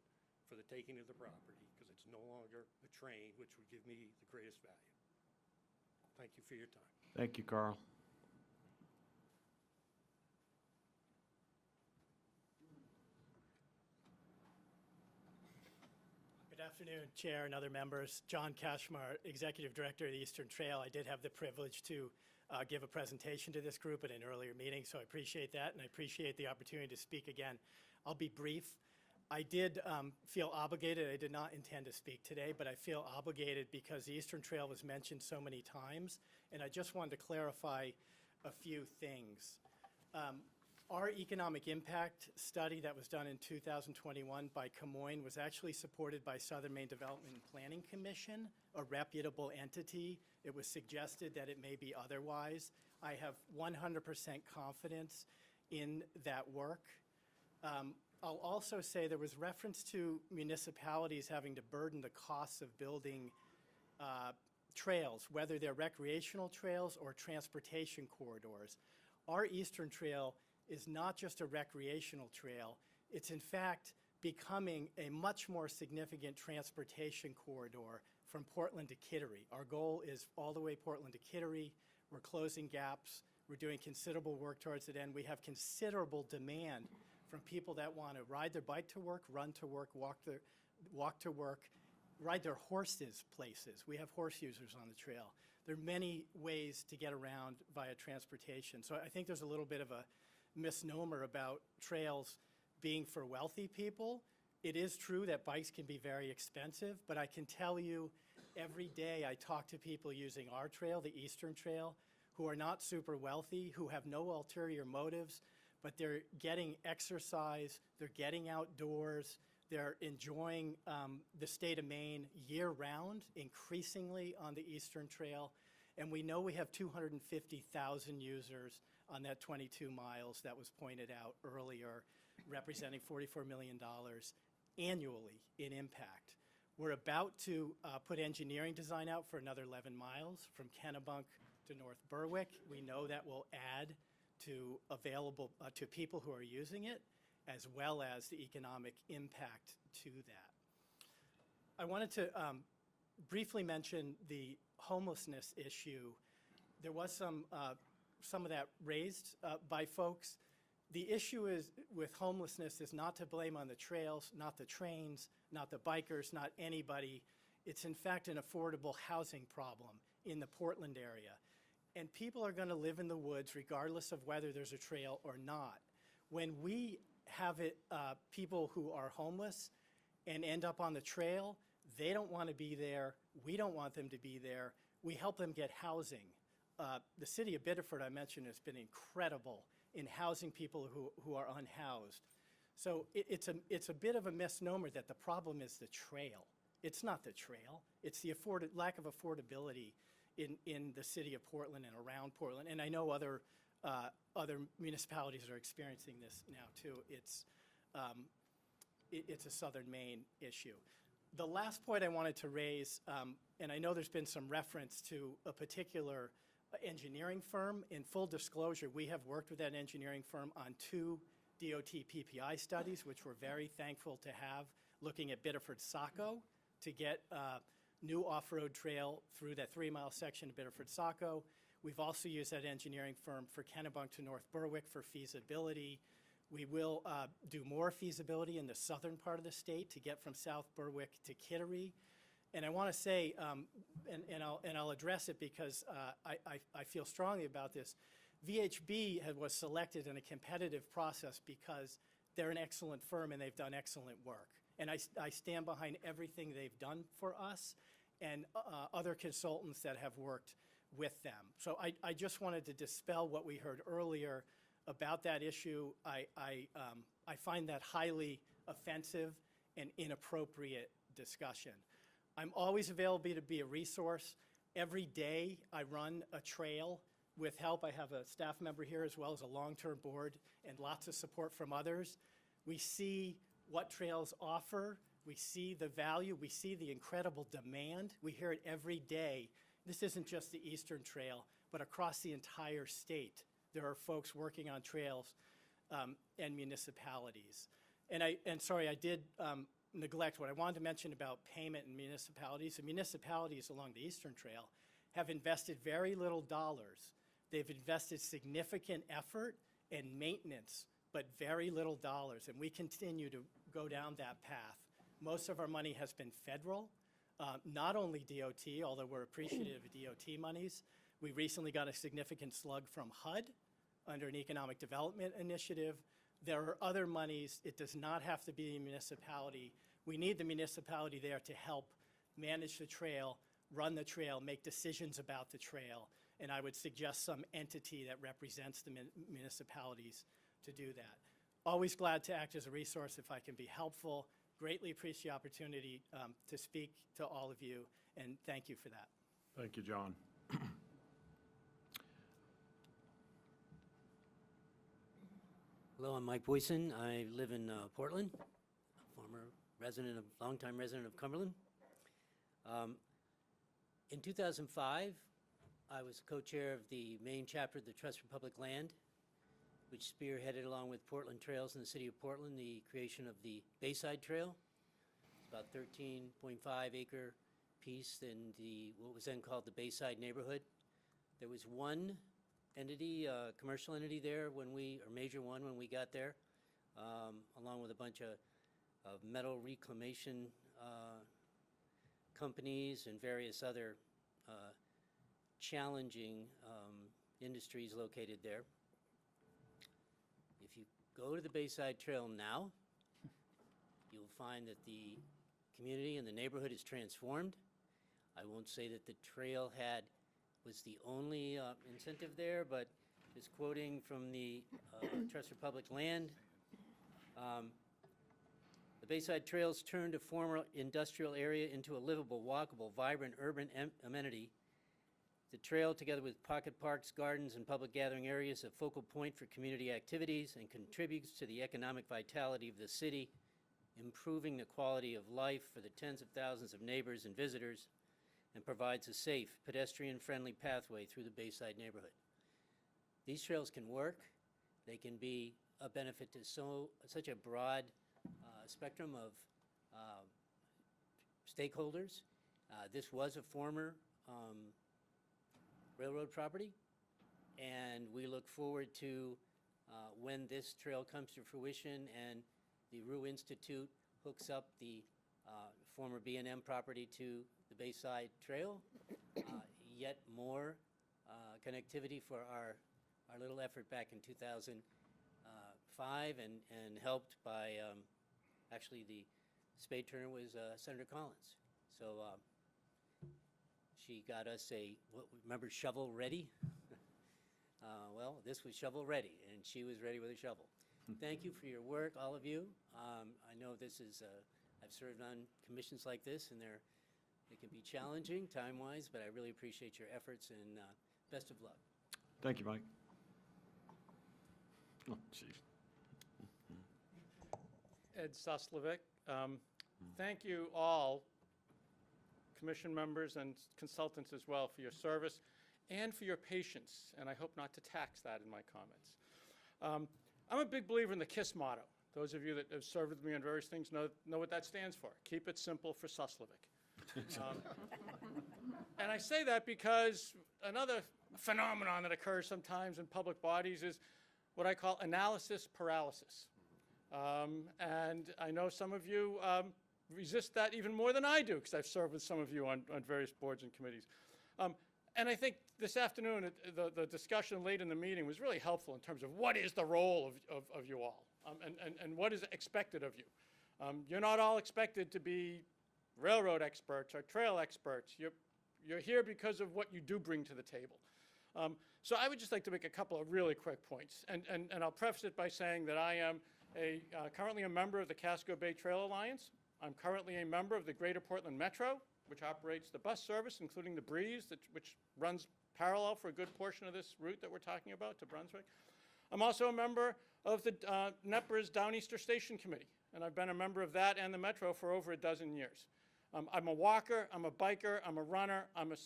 for the taking of the property, because it's no longer a train, which would give me the greatest value. Thank you for your time. Thank you, Carl. Good afternoon, Chair and other members. John Cashmar, Executive Director of the Eastern Trail. I did have the privilege to give a presentation to this group at an earlier meeting, so I appreciate that, and I appreciate the opportunity to speak again. I'll be brief. I did feel obligated. I did not intend to speak today, but I feel obligated because the Eastern Trail was mentioned so many times, and I just wanted to clarify a few things. Our economic impact study that was done in 2021 by Camoin was actually supported by Southern Maine Development and Planning Commission, a reputable entity. It was suggested that it may be otherwise. I have 100% confidence in that work. I'll also say there was reference to municipalities having to burden the costs of building trails, whether they're recreational trails or transportation corridors. Our Eastern Trail is not just a recreational trail. It's in fact becoming a much more significant transportation corridor from Portland to Kittery. Our goal is all the way Portland to Kittery. We're closing gaps. We're doing considerable work towards it, and we have considerable demand from people that want to ride their bike to work, run to work, walk to work, ride their horses places. We have horse users on the trail. There are many ways to get around via transportation. So I think there's a little bit of a misnomer about trails being for wealthy people. It is true that bikes can be very expensive, but I can tell you every day I talk to people using our trail, the Eastern Trail, who are not super wealthy, who have no ulterior motives, but they're getting exercise, they're getting outdoors, they're enjoying the state of Maine year-round, increasingly on the Eastern Trail. And we know we have 250,000 users on that 22 miles that was pointed out earlier, representing $44 million annually in impact. We're about to put engineering design out for another 11 miles from Kennebunk to North Berwick. We know that will add to available to people who are using it, as well as the economic impact to that. I wanted to briefly mention the homelessness issue. There was some of that raised by folks. The issue is with homelessness is not to blame on the trails, not the trains, not the bikers, not anybody. It's in fact an affordable housing problem in the Portland area. And people are going to live in the woods regardless of whether there's a trail or not. When we have people who are homeless and end up on the trail, they don't want to be there. We don't want them to be there. We help them get housing. The city of Biddeford, I mentioned, has been incredible in housing people who are unhoused. So it's a bit of a misnomer that the problem is the trail. It's not the trail. It's the lack of affordability in the city of Portland and around Portland. And I know other municipalities are experiencing this now too. It's a Southern Maine issue. The last point I wanted to raise, and I know there's been some reference to a particular engineering firm. In full disclosure, we have worked with that engineering firm on 2 DOT PPI studies, which we're very thankful to have, looking at Biddeford-Saco to get new off-road trail through that 3-mile section of Biddeford-Saco. We've also used that engineering firm for Kennebunk to North Berwick for feasibility. We will do more feasibility in the southern part of the state to get from South Berwick to Kittery. And I want to say, and I'll address it because I feel strongly about this. VHB was selected in a competitive process because they're an excellent firm and they've done excellent work. And I stand behind everything they've done for us and other consultants that have worked with them. So I just wanted to dispel what we heard earlier about that issue. I find that highly offensive and inappropriate discussion. I'm always available to be a resource. Every day I run a trail with help. I have a staff member here as well as a long-term board and lots of support from others. We see what trails offer. We see the value. We see the incredible demand. We hear it every day. This isn't just the Eastern Trail, but across the entire state, there are folks working on trails and municipalities. And sorry, I did neglect what I wanted to mention about payment in municipalities. The municipalities along the Eastern Trail have invested very little dollars. They've invested significant effort and maintenance, but very little dollars, and we continue to go down that path. Most of our money has been federal, not only DOT, although we're appreciative of DOT monies. We recently got a significant slug from HUD under an economic development initiative. There are other monies. It does not have to be a municipality. We need the municipality there to help manage the trail, run the trail, make decisions about the trail, and I would suggest some entity that represents the municipalities to do that. Always glad to act as a resource if I can be helpful. Greatly appreciate the opportunity to speak to all of you, and thank you for that. Thank you, John. Hello, I'm Mike Boyson. I live in Portland, longtime resident of Cumberland. In 2005, I was co-chair of the Maine chapter of the Trust for Public Land, which spearheaded, along with Portland Trails and the City of Portland, the creation of the Bayside Trail. It's about 13.5 acre piece in what was then called the Bayside neighborhood. There was one entity, commercial entity there major one when we got there, along with a bunch of metal reclamation companies and various other challenging industries located there. If you go to the Bayside Trail now, you'll find that the community and the neighborhood is transformed. I won't say that the trailhead was the only incentive there, but just quoting from the Trust for Public Land, the Bayside Trails turned a former industrial area into a livable, walkable, vibrant urban amenity. The trail, together with pocket parks, gardens, and public gathering areas, is a focal point for community activities and contributes to the economic vitality of the city, improving the quality of life for the tens of thousands of neighbors and visitors, and provides a safe, pedestrian-friendly pathway through the Bayside neighborhood. These trails can work. They can be a benefit to such a broad spectrum of stakeholders. This was a former railroad property, and we look forward to when this trail comes to fruition and the RU Institute hooks up the former B&M property to the Bayside Trail, yet more connectivity for our little effort back in 2005 and helped by, actually the spade turner was Senator Collins. So she got us remember shovel ready? Well, this was shovel ready, and she was ready with a shovel. Thank you for your work, all of you. I know this is, I've served on commissions like this, and it can be challenging time-wise, but I really appreciate your efforts, and best of luck. Thank you, Mike. Oh, jeez. Ed Suslovic. Thank you all, commission members and consultants as well, for your service and for your patience, and I hope not to tax that in my comments. I'm a big believer in the KISS motto. Those of you that have served with me on various things know what that stands for. Keep it simple for Suslovic. And I say that because another phenomenon that occurs sometimes in public bodies is what I call analysis paralysis. And I know some of you resist that even more than I do, because I've served with some of you on various boards and committees. And I think this afternoon, the discussion late in the meeting was really helpful in terms of what is the role of you all, and what is expected of you. You're not all expected to be railroad experts or trail experts. You're here because of what you do bring to the table. So I would just like to make a couple of really quick points. And I'll preface it by saying that I am currently a member of the Casco Bay Trail Alliance. I'm currently a member of the Greater Portland Metro, which operates the bus service, including the Breeze, which runs parallel for a good portion of this route that we're talking about to Brunswick. I'm also a member of the NEPR's Downeaster Station Committee, and I've been a member of that and the Metro for over a dozen years. I'm a walker, I'm a biker, I'm a runner, I'm a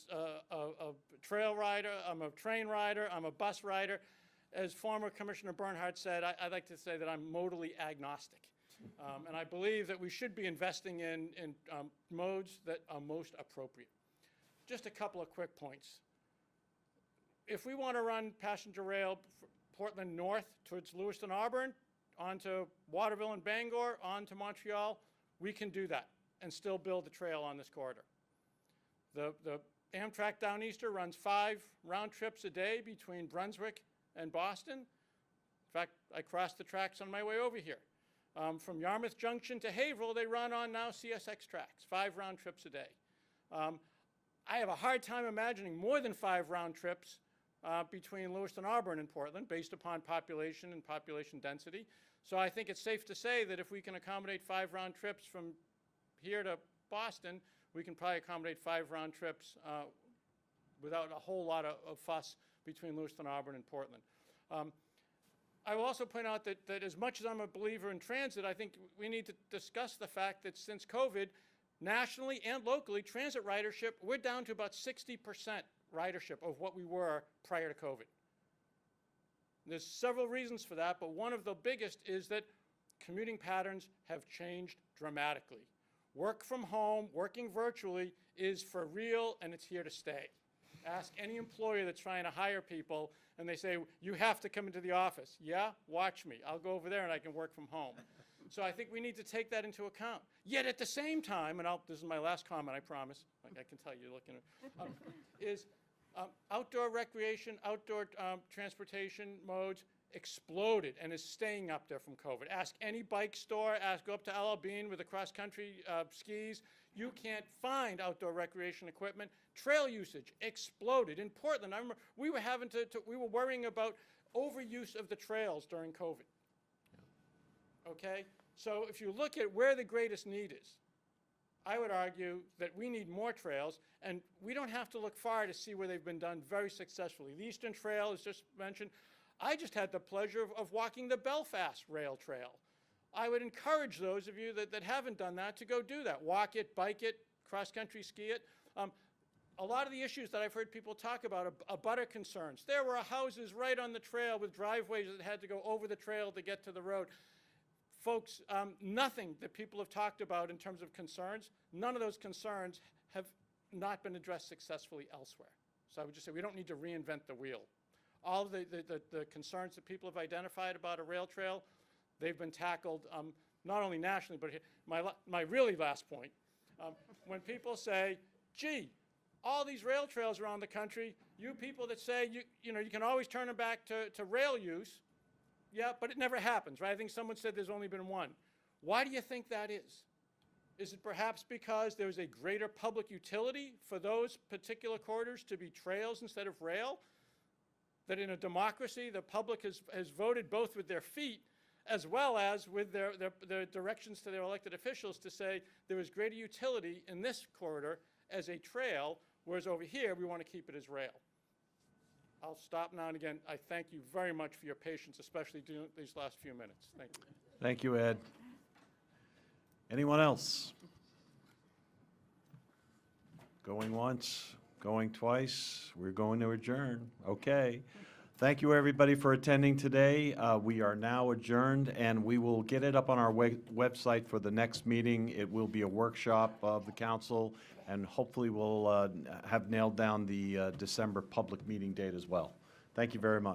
trail rider, I'm a train rider, I'm a bus rider. As former Commissioner Bernhardt said, I'd like to say that I'm modally agnostic. And I believe that we should be investing in modes that are most appropriate. Just a couple of quick points. If we want to run passenger rail Portland north towards Lewiston, Auburn, onto Waterville and Bangor, onto Montreal, we can do that and still build the trail on this corridor. The Amtrak Downeaster runs 5 round trips a day between Brunswick and Boston. In fact, I crossed the tracks on my way over here. From Yarmouth Junction to Haverhill, they run on now CSX tracks, 5 round trips a day. I have a hard time imagining more than 5 round trips between Lewiston, Auburn, and Portland, based upon population and population density. So I think it's safe to say that if we can accommodate 5 round trips from here to Boston, we can probably accommodate 5 round trips without a whole lot of fuss between Lewiston, Auburn, and Portland. I will also point out that as much as I'm a believer in transit, I think we need to discuss the fact that since COVID, nationally and locally, transit ridership, we're down to about 60% ridership of what we were prior to COVID. There's several reasons for that, but one of the biggest is that commuting patterns have changed dramatically. Work from home, working virtually is for real, and it's here to stay. Ask any employer that's trying to hire people, and they say, you have to come into the office. Yeah, watch me. I'll go over there and I can work from home. So I think we need to take that into account. Yet at the same time, and this is my last comment, I promise. I can tell you're looking at is Outdoor recreation, outdoor transportation modes exploded and is staying up there from COVID. Ask any bike store, go up to LL Bean with the cross-country skis. You can't find outdoor recreation equipment. Trail usage exploded. In Portland, I remember we were worrying about overuse of the trails during COVID. Okay? So if you look at where the greatest need is, I would argue that we need more trails, and we don't have to look far to see where they've been done very successfully. The Eastern Trail is just mentioned. I just had the pleasure of walking the Belfast Rail Trail. I would encourage those of you that haven't done that to go do that. Walk it, bike it, cross-country ski it. A lot of the issues that I've heard people talk about are butter concerns. There were houses right on the trail with driveways that had to go over the trail to get to the road. Folks, nothing that people have talked about in terms of concerns, none of those concerns have not been addressed successfully elsewhere. So I would just say we don't need to reinvent the wheel. All of the concerns that people have identified about a rail trail, they've been tackled not only nationally, but my really last point, when people say, gee, all these rail trails around the country, you people that say you can always turn them back to rail use, yeah, but it never happens, right? I think someone said there's only been one. Why do you think that is? Is it perhaps because there's a greater public utility for those particular corridors to be trails instead of rail? That in a democracy, the public has voted both with their feet as well as with their directions to their elected officials to say there is greater utility in this corridor as a trail, whereas over here we want to keep it as rail. I'll stop now, and again, I thank you very much for your patience, especially during these last few minutes. Thank you. Thank you, Ed. Anyone else? Going once, going twice, we're going to adjourn. Okay. Thank you, everybody, for attending today. We are now adjourned, and we will get it up on our website for the next meeting. It will be a workshop of the council, and hopefully we'll have nailed down the December public meeting date as well. Thank you very much.